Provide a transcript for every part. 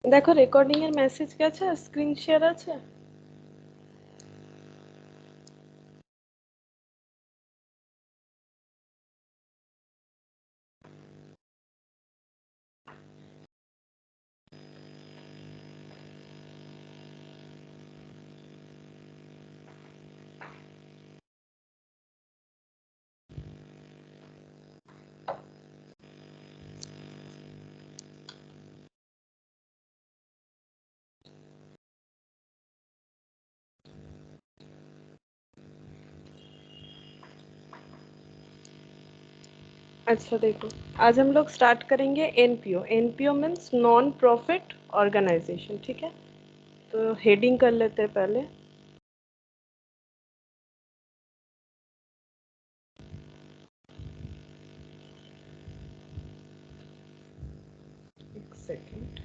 দেখো রেকর্ডিং এর মেসেজ গেছে, স্ক্রিন শেয়ার আছে। अच्छा देखो, आज हम लोग स्टार्ट करेंगे NPO. NPO means non profit organisation, ठीक है। तो हेडिंग कर लेते हैं पहले। एक सेकेंड।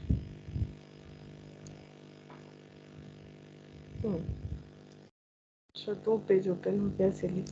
अच्छा, 2 पेज ओपन हो गया सिली।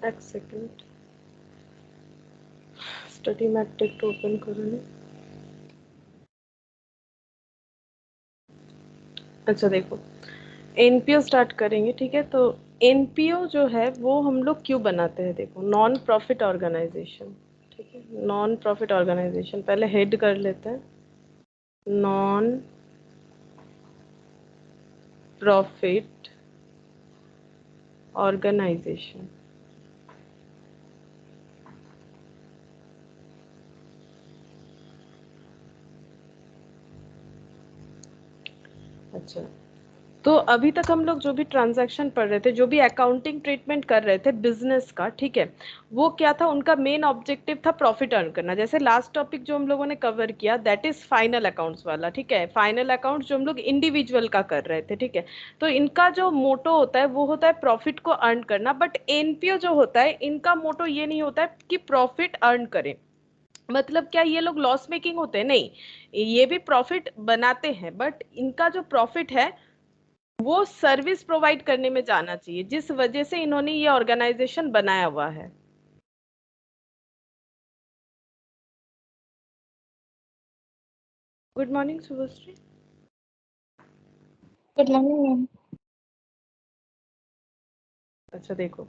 एक सेकेंड, स्टडी मैट्रिक तो ओपन करो ना। अच्छा देखो, एनपीओ स्टार्ट करेंगे, ठीक है। तो एनपीओ जो है वो हम लोग क्यों बनाते हैं, देखो, नॉन प्रॉफिट ऑर्गेनाइजेशन, ठीक है। नॉन प्रॉफिट ऑर्गेनाइजेशन पहले हेड कर लेते हैं, नॉन प्रॉफिट ऑर्गेनाइजेशन। अच्छा, तो अभी तक हम लोग जो भी ट्रांजैक्शन पढ़ रहे थे, जो भी अकाउंटिंग ट्रीटमेंट कर रहे थे बिजनेस का, ठीक है, वो क्या था, उनका मेन ऑब्जेक्टिव था प्रॉफिट अर्न करना। जैसे लास्ट टॉपिक जो हम लोगों ने कवर किया, दैट इज फाइनल अकाउंट्स वाला, ठीक है। फाइनल अकाउंट्स जो हम लोग इंडिविजुअल का कर रहे थे, ठीक है। तो इनका जो मोटो होता है वो होता है प्रॉफिट को अर्न करना। बट एनपीओ जो होता है, इनका मोटो ये नहीं होता है कि प्रॉफिट अर्न करें। मतलब क्या ये लोग लॉस मेकिंग होते हैं? नहीं, ये भी प्रॉफिट बनाते हैं, बट इनका जो प्रॉफिट है वो सर्विस प्रोवाइड करने में जाना चाहिए, जिस वजह से इन्होंने ये ऑर्गेनाइजेशन बनाया हुआ है। Good morning Shubhashree. Good morning ma'am. अच्छा देखो,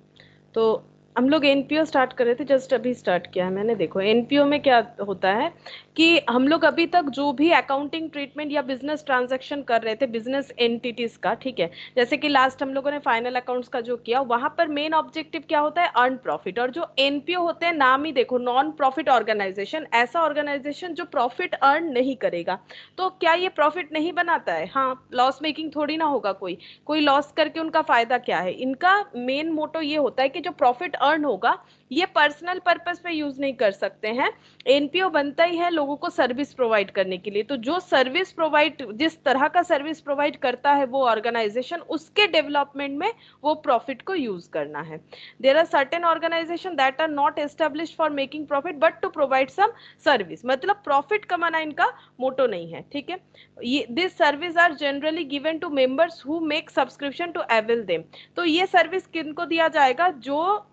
तो हम लोग एनपीओ स्टार्ट कर रहे थे, जस्ट अभी स्टार्ट किया है मैंने। देखो एनपीओ में क्या होता है कि हम लोग अभी तक जो भी अकाउंटिंग ट्रीटमेंट या बिजनेस ट्रांजैक्शन कर रहे थे बिजनेस एंटिटीज का, ठीक है, जैसे कि लास्ट हम लोगों ने फाइनल अकाउंट्स का जो किया, वहां पर मेन ऑब्जेक्टिव क्या होता है, अर्न प्रॉफिट। और जो एनपीओ होते हैं, नाम ही देखो, नॉन प्रॉफिट ऑर्गेनाइजेशन, ऐसा ऑर्गेनाइजेशन जो प्रॉफिट अर्न नहीं करेगा। तो क्या ये प्रॉफिट नहीं बनाता है? हाँ, लॉस मेकिंग थोड़ी ना होगा कोई। कोई लॉस करके उनका फायदा क्या है? इनका मेन मोटो ये होता है कि जो प्रॉफिट अर्न होगा ये पर्सनल पर्पस पे यूज नहीं कर सकते हैं। एनपीओ बनता ही है लोगों को सर्विस प्रोवाइड करने के लिए। तो जो सर्विस प्रोवाइड, जिस तरह का सर्विस प्रोवाइड करता है वो ऑर्गेनाइजेशन, उसके डेवलपमेंट में वो प्रॉफिट को यूज करना है। There are certain organisation that are not establish for making profit but to provide some service. मतलब प्रॉफिट कमाना इनका मोटो नहीं है, ठीक है। This service are generally given to members who make subscription to avail them. तो ये service किनको दिया जाएगा? जो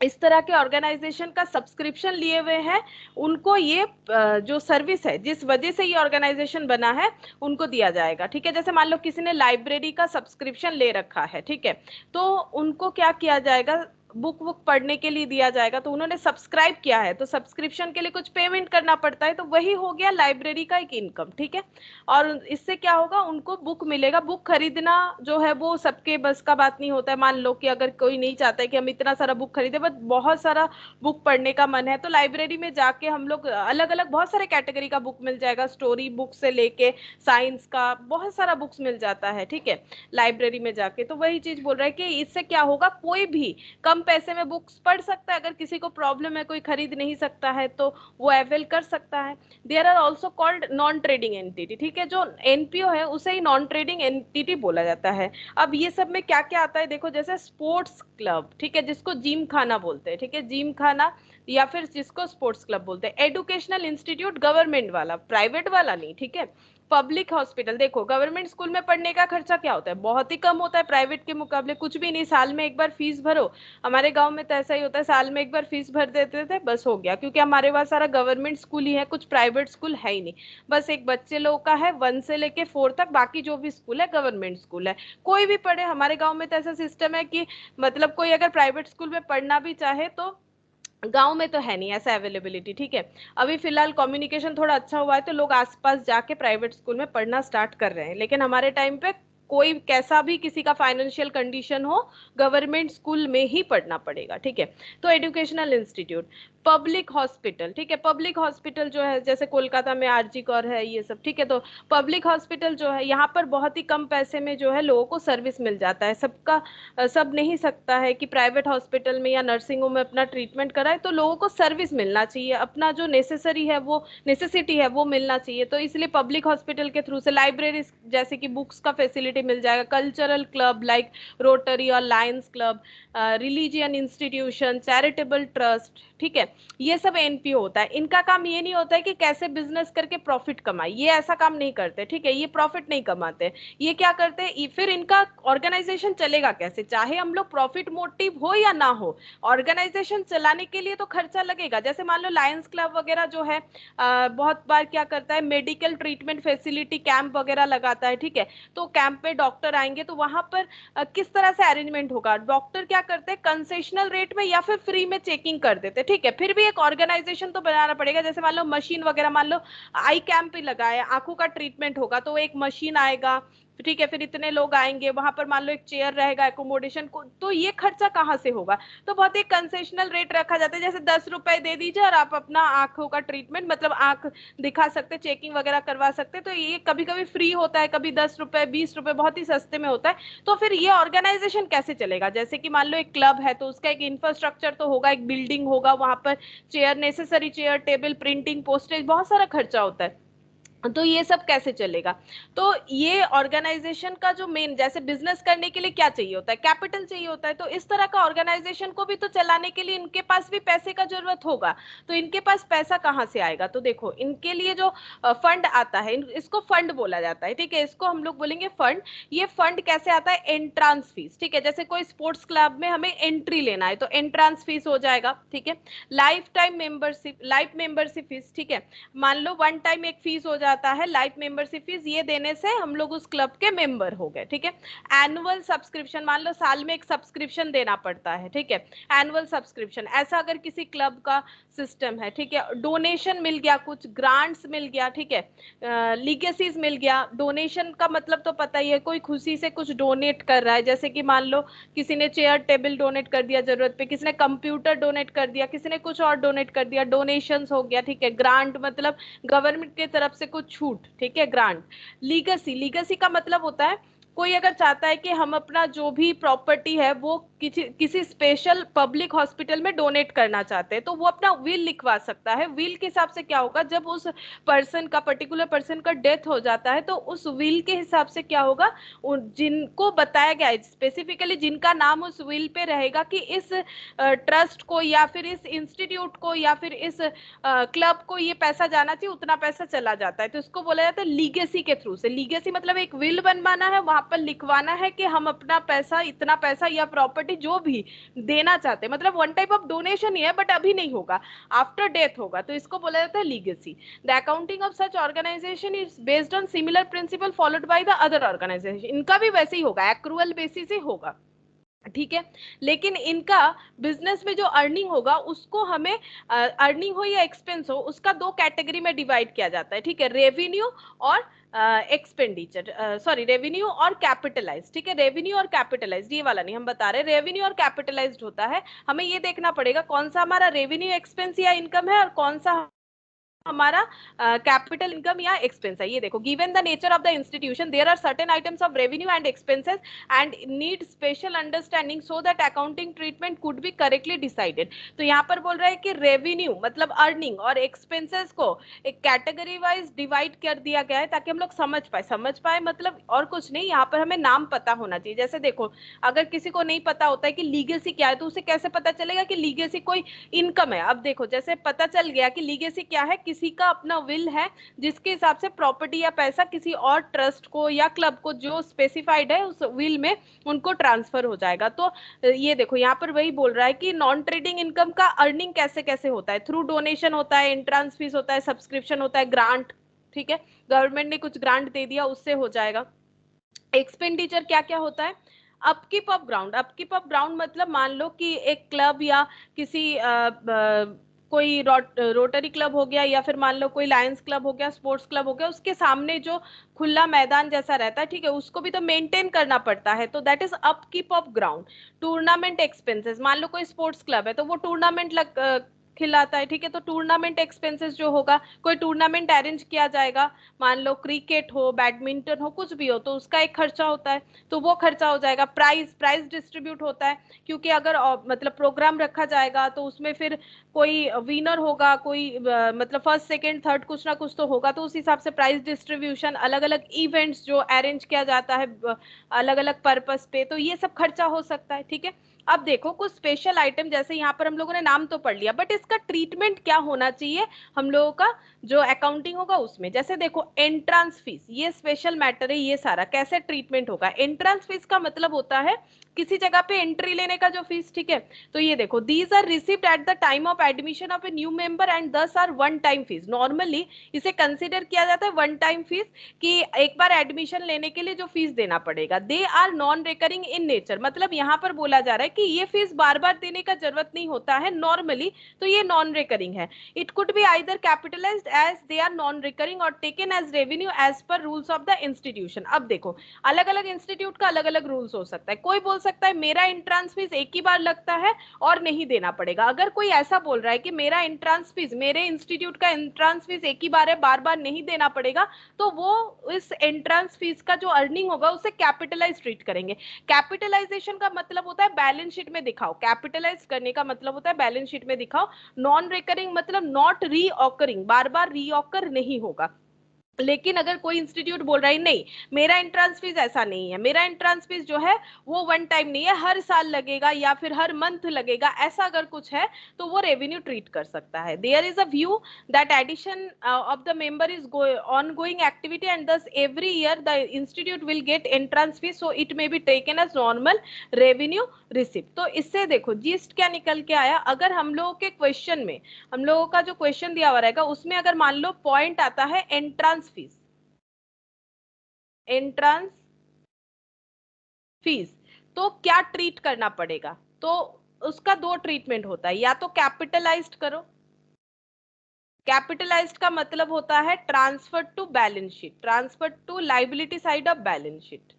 इस तरह के ऑर्गेनाइजेशन का सब्सक्रिप्शन लिए हुए हैं, उनको ये जो सर्विस है जिस वजह से ये ऑर्गेनाइजेशन बना है उनको दिया जाएगा, ठीक है। जैसे मान लो किसी ने लाइब्रेरी का सब्सक्रिप्शन ले रखा है, ठीक है, तो उनको क्या किया जाएगा, बुक बुक पढ़ने के लिए दिया जाएगा। तो उन्होंने सब्सक्राइब किया है, तो सब्सक्रिप्शन के लिए कुछ पेमेंट करना पड़ता है, तो वही हो गया लाइब्रेरी का एक इनकम, ठीक है। और इससे क्या होगा, उनको बुक मिलेगा। बुक खरीदना जो है वो सबके बस का बात नहीं होता है। मान लो कि अगर कोई नहीं चाहता है कि हम इतना सारा बुक खरीदे, बट बहुत सारा बुक पढ़ने का मन है, तो लाइब्रेरी में जाके हम लोग अलग अलग बहुत सारे कैटेगरी का बुक मिल जाएगा, स्टोरी बुक से लेके साइंस का बहुत सारा बुक्स मिल जाता है, ठीक है, लाइब्रेरी में जाके। तो वही चीज बोल रहा है कि इससे क्या होगा, कोई भी कम कम पैसे में बुक्स पढ़ सकता है, अगर किसी को प्रॉब्लम है, कोई खरीद नहीं सकता है तो वो अवेल कर सकता है। There are also called non trading entity, ठीक है, जो एनपीओ है उसे ही नॉन ट्रेडिंग एंटिटी बोला जाता है। अब ये सब में क्या क्या आता है देखो, जैसे स्पोर्ट्स क्लब, ठीक है, जिसको जिम खाना बोलते हैं, ठीक है, जिम खाना या फिर जिसको स्पोर्ट्स क्लब बोलते हैं। एजुकेशनल इंस्टीट्यूट गवर्नमेंट वाला, प्राइवेट वाला नहीं, ठीक है। पब्लिक हॉस्पिटल, देखो गवर्नमेंट स्कूल में पढ़ने का खर्चा क्या होता है, बहुत ही कम होता है, प्राइवेट के मुकाबले कुछ भी नहीं, साल में एक बार फीस भरो। हमारे गांव में तो ऐसा ही होता है, साल में एक बार फीस भर देते थे, बस हो गया, क्योंकि हमारे पास सारा गवर्नमेंट स्कूल ही है, कुछ प्राइवेट स्कूल है ही नहीं। बस एक बच्चे लोग का है 1 से लेके 4 तक, बाकी जो भी स्कूल है गवर्नमेंट स्कूल है, कोई भी पढ़े। हमारे गाँव में तो ऐसा सिस्टम है कि मतलब कोई अगर प्राइवेट स्कूल में पढ़ना भी चाहे तो गांव में तो है नहीं ऐसा अवेलेबिलिटी, ठीक है। अभी फिलहाल कम्युनिकेशन थोड़ा अच्छा हुआ है तो लोग आसपास जाके प्राइवेट स्कूल में पढ़ना स्टार्ट कर रहे हैं, लेकिन हमारे टाइम पे कोई कैसा भी किसी का फाइनेंशियल कंडीशन हो, गवर्नमेंट स्कूल में ही पढ़ना पड़ेगा, ठीक है। तो एजुकेशनल इंस्टीट्यूट, पब्लिक हॉस्पिटल, ठीक है, पब्लिक हॉस्पिटल जो है जैसे कोलकाता में आरजी कर है, ये सब, ठीक है। तो पब्लिक हॉस्पिटल जो है, यहाँ पर बहुत ही कम पैसे में जो है लोगों को सर्विस मिल जाता है। सबका सब नहीं सकता है कि प्राइवेट हॉस्पिटल में या नर्सिंग होम में अपना ट्रीटमेंट कराए, तो लोगों को सर्विस मिलना चाहिए, अपना जो नेसेसरी है वो नेसेसिटी है वो मिलना चाहिए। तो इसलिए पब्लिक हॉस्पिटल के थ्रू से लाइब्रेरी जैसे कि बुक्स का फैसिलिटी मिल जाएगा, कल्चरल क्लब लाइक रोटरी और Lions club, religion institution, charitable trust, ठीक है, ये सब एनपीओ होता है। इनका काम ये नहीं होता है कि कैसे बिजनेस करके प्रॉफिट कमाए, ये ऐसा काम नहीं करते, ठीक है, ये प्रॉफिट नहीं कमाते। ये क्या करते हैं, फिर इनका ऑर्गेनाइजेशन चलेगा कैसे, चाहे हम लोग प्रॉफिट मोटिव हो या ना हो, ऑर्गेनाइजेशन चलाने के लिए तो खर्चा लगेगा। जैसे मान लो लायंस क्लब वगैरह जो है बहुत बार क्या करता है, मेडिकल ट्रीटमेंट फैसिलिटी कैंप वगैरह लगाता है, ठीक है। तो कैंप पे डॉक्टर आएंगे तो वहां पर किस तरह से अरेंजमेंट होगा, डॉक्टर क्या करते हैं, कंसेशनल रेट में या फिर फ्री में चेकिंग कर देते हैं, ठीक है। फिर भी एक ऑर्गेनाइजेशन तो बनाना पड़ेगा। जैसे मान लो मशीन वगैरह, मान लो आई कैंप भी लगाया, आंखों का ट्रीटमेंट होगा तो एक मशीन आएगा, ठीक है, फिर इतने लोग आएंगे, वहां पर मान लो एक चेयर रहेगा, एकोमोडेशन को, तो ये खर्चा कहाँ से होगा। तो बहुत ही कंसेशनल रेट रखा जाता है, जैसे 10 रुपए दे दीजिए और आप अपना आंखों का ट्रीटमेंट, मतलब आंख दिखा सकते, चेकिंग वगैरह करवा सकते। तो ये कभी कभी फ्री होता है, कभी 10 रुपए 20 रुपए बहुत ही सस्ते में होता है। तो फिर ये ऑर्गेनाइजेशन कैसे चलेगा, जैसे कि मान लो एक क्लब है तो उसका एक इंफ्रास्ट्रक्चर तो होगा, एक बिल्डिंग होगा, वहां पर chair, necessary chair table, printing, postage, बहुत सारा खर्चा होता है। तो ये सब कैसे चलेगा। तो ये ऑर्गेनाइजेशन का जो मेन, जैसे बिजनेस करने के लिए क्या चाहिए होता है, कैपिटल चाहिए होता है। तो इस तरह का ऑर्गेनाइजेशन को भी तो चलाने के लिए इनके पास भी पैसे का जरूरत होगा। तो इनके पास पैसा कहाँ से आएगा, तो देखो इनके लिए जो फंड आता है, इसको फंड बोला जाता है, ठीक है, इसको हम लोग बोलेंगे फंड। ये फंड कैसे आता है, एंट्रांस फीस, ठीक है, जैसे कोई स्पोर्ट्स क्लब में हमें एंट्री लेना है तो एंट्रांस फीस हो जाएगा, ठीक है। Life time membership, life membership fees, ठीक है, मान लो वन टाइम एक फीस हो जाता है लाइफ मेंबरशिप फीस, ये देने से हम लोग उस क्लब के मेंबर हो गए, ठीक है। एनुअल सब्सक्रिप्शन, मान लो साल में एक सब्सक्रिप्शन देना पड़ता है, ठीक है, एनुअल सब्सक्रिप्शन, ऐसा अगर किसी क्लब का सिस्टम है, ठीक है। डोनेशन मिल गया, कुछ ग्रांट्स मिल गया, ठीक है, लीगेसीज मिल गया। डोनेशन का मतलब तो पता ही है, कोई खुशी से कुछ डोनेट कर रहा है, जैसे कि मान लो किसी ने चेयर टेबल डोनेट कर दिया जरूरत पे, किसी ने कंप्यूटर डोनेट कर दिया, किसी ने कुछ और डोनेट कर दिया, डोनेशंस हो गया, ठीक है। ग्रांट मतलब गवर्नमेंट की तरफ से कुछ छूट, ठीक है, ग्रांट। लीगेसी, लीगेसी का मतलब होता है कोई अगर चाहता है कि हम अपना जो भी प्रॉपर्टी है वो किसी स्पेशल पब्लिक हॉस्पिटल में डोनेट करना चाहते हैं तो वो अपना विल लिखवा सकता है। विल के हिसाब से क्या होगा, जब उस पर्सन का, पर्टिकुलर पर्सन का डेथ हो जाता है तो उस विल के हिसाब से क्या होगा, जिनको बताया गया है स्पेसिफिकली, जिनका नाम उस विल पे रहेगा कि इस ट्रस्ट को या फिर इस इंस्टीट्यूट को या फिर इस क्लब को ये पैसा जाना चाहिए, उतना पैसा चला जाता है, तो इसको बोला जाता है लीगेसी के थ्रू से। लीगेसी मतलब एक विल बनवाना है, वहां पर लिखवाना है कि हम अपना पैसा, इतना पैसा या प्रॉपर्टी जो भी देना चाहते हैं, मतलब वन टाइप ऑफ डोनेशन ही है, बट अभी नहीं होगा, आफ्टर डेथ होगा, तो इसको बोला जाता है legacy. The accounting of such organisation is based on similar principle followed by the other organisation. इनका भी वैसे ही होगा, एक्रूअल बेसिस ही होगा, ठीक है। लेकिन इनका बिजनेस में जो अर्निंग होगा उसको हमें, अर्निंग हो या एक्सपेंस हो, उसका दो कैटेगरी में डिवाइड किया जाता है, ठीक है, रेवेन्यू और एक्सपेंडिचर, सॉरी रेवेन्यू और कैपिटलाइज, ठीक है, रेवेन्यू और कैपिटलाइज, ये वाला नहीं हम बता रहे, रेवेन्यू और कैपिटलाइज्ड होता है। हमें ये देखना पड़ेगा कौन सा हमारा रेवेन्यू, एक्सपेंस या इनकम है और कौन सा हमारा कैपिटल इनकम या एक्सपेंस है। ये देखो, given the nature of the institution there are certain items of revenue and expenses and need special understanding so that accounting treatment could be correctly decided. तो यहाँ पर बोल रहा है कि रेवेन्यू मतलब अर्निंग और एक्सपेंसेस को एक कैटेगरी वाइज डिवाइड कर दिया गया है ताकि हम लोग समझ पाए मतलब और कुछ नहीं, यहाँ पर हमें नाम पता होना चाहिए। जैसे देखो, अगर किसी को नहीं पता होता है कि लीगेसी क्या है तो उसे कैसे पता चलेगा कि लीगेसी कोई इनकम है। अब देखो, जैसे पता चल गया कि लीगेसी क्या है, किसी का अपना विल है जिसके हिसाब से प्रॉपर्टी या पैसा किसी और ट्रस्ट को या क्लब को जो स्पेसिफाइड है उस विल में उनको ट्रांसफर हो जाएगा। तो ये देखो, यहाँ पर वही बोल रहा है कि नॉन ट्रेडिंग इनकम का अर्निंग कैसे कैसे होता है, थ्रू डोनेशन होता है, एंट्रांस फीस होता है, सब्सक्रिप्शन होता है, ग्रांट, ठीक है, गवर्नमेंट ने कुछ ग्रांट दे दिया उससे हो जाएगा। एक्सपेंडिचर क्या क्या होता है, upkeep of ground. Upkeep of ground मतलब मान लो कि एक क्लब या किसी कोई रोटरी क्लब हो गया या फिर मान लो कोई लायंस क्लब हो गया, स्पोर्ट्स क्लब हो गया, उसके सामने जो खुला मैदान जैसा रहता है, ठीक है, उसको भी तो मेंटेन करना पड़ता है, तो that is upkeep of ground. Tournament expenses, मान लो कोई स्पोर्ट्स क्लब है तो वो टूर्नामेंट खिलाता है, ठीक है, तो टूर्नामेंट एक्सपेंसेस जो होगा, कोई टूर्नामेंट अरेंज किया जाएगा, मान लो क्रिकेट हो, बैडमिंटन हो, कुछ भी हो, तो उसका एक खर्चा होता है, तो वो खर्चा हो जाएगा। प्राइज प्राइज डिस्ट्रीब्यूट होता है, क्योंकि अगर मतलब प्रोग्राम रखा जाएगा तो उसमें फिर कोई विनर होगा, कोई मतलब फर्स्ट सेकंड थर्ड कुछ ना कुछ तो होगा, तो उस हिसाब से प्राइज डिस्ट्रीब्यूशन, अलग अलग इवेंट्स जो अरेंज किया जाता है अलग अलग पर्पस पे, तो ये सब खर्चा हो सकता है, ठीक है। अब देखो, कुछ स्पेशल आइटम जैसे यहाँ पर हम लोगों ने नाम तो पढ़ लिया, बट इसका ट्रीटमेंट क्या होना चाहिए हम लोगों का जो अकाउंटिंग होगा उसमें। जैसे देखो, एंट्रांस फीस, ये स्पेशल मैटर है, ये सारा कैसे ट्रीटमेंट होगा। एंट्रांस फीस का मतलब होता है किसी जगह पे एंट्री लेने का जो फीस, ठीक है। तो ये देखो, these are received at the time of admission of a new member and thus are one time fees. Normally इसे कंसिडर किया जाता है वन टाइम फीस, कि एक बार एडमिशन लेने के लिए जो फीस देना पड़ेगा। They are non recurring in nature, मतलब यहाँ पर बोला जा रहा है कि ये फीस बार बार देने का जरूरत नहीं होता है नॉर्मली, तो ये नॉन रिकरिंग है। It could be either capitalised as they are non recurring और taken as revenue as per rules of the institution. अब देखो, अलग अलग इंस्टीट्यूट का अलग अलग रूल्स हो सकता है। कोई बोल सकता है मेरा एंट्रांस फीस एक ही बार लगता है और नहीं देना पड़ेगा। अगर कोई ऐसा बोल रहा है कि मेरा एंट्रांस फीस, मेरे इंस्टीट्यूट का एंट्रांस फीस एक ही बार है, बार बार नहीं देना पड़ेगा, तो वो इस एंट्रांस फीस का जो अर्निंग होगा उसे कैपिटलाइज ट्रीट करेंगे। कैपिटलाइजेशन का मतलब होता है बैलेंस शीट में दिखाओ, कैपिटलाइज करने का मतलब होता है बैलेंस शीट में दिखाओ। नॉन रिकरिंग मतलब नॉट रीऑकरिंग, बार बार रीऑकर नहीं होगा। लेकिन अगर कोई इंस्टीट्यूट बोल रहा है नहीं, मेरा एंट्रांस फीस ऐसा नहीं है, मेरा एंट्रांस फीस जो है वो वन टाइम नहीं है, हर साल लगेगा या फिर हर मंथ लगेगा, ऐसा अगर कुछ है तो वो रेवेन्यू ट्रीट कर सकता है। There is a view that addition of the member is ongoing activity and thus every year the institute will get entrance fees, so it may be taken as normal revenue receipt. तो इससे देखो gist क्या निकल के आया, अगर हम लोगों के क्वेश्चन में, हम लोगों का जो क्वेश्चन दिया हुआ रहेगा उसमें अगर मान लो पॉइंट आता है एंट्रांस फीस, एंट्रांस फीस, तो क्या ट्रीट करना पड़ेगा। तो उसका दो ट्रीटमेंट होता है, या तो कैपिटलाइज्ड करो, कैपिटलाइज्ड का मतलब होता है transfer to balance sheet, transfer to liability side of balance sheet,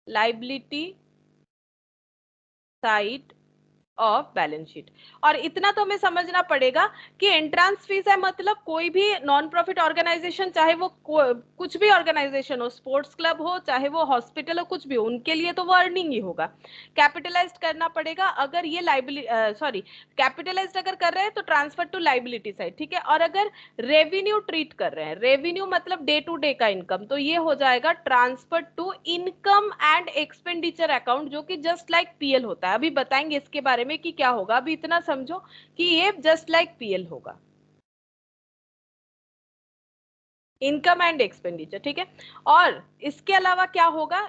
liability side of balance sheet. और इतना तो हमें समझना पड़ेगा कि एंट्रांस फीस है मतलब कोई भी नॉन प्रॉफिट ऑर्गेनाइजेशन, चाहे वो कुछ भी ऑर्गेनाइजेशन हो, स्पोर्ट्स क्लब हो, चाहे वो हॉस्पिटल हो, कुछ भी हो, उनके लिए तो वो अर्निंग ही होगा। कैपिटलाइज्ड करना पड़ेगा अगर ये लाइबिलिटी, सॉरी, कैपिटलाइज्ड अगर कर रहे हैं तो ट्रांसफर टू लाइबिलिटी साइड, ठीक है। और अगर रेवेन्यू ट्रीट कर रहे हैं, रेवेन्यू मतलब डे टू डे का इनकम, तो ये हो जाएगा transfer to income and expenditure account, जो कि जस्ट लाइक पीएल होता है। अभी बताएंगे इसके बारे में कि क्या होगा, अभी इतना समझो कि ये जस्ट लाइक पीएल होगा, इनकम एंड एक्सपेंडिचर, ठीक है। और इसके अलावा क्या होगा,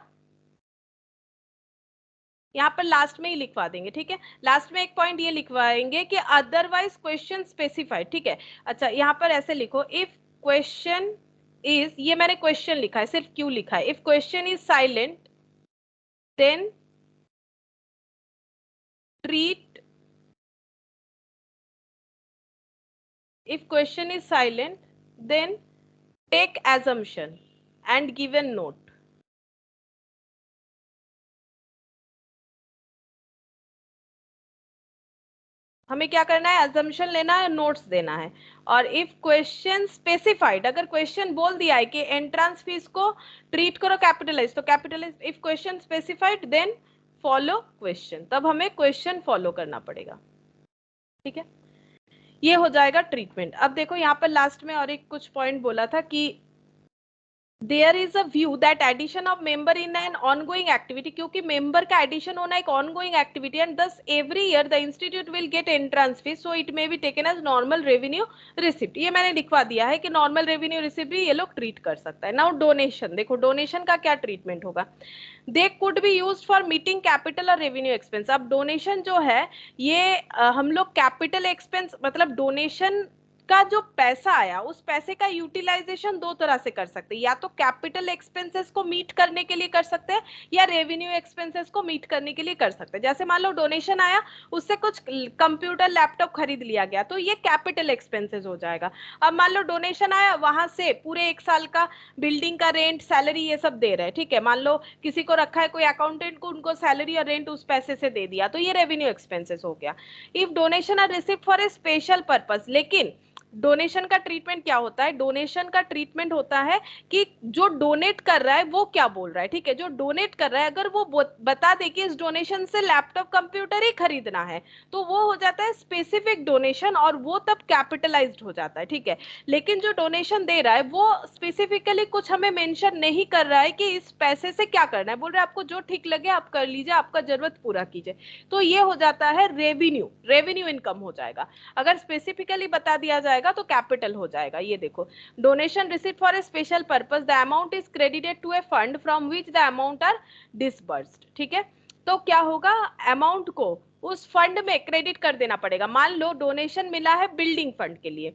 यहाँ पर लास्ट में ही लिखवा देंगे, ठीक है। लास्ट में एक पॉइंट ये लिखवाएंगे कि अदरवाइज क्वेश्चन स्पेसिफाइड, ठीक है। अच्छा, यहाँ पर ऐसे लिखो, इफ क्वेश्चन इज, ये मैंने क्वेश्चन लिखा है, सिर्फ क्यों लिखा है, if question is silent then treat, if question is silent then take assumption and give a note, हमें क्या करना है, अजम्पशन लेना है, नोट्स देना है। और इफ क्वेश्चन स्पेसिफाइड, अगर क्वेश्चन बोल दिया है कि एंट्रेंस फीस को ट्रीट करो कैपिटलाइज, तो capitalise. If question specified then follow question, तब हमें क्वेश्चन फॉलो करना पड़ेगा। ठीक है, ये हो जाएगा ट्रीटमेंट। अब देखो यहाँ पर लास्ट में और एक कुछ पॉइंट बोला था कि there is a view that addition of member in an ongoing activity, क्योंकि मेंबर का एडिशन होना एक ongoing activity and thus every year the institute will get entrance fees, so it may be taken as normal revenue receipt. ये मैंने लिखवा दिया है कि नॉर्मल रेवेन्यू रिसिप्ट भी ये लोग ट्रीट कर सकता है। नाउ डोनेशन, देखो डोनेशन का क्या ट्रीटमेंट होगा। They could be use for meeting capital और रेवेन्यू एक्सपेंस। अब डोनेशन जो है ये हम लोग कैपिटल एक्सपेंस मतलब डोनेशन का जो पैसा आया उस पैसे का यूटिलाइजेशन दो तरह से कर सकते हैं, या तो कैपिटल एक्सपेंसेस को मीट करने के लिए कर सकते हैं या रेवेन्यू एक्सपेंसेस को मीट करने के लिए कर सकते हैं। जैसे मान लो डोनेशन आया, उससे कुछ कंप्यूटर लैपटॉप खरीद लिया गया, तो ये कैपिटल एक्सपेंसेस हो जाएगा। अब मान लो डोनेशन आया, वहां से पूरे एक साल का बिल्डिंग का रेंट, सैलरी, ये सब दे रहे हैं, ठीक है। मान लो किसी को रखा है कोई अकाउंटेंट को, उनको सैलरी और रेंट उस पैसे से दे दिया, तो ये रेवेन्यू एक्सपेंसेस हो गया। If donation are received for a special purpose, लेकिन डोनेशन का ट्रीटमेंट क्या होता है, डोनेशन का ट्रीटमेंट होता है कि जो डोनेट कर रहा है वो क्या बोल रहा है, ठीक है। जो डोनेट कर रहा है अगर वो बता दे कि इस डोनेशन से लैपटॉप कंप्यूटर ही खरीदना है, तो वो हो जाता है स्पेसिफिक डोनेशन और वो तब कैपिटलाइज्ड हो जाता है, ठीक है। लेकिन जो डोनेशन दे रहा है वो स्पेसिफिकली कुछ हमें मेंशन नहीं कर रहा है कि इस पैसे से क्या करना है, बोल रहा है आपको जो ठीक लगे आप कर लीजिए, आपका जरूरत पूरा कीजिए, तो ये हो जाता है रेवेन्यू, रेवेन्यू इनकम हो जाएगा। अगर स्पेसिफिकली बता दिया जाएगा तो कैपिटल हो जाएगा। ये देखो, donation received for a special purpose, the amount is credited to a fund from which the amount are disbursed, ठीक है। तो क्या होगा, अमाउंट को उस फंड में क्रेडिट कर देना पड़ेगा। मान लो डोनेशन मिला है बिल्डिंग फंड के लिए,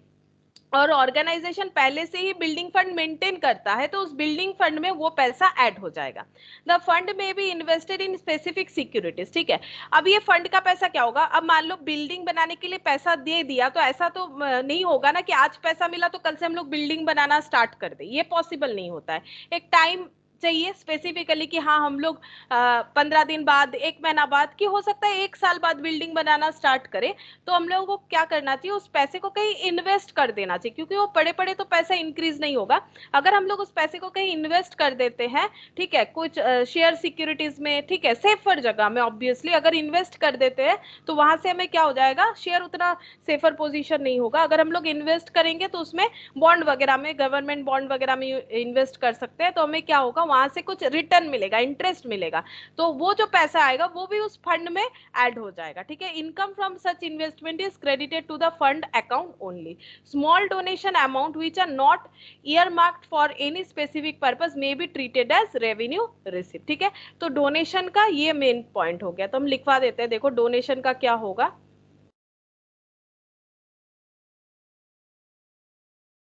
और ऑर्गेनाइजेशन पहले से ही बिल्डिंग फंड मेंटेन करता है, तो उस बिल्डिंग फंड में वो पैसा ऐड हो जाएगा। द फंड में be invested in specific securities, ठीक है। अब ये फंड का पैसा क्या होगा, अब मान लो बिल्डिंग बनाने के लिए पैसा दे दिया, तो ऐसा तो नहीं होगा ना कि आज पैसा मिला तो कल से हम लोग बिल्डिंग बनाना स्टार्ट कर दे, ये पॉसिबल नहीं होता है। एक टाइम चाहिए स्पेसिफिकली कि हाँ हम लोग 15 दिन बाद, एक महीना बाद, कि हो सकता है एक साल बाद बिल्डिंग बनाना स्टार्ट करें। तो हम लोगों को क्या करना चाहिए, उस पैसे को कहीं इन्वेस्ट कर देना चाहिए, क्योंकि वो पड़े पड़े तो पैसा इंक्रीज नहीं होगा। अगर हम लोग उस पैसे को कहीं इन्वेस्ट कर देते हैं, ठीक है, कुछ शेयर सिक्योरिटीज में, ठीक है, सेफर जगह में, ऑब्वियसली अगर इन्वेस्ट कर देते हैं तो वहां से हमें क्या हो जाएगा, शेयर उतना सेफर पोजीशन नहीं होगा। अगर हम लोग इन्वेस्ट करेंगे तो उसमें बॉन्ड वगैरह में, गवर्नमेंट बॉन्ड वगैरह में इन्वेस्ट कर सकते हैं, तो हमें क्या होगा, वहां से कुछ रिटर्न मिलेगा, इंटरेस्ट मिलेगा, तो वो जो पैसा आएगा वो भी उस फंड में ऐड हो जाएगा, ठीक है। Income from such investment is credited to the fund account only. Small donation amount which are not earmarked for any specific purpose may be treated as revenue receipt, ठीक है। तो डोनेशन का ये मेन पॉइंट हो गया, तो हम लिखवा देते हैं। देखो डोनेशन का क्या होगा,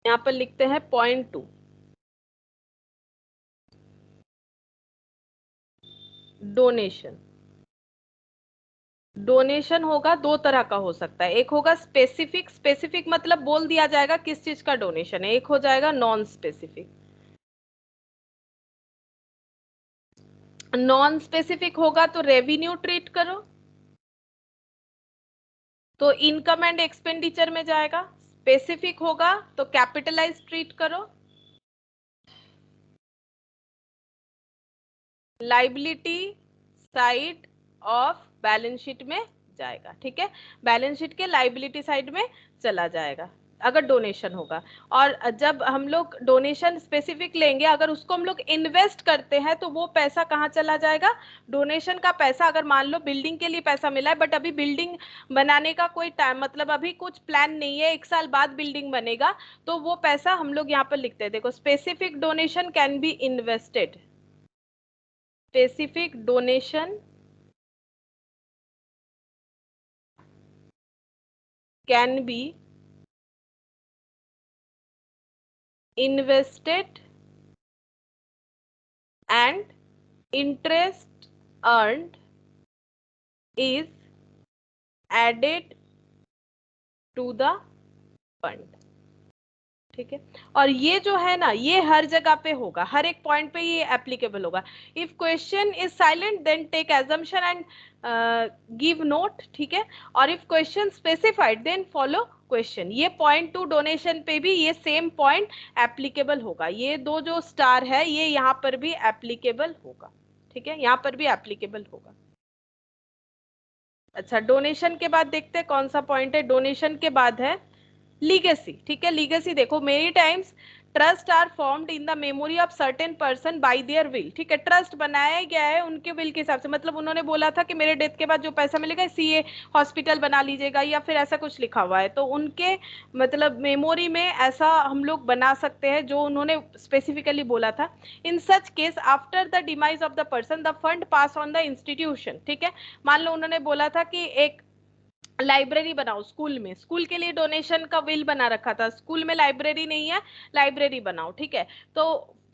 यहाँ पर लिखते हैं .2, डोनेशन। डोनेशन होगा दो तरह का हो सकता है, एक होगा स्पेसिफिक, स्पेसिफिक मतलब बोल दिया जाएगा किस चीज का डोनेशन है, एक हो जाएगा नॉन स्पेसिफिक। नॉन स्पेसिफिक होगा तो रेवेन्यू ट्रीट करो, तो इनकम एंड एक्सपेंडिचर में जाएगा। स्पेसिफिक होगा तो कैपिटलाइज ट्रीट करो, liability side of balance sheet में जाएगा, ठीक है। बैलेंस शीट के लाइबिलिटी साइड में चला जाएगा अगर डोनेशन होगा। और जब हम लोग डोनेशन स्पेसिफिक लेंगे, अगर उसको हम लोग इन्वेस्ट करते हैं तो वो पैसा कहाँ चला जाएगा, डोनेशन का पैसा। अगर मान लो बिल्डिंग के लिए पैसा मिला है, बट अभी बिल्डिंग बनाने का कोई टाइम, मतलब अभी कुछ प्लान नहीं है, एक साल बाद बिल्डिंग बनेगा, तो वो पैसा हम लोग यहाँ पर लिखते हैं। देखो, specific donation can be invested, specific donation can be invested and interest earned is added to the fund, ठीक है। और ये जो है ना, ये हर जगह पे होगा, हर एक पॉइंट पे ये एप्लीकेबल होगा। If question is silent then take assumption and give note, ठीक है। और if question specified then follow question. ये पॉइंट टू डोनेशन पे भी ये सेम पॉइंट एप्लीकेबल होगा। ये दो जो स्टार है ये यहाँ पर भी एप्लीकेबल होगा, ठीक है, यहाँ पर भी एप्लीकेबल होगा। अच्छा, डोनेशन के बाद देखते हैं कौन सा पॉइंट है। डोनेशन के बाद है लीगेसी, ठीक है। लीगेसी देखो, many times trust are formed in the memory of certain person by their will, ठीक है। ट्रस्ट बनाया गया है उनके विल के हिसाब से, मतलब उन्होंने बोला था कि मेरे डेथ के बाद जो पैसा मिलेगा सीए हॉस्पिटल बना लीजिएगा, या फिर ऐसा कुछ लिखा हुआ है, तो उनके मतलब मेमोरी में ऐसा हम लोग बना सकते हैं जो उन्होंने स्पेसिफिकली बोला था। In such case after the demise of the person the fund pass on the institution, ठीक है। मान लो उन्होंने बोला था कि एक लाइब्रेरी बनाओ स्कूल में, स्कूल के लिए डोनेशन का विल बना रखा था, स्कूल में लाइब्रेरी नहीं है, लाइब्रेरी बनाओ, ठीक है। तो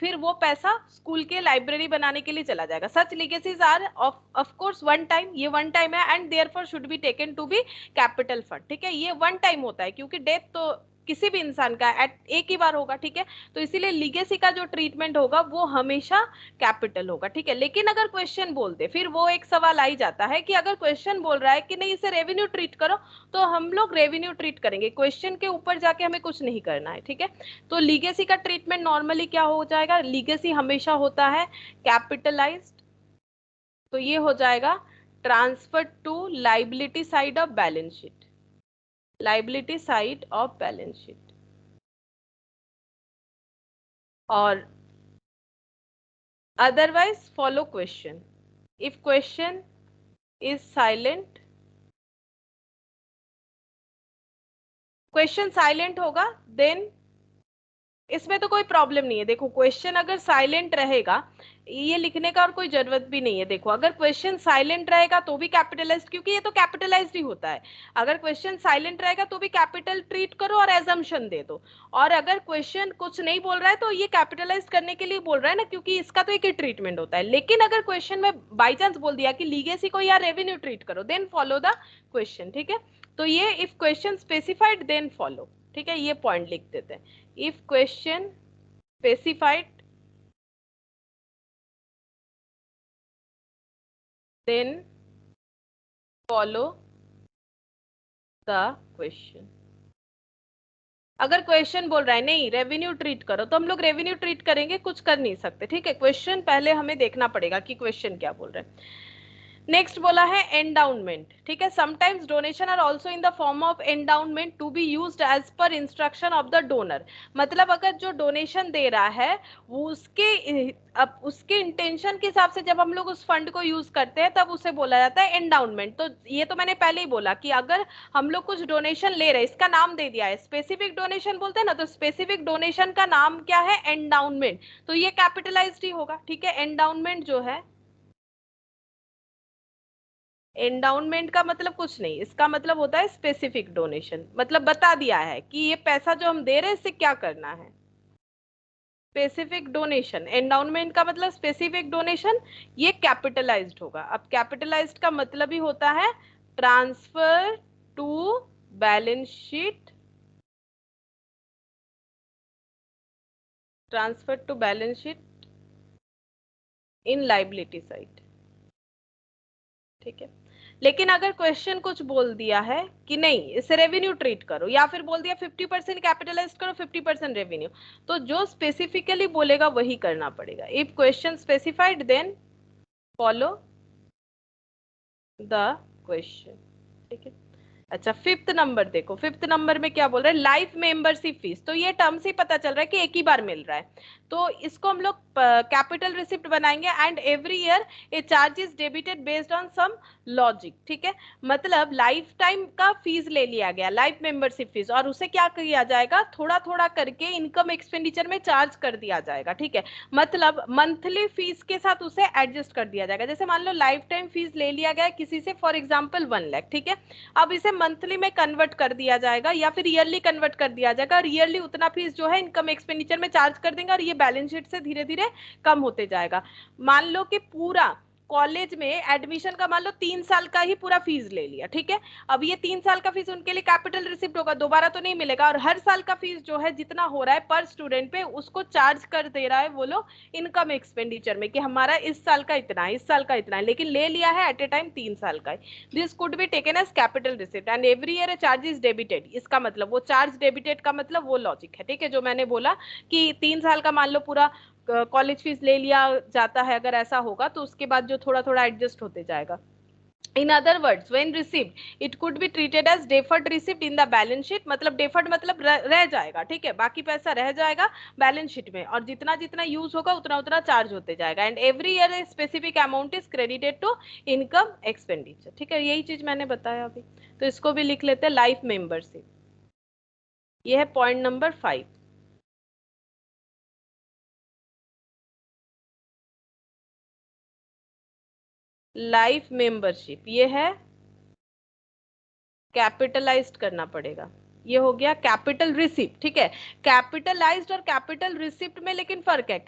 फिर वो पैसा स्कूल के लाइब्रेरी बनाने के लिए चला जाएगा। Such legacies are of course one time, ये वन टाइम है, and therefore should be taken to be capital fund, ठीक है। ये वन टाइम होता है क्योंकि डेथ तो किसी भी इंसान का एक ही बार होगा, ठीक है। तो इसीलिए लीगेसी का जो ट्रीटमेंट होगा वो हमेशा कैपिटल होगा, ठीक है। लेकिन अगर क्वेश्चन बोल दे, फिर वो एक सवाल आ ही जाता है कि अगर क्वेश्चन बोल रहा है कि नहीं इसे रेवेन्यू ट्रीट करो, तो हम लोग रेवेन्यू ट्रीट करेंगे, क्वेश्चन के ऊपर जाके हमें कुछ नहीं करना है, ठीक है। तो लीगेसी का ट्रीटमेंट नॉर्मली क्या हो जाएगा, लीगेसी हमेशा होता है कैपिटलाइज्ड, तो ये हो जाएगा transfer to liability side of balance sheet, liability side of balance sheet. और otherwise follow question. If question is silent, question silent होगा देन इसमें तो कोई प्रॉब्लम नहीं है। देखो क्वेश्चन अगर साइलेंट रहेगा, ये लिखने का और कोई जरूरत भी नहीं है। देखो अगर क्वेश्चन साइलेंट रहेगा तो भी कैपिटलाइज्ड, क्योंकि ये तो कैपिटलाइज्ड ही होता है। अगर क्वेश्चन साइलेंट रहेगा तो भी कैपिटल ट्रीट करो और एजम्पशन दे दो। और अगर क्वेश्चन कुछ नहीं बोल रहा है तो ये कैपिटलाइज करने के लिए बोल रहा है ना, क्योंकि इसका तो एक ही ट्रीटमेंट होता है। लेकिन अगर क्वेश्चन में बाई चांस बोल दिया कि लीगेसी को या रेवेन्यू ट्रीट करो, देन फॉलो द क्वेश्चन, ठीक है। तो ये if question specified then follow, ठीक है, ये पॉइंट लिख देते हैं। if question specified then follow the question। अगर क्वेश्चन बोल रहा है नहीं रेवेन्यू ट्रीट करो, तो हम लोग रेवेन्यू ट्रीट करेंगे, कुछ कर नहीं सकते, ठीक है। क्वेश्चन पहले हमें देखना पड़ेगा कि क्वेश्चन क्या बोल रहे हैं। नेक्स्ट बोला है एंडाउनमेंट, ठीक है। Sometimes donation are also in the form of endowment to be used as per instruction of the donor. मतलब अगर जो डोनेशन दे रहा है वो उसके इंटेंशन के हिसाब से जब हम लोग उस फंड को यूज करते हैं तब उसे बोला जाता है एंडाउनमेंट। तो ये तो मैंने पहले ही बोला कि अगर हम लोग कुछ डोनेशन ले रहे हैं, इसका नाम दे दिया है स्पेसिफिक डोनेशन बोलते हैं ना, तो स्पेसिफिक डोनेशन का नाम क्या है, एंडाउनमेंट, तो ये कैपिटलाइज्ड ही होगा, ठीक है। एंडाउनमेंट जो है, एंडाउनमेंट का मतलब कुछ नहीं, इसका मतलब होता है स्पेसिफिक डोनेशन, मतलब बता दिया है कि ये पैसा जो हम दे रहे हैं इससे क्या करना है। स्पेसिफिक डोनेशन, एंडाउनमेंट का मतलब स्पेसिफिक डोनेशन, ये कैपिटलाइज्ड होगा। अब कैपिटलाइज्ड का मतलब ही होता है transfer to balance sheet, transfer to balance sheet in liability side, ठीक है। लेकिन अगर क्वेश्चन कुछ बोल दिया है कि नहीं इसे रेवेन्यू ट्रीट करो, या फिर बोल दिया 50% कैपिटलाइज करो 50% रेवेन्यू, तो जो स्पेसिफिकली बोलेगा वही करना पड़ेगा। If question specified then follow the question, ठीक है। अच्छा फिफ्थ नंबर देखो, फिफ्थ नंबर में क्या बोल रहा है, लाइफ मेंबरशिप फीस। तो ये टर्म से ही पता चल रहा है कि एक ही बार मिल रहा है, तो इसको हम लोग कैपिटल रिसिप्ट बनाएंगे। And every year a charge is debited based on some logic, ठीक है। मतलब लाइफ टाइम का फीस ले लिया गया, लाइफ मेंबरशिप फीस, और उसे क्या किया जाएगा, थोड़ा थोड़ा करके इनकम एक्सपेंडिचर में चार्ज कर दिया जाएगा, ठीक है। मतलब मंथली फीस के साथ उसे एडजस्ट कर दिया जाएगा। जैसे मान लो लाइफ टाइम फीस ले लिया गया किसी से, फॉर एग्जाम्पल 1 लाख, ठीक है। अब इसे मंथली में कन्वर्ट कर दिया जाएगा या फिर ईयरली कन्वर्ट कर दिया जाएगा, और ईयरली उतना फीस जो है इनकम एक्सपेंडिचर में चार्ज कर देंगे, और ये बैलेंस शीट से धीरे धीरे कम होते जाएगा। मान लो कि पूरा कॉलेज में एडमिशन का मान लो 3 साल का ही पूरा फीस ले लिया, ठीक है। अब ये 3 साल का फीस उनके लिए कैपिटल रिसिप्ट होगा, दोबारा तो नहीं मिलेगा, और हर साल का फीस जो है जितना हो रहा है पर स्टूडेंट पे उसको चार्ज कर दे रहा है वो लोग इनकम एक्सपेंडिचर में, कि हमारा इस साल का इतना है, इस साल का इतना है, लेकिन ले लिया है एट ए टाइम 3 साल का है। This could be taken as capital receipt and every year charge is debited. इसका मतलब वो चार्ज डेबिटेड का मतलब वो लॉजिक है, ठीक है, जो मैंने बोला कि 3 साल का मान लो पूरा कॉलेज फीस ले लिया जाता है, अगर ऐसा होगा तो उसके बाद जो थोड़ा थोड़ा एडजस्ट होते जाएगा। In other words, when received, it could be treated as deferred receipt in the balance sheet। मतलब deferred मतलब रह जाएगा, ठीक है, बाकी पैसा रह जाएगा बैलेंस शीट में, और जितना जितना यूज होगा उतना उतना चार्ज होते जाएगा। And every year a specific amount is credited to income expenditure, ठीक है, यही चीज मैंने बताया अभी। तो इसको भी लिख लेते हैं लाइफ मेंबरशिप। ये है पॉइंट नंबर 5। लाइफ मेंबरशिप ये है, कैपिटलाइज्ड करना पड़ेगा। ये हो गया कैपिटल रिसिप्ट, ठीक है। कैपिटलाइज्ड और कैपिटल रिसिप्ट में लेकिन फर्क है।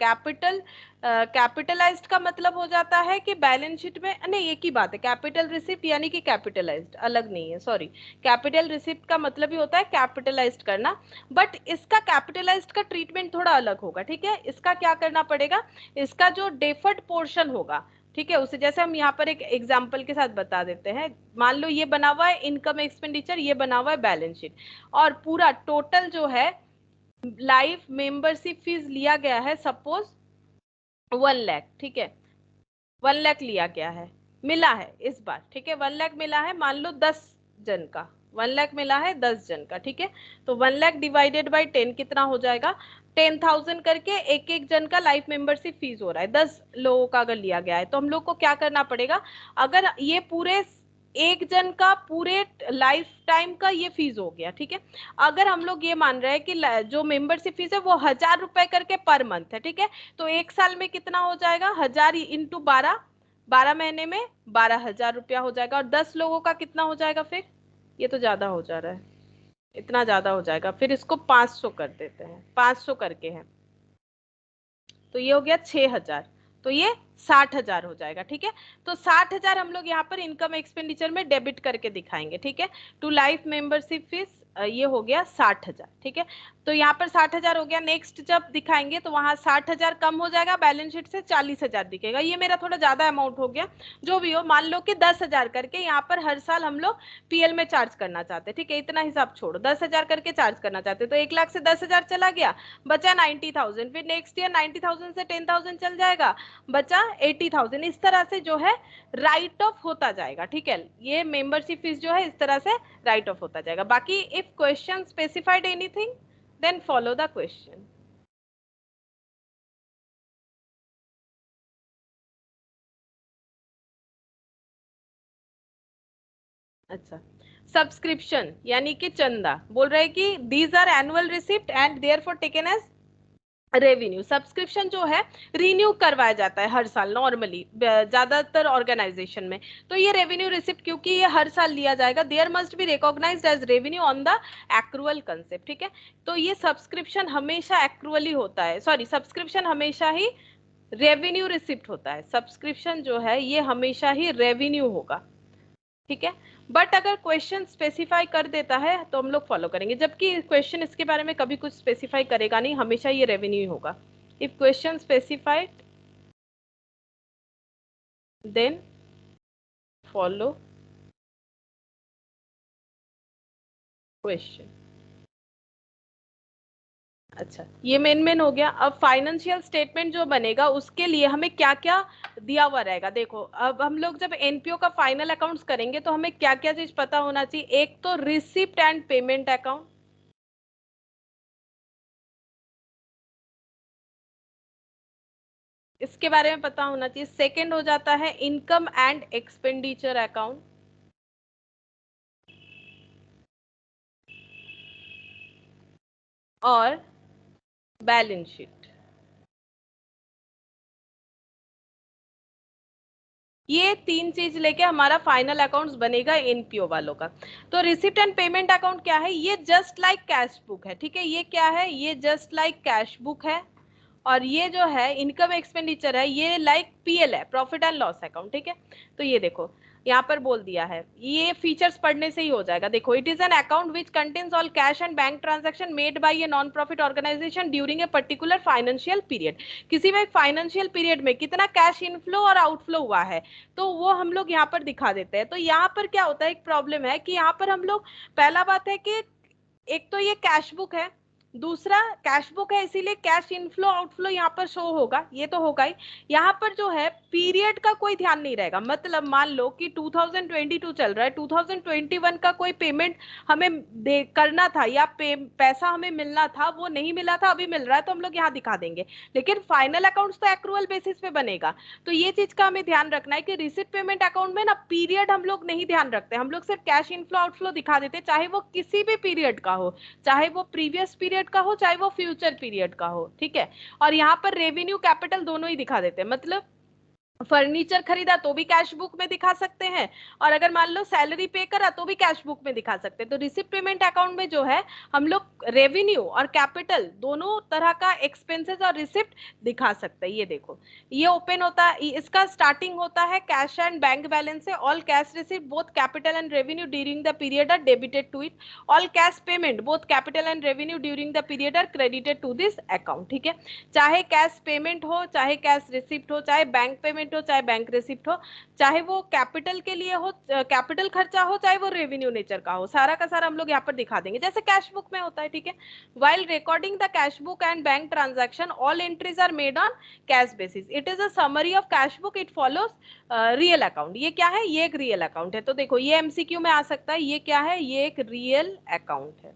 कैपिटलाइज्ड का मतलब हो जाता है कि बैलेंस शीट में, नहीं एक ही बात है, कैपिटल रिसिप्ट यानी कि कैपिटलाइज्ड अलग नहीं है, सॉरी। कैपिटल रिसिप्ट का मतलब ही होता है कैपिटलाइज्ड करना, बट इसका कैपिटलाइज्ड का ट्रीटमेंट थोड़ा अलग होगा, ठीक है। इसका क्या करना पड़ेगा, इसका जो डेफर्ड पोर्शन होगा, ठीक है, उसे जैसे हम यहाँ पर एक एग्जांपल के साथ बता देते हैं। मान लो ये बना हुआ है इनकम एक्सपेंडिचर, ये बना हुआ है बैलेंस शीट, और पूरा टोटल जो है लाइफ मेंबरशिप फीस लिया गया है सपोज 1 लाख, ठीक है, 1 लाख लिया गया है, मिला है इस बार, ठीक है, 1 लाख मिला है मान लो 10 जन का, 1 लाख मिला है 10 जन का, ठीक है। तो 1 लाख डिवाइडेड बाई 10 कितना हो जाएगा, 10,000 करके एक एक जन का लाइफ मेंबरशिप फीस हो रहा है, 10 लोगों का अगर लिया गया है। तो हम लोग को क्या करना पड़ेगा, अगर ये पूरे एक जन का पूरे लाइफ टाइम का ये फीस हो गया, ठीक है। अगर हम लोग ये मान रहे हैं कि जो मेंबरशिप फीस है वो 1,000 रुपए करके पर मंथ है, ठीक है, तो एक साल में कितना हो जाएगा, 1,000 इंटू 12, 12 महीने में 12,000 रुपया हो जाएगा, और 10 लोगों का कितना हो जाएगा फिर, ये तो ज्यादा हो जा रहा है, इतना ज्यादा हो जाएगा, फिर इसको 500 कर देते हैं, 500 करके है, तो ये हो गया 6,000, तो ये 60,000 हो जाएगा, ठीक है। तो 60,000 हम लोग यहाँ पर इनकम एक्सपेंडिचर में डेबिट करके दिखाएंगे, ठीक है। टू लाइफ मेंबरशिप फीस ये हो गया 60,000, ठीक है। तो यहाँ पर 60,000 हो गया। नेक्स्ट जब दिखाएंगे तो वहां 60,000 कम हो जाएगा, बैलेंस शीट से 40,000 दिखेगा। ये मेरा थोड़ा ज्यादा अमाउंट हो गया, जो भी हो, मान लो कि 10,000 करके यहाँ पर हर साल हम लोग पीएल में चार्ज करना चाहते हैं, ठीक है, इतना हिसाब छोड़ो, 10,000 करके चार्ज करना चाहते, तो 1 लाख से 10,000 चला गया, बचा 90,000, फिर नेक्स्ट ईयर 90,000 से 10,000 चल जाएगा, बचा 80,000। इस तरह से जो है राइट ऑफ होता जाएगा, ठीक है, ये मेंबरशिप फीस जो है इस तरह से राइट ऑफ होता जाएगा। बाकी if question specified anything then follow the question. अच्छा, सब्सक्रिप्शन यानी कि चंदा, बोल रहे हैं कि these are annual receipt and therefore taken as revenue. Subscription जो है रिन्यू करवाया जाता है हर साल नॉर्मली ज्यादातर ऑर्गेनाइजेशन में, तो ये रेवेन्यू रिसिप्ट क्योंकि ये हर साल लिया जाएगा, there must be recognised as revenue on the accrual concept, ठीक है। तो ये सब्सक्रिप्शन हमेशा एक्रूअल ही होता है, सॉरी, सब्सक्रिप्शन हमेशा ही रेवेन्यू रिसिप्ट होता है, सब्सक्रिप्शन जो है ये हमेशा ही रेवेन्यू होगा, ठीक है। बट अगर क्वेश्चन स्पेसिफाई कर देता है तो हम लोग फॉलो करेंगे, जबकि क्वेश्चन इसके बारे में कभी कुछ स्पेसिफाई करेगा नहीं, हमेशा ये रेवेन्यू ही होगा। If question specified then follow question. अच्छा, ये मेन हो गया। अब फाइनेंशियल स्टेटमेंट जो बनेगा उसके लिए हमें क्या क्या दिया हुआ रहेगा, देखो अब हम लोग जब एनपीओ का फाइनल अकाउंट्स करेंगे तो हमें क्या क्या चीज पता होना चाहिए। एक तो रिसिप्ट एंड पेमेंट अकाउंट, इसके बारे में पता होना चाहिए। सेकंड हो जाता है इनकम एंड एक्सपेंडिचर अकाउंट, और बैलेंस शीट। ये तीन चीज लेके हमारा फाइनल अकाउंट्स बनेगा एनपीओ वालों का। तो रिसिप्ट एंड पेमेंट अकाउंट क्या है, ये जस्ट लाइक कैश बुक है, ठीक है, ये क्या है, ये जस्ट लाइक कैश बुक है, और ये जो है इनकम एक्सपेंडिचर है, ये लाइक पीएल है, प्रॉफिट एंड लॉस अकाउंट, ठीक है। तो ये देखो यहाँ पर बोल दिया है, ये फीचर्स पढ़ने से ही हो जाएगा। देखो, it is an account which contains all cash and bank transaction made by a non profit organisation during a particular financial period. किसी भी फाइनेंशियल पीरियड में कितना कैश इनफ्लो और आउटफ्लो हुआ है, तो वो हम लोग यहाँ पर दिखा देते हैं। तो यहाँ पर क्या होता है, एक प्रॉब्लम है कि यहाँ पर हम लोग, पहला बात है कि एक तो ये कैश बुक है, दूसरा कैश बुक है, इसीलिए कैश इनफ्लो आउटफ्लो यहाँ पर शो होगा, ये तो होगा ही। यहाँ पर जो है पीरियड का कोई ध्यान नहीं रहेगा। मतलब मान लो कि 2022 चल रहा है, 2021 का कोई पेमेंट हमें दे करना था या पैसा हमें मिलना था, वो नहीं मिला था, अभी मिल रहा है, तो हम लोग यहाँ दिखा देंगे। लेकिन फाइनल अकाउंट्स तो एक्रूअल बेसिस पे बनेगा। तो ये चीज का हमें ध्यान रखना है कि रिसिप्ट पेमेंट अकाउंट में ना पीरियड हम लोग नहीं ध्यान रखते, हम लोग सिर्फ कैश इनफ्लो आउटफ्लो दिखा देते, चाहे वो किसी भी पीरियड का हो, चाहे वो प्रीवियस पीरियड का हो, चाहे वो फ्यूचर पीरियड का हो, ठीक है। और यहाँ पर रेवेन्यू कैपिटल दोनों ही दिखा देते हैं। मतलब फर्नीचर खरीदा तो भी कैश बुक में दिखा सकते हैं, और अगर मान लो सैलरी पे करा तो भी कैश बुक में दिखा सकते हैं। तो रिसिप्ट पेमेंट अकाउंट में जो है हम लोग रेवेन्यू और कैपिटल दोनों तरह का एक्सपेंसेस और रिसिप्ट दिखा सकते हैं। ये देखो, ये ओपन होता है, इसका स्टार्टिंग होता है कैश एंड बैंक बैलेंस से। All cash receipt both capital and revenue during the period are debited to it. All cash payment both capital and revenue during the period are credited to this account, ठीक है। चाहे cash payment हो, चाहे cash receipt हो, चाहे bank payment हो, चाहे bank receipt हो, चाहे वो कैपिटल के लिए हो, कैपिटल खर्चा हो, चाहे वो रेवेन्यू नेचर का हो, सारा का सारा हम लोग यहाँ पर दिखा देंगे जैसे कैश बुक में होता है, ठीक है। While recording the cash book and bank transaction all entries are made on cash basis. It is a summary of cash book, it follows real account. ये क्या है, ये एक रियल अकाउंट है। तो देखो, ये एमसीक्यू में आ सकता है, ये क्या है, ये एक रियल अकाउंट है,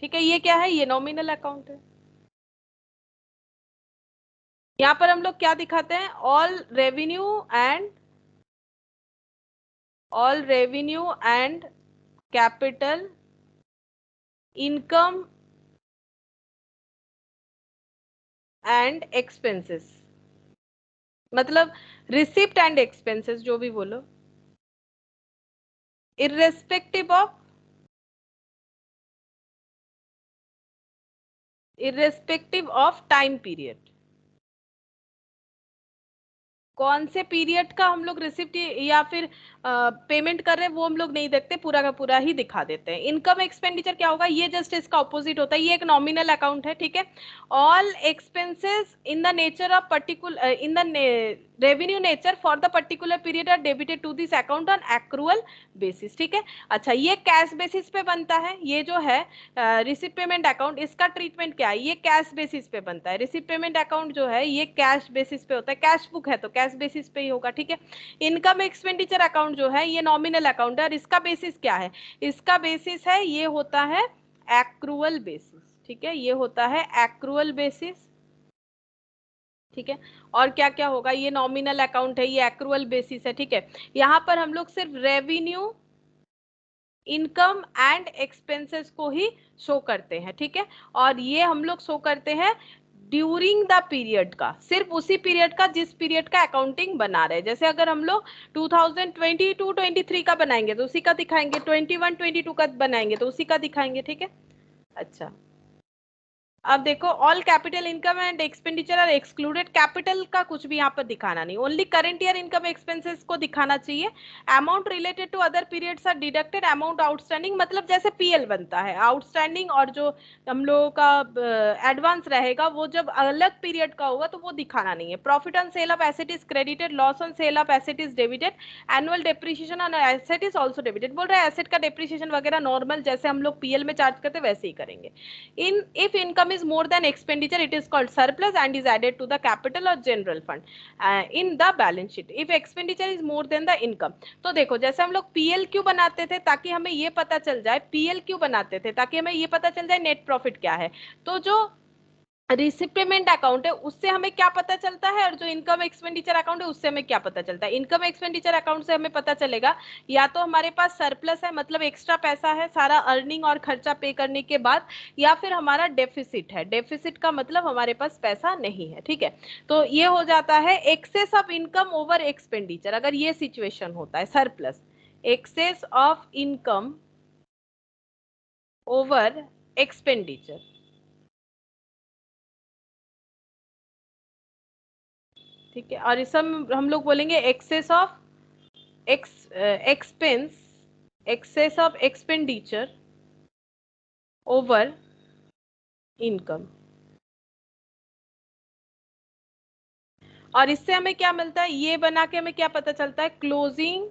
ठीक है। ये क्या है, ये नॉमिनल अकाउंट है। यहाँ पर हम लोग क्या दिखाते हैं, all revenue and capital income and expenses, मतलब रिसिप्ट एंड एक्सपेंसेस जो भी बोलो, इर्रेस्पेक्टिव ऑफ टाइम पीरियड। कौन से पीरियड का हम लोग रिसिप्ट या फिर पेमेंट कर रहे हैं वो हम लोग नहीं देखते, पूरा का पूरा ही दिखा देते हैं। इनकम एक्सपेंडिचर क्या होगा, ये जस्ट इसका ऑपोजिट होता है, ये एक नॉमिनल अकाउंट है, ठीक है। All expenses in the nature of particular in the revenue nature for the particular period are debited to this account on accrual basis, ठीक है। अच्छा, ये कैश बेसिस पे बनता है, ये जो है रिसिप्ट पेमेंट अकाउंट, इसका ट्रीटमेंट क्या है, ये कैश बेसिस पे बनता है। रिसिप्ट पेमेंट अकाउंट जो है ये कैश बेसिस पे होता है, कैश बुक है तो कैश बेसिस पे ही होगा, ठीक है। इनकम एक्सपेंडिचर अकाउंट जो है ये नॉमिनल अकाउंट है, और इसका बेसिस क्या है, इसका बेसिस है, ये होता है एक्रूअल बेसिस, ठीक है। ये होता है एक्रूअल बेसिस, ठीक है। और क्या क्या होगा, ये नॉमिनल अकाउंट है, ये एक्रूअल बेसिस है, ठीक है। यहाँ पर हम लोग सिर्फ रेवेन्यू, इनकम एंड एक्सपेंसेस को ही शो करते हैं, ठीक है। और ये हम लोग शो करते हैं ड्यूरिंग द पीरियड का, सिर्फ उसी पीरियड का जिस पीरियड का अकाउंटिंग बना रहे हैं। जैसे अगर हम लोग 2022-23 का बनाएंगे तो उसी का दिखाएंगे, 21-22 का बनाएंगे तो उसी का दिखाएंगे, ठीक है। अच्छा, अब देखो, all capital income and expenditure are excluded. Capital का कुछ भी यहाँ पर दिखाना नहीं, only current year income expenses को दिखाना चाहिए। Amount related to other periods are deducted, amount outstanding, मतलब जैसे पीएल बनता है आउटस्टैंडिंग, और जो हम लोगों का एडवांस रहेगा वो जब अलग पीरियड का होगा तो वो दिखाना नहीं है। Profit on sale of asset is credited, loss on sale of asset is debited, annual depreciation on asset is also debited. बोल रहे हैं एसेट का डेप्रिसिएशन वगैरह नॉर्मल जैसे हम लोग पीएल में चार्ज करते वैसे ही करेंगे। In if income is more than expenditure, it is called surplus and is added to the capital or general fund in the balance sheet. If expenditure is more than the income, तो देखो, जैसे हम लोग PL क्यों बनाते थे, ताकि हमें ये पता चल जाए, पीएल क्यों बनाते थे, ताकि हमें ये पता चल जाए नेट प्रॉफिट क्या है। तो जो रिसिप्ट पेमेंट अकाउंट है उससे हमें क्या पता चलता है, और जो इनकम एक्सपेंडिचर अकाउंट है उससे हमें क्या पता चलता है। इनकम एक्सपेंडिचर अकाउंट से हमें पता चलेगा या तो हमारे पास सरप्लस है, मतलब एक्स्ट्रा पैसा है सारा अर्निंग और खर्चा पे करने के बाद, या फिर हमारा डेफिसिट है। डेफिसिट का मतलब हमारे पास पैसा नहीं है, ठीक है। तो ये हो जाता है excess of income over expenditure. अगर ये सिचुएशन होता है surplus, excess of income over expenditure, ठीक है, और इस हम लोग बोलेंगे excess of expense, excess of expenditure over income. और इससे हमें क्या मिलता है, ये बना के हमें क्या पता चलता है, closing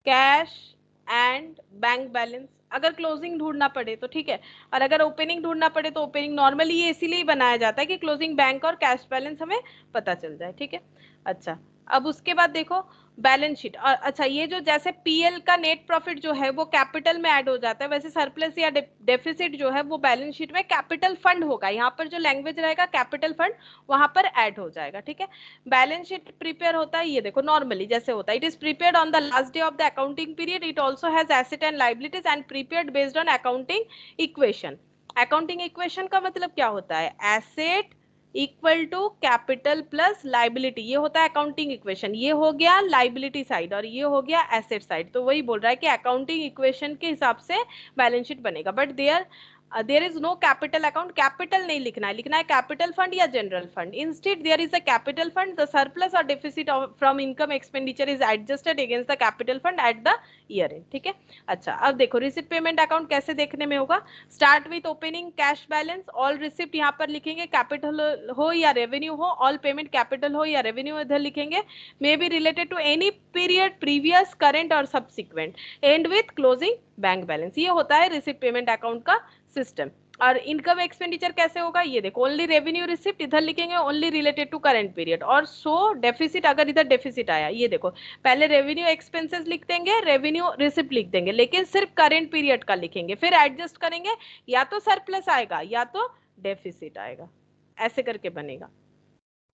cash and bank balance. अगर क्लोजिंग ढूंढना पड़े तो ठीक है, और अगर ओपनिंग ढूंढना पड़े तो ओपनिंग, नॉर्मली ये इसीलिए बनाया जाता है कि क्लोजिंग बैंक और कैश बैलेंस हमें पता चल जाए। ठीक है, अच्छा अब उसके बाद देखो बैलेंस शीट। और अच्छा, ये जो जैसे पीएल का नेट प्रॉफिट जो है वो कैपिटल में ऐड हो जाता है, वैसे सरप्लस या डेफिसिट जो है वो बैलेंस शीट में कैपिटल फंड होगा। यहाँ पर जो लैंग्वेज रहेगा कैपिटल फंड, वहां पर ऐड हो जाएगा। ठीक है, बैलेंस शीट प्रिपेयर होता है, ये देखो नॉर्मली जैसे होता है, it is prepared on the last day of the accounting period, it also has asset and liabilities and prepared based on accounting equation. Accounting equation का मतलब क्या होता है, asset equal to capital plus liability, ये होता है accounting equation. ये हो गया लाइबिलिटी साइड और ये हो गया एसेट साइड। तो वही बोल रहा है कि अकाउंटिंग इक्वेशन के हिसाब से बैलेंस शीट बनेगा, but there is no capital account. Capital नहीं लिखना है, लिखना है कैपिटल फंड या general fund. Instead there is a capital fund, the surplus और deficit from income expenditure is adjusted against the capital fund at the year end. ठीक है, अच्छा अब देखो रिसिप्ट पेमेंट अकाउंट कैसे देखने में होगा। Start with opening cash balance, all receipt यहाँ पर लिखेंगे, कैपिटल हो या रेवेन्यू हो, ऑल पेमेंट कैपिटल हो या रेवेन्यू इधर लिखेंगे। May be related to any period previous, current और subsequent, and with closing bank balance. ये होता है रिसिप्ट पेमेंट अकाउंट का सिस्टम। और इनकम एक्सपेंडिचर कैसे होगा, ये देखो ओनली रेवेन्यू रिसिप्ट इधर लिखेंगे, only related to current period, और सो डेफिसिट, अगर इधर डेफिसिट आया, ये देखो पहले रेवेन्यू एक्सपेंसेस लिख देंगे, रेवेन्यू रिसिप्ट लिख देंगे, लेकिन सिर्फ करंट पीरियड का लिखेंगे, फिर एडजस्ट करेंगे, या तो सरप्लस आएगा या तो डेफिसिट आएगा, ऐसे करके बनेगा।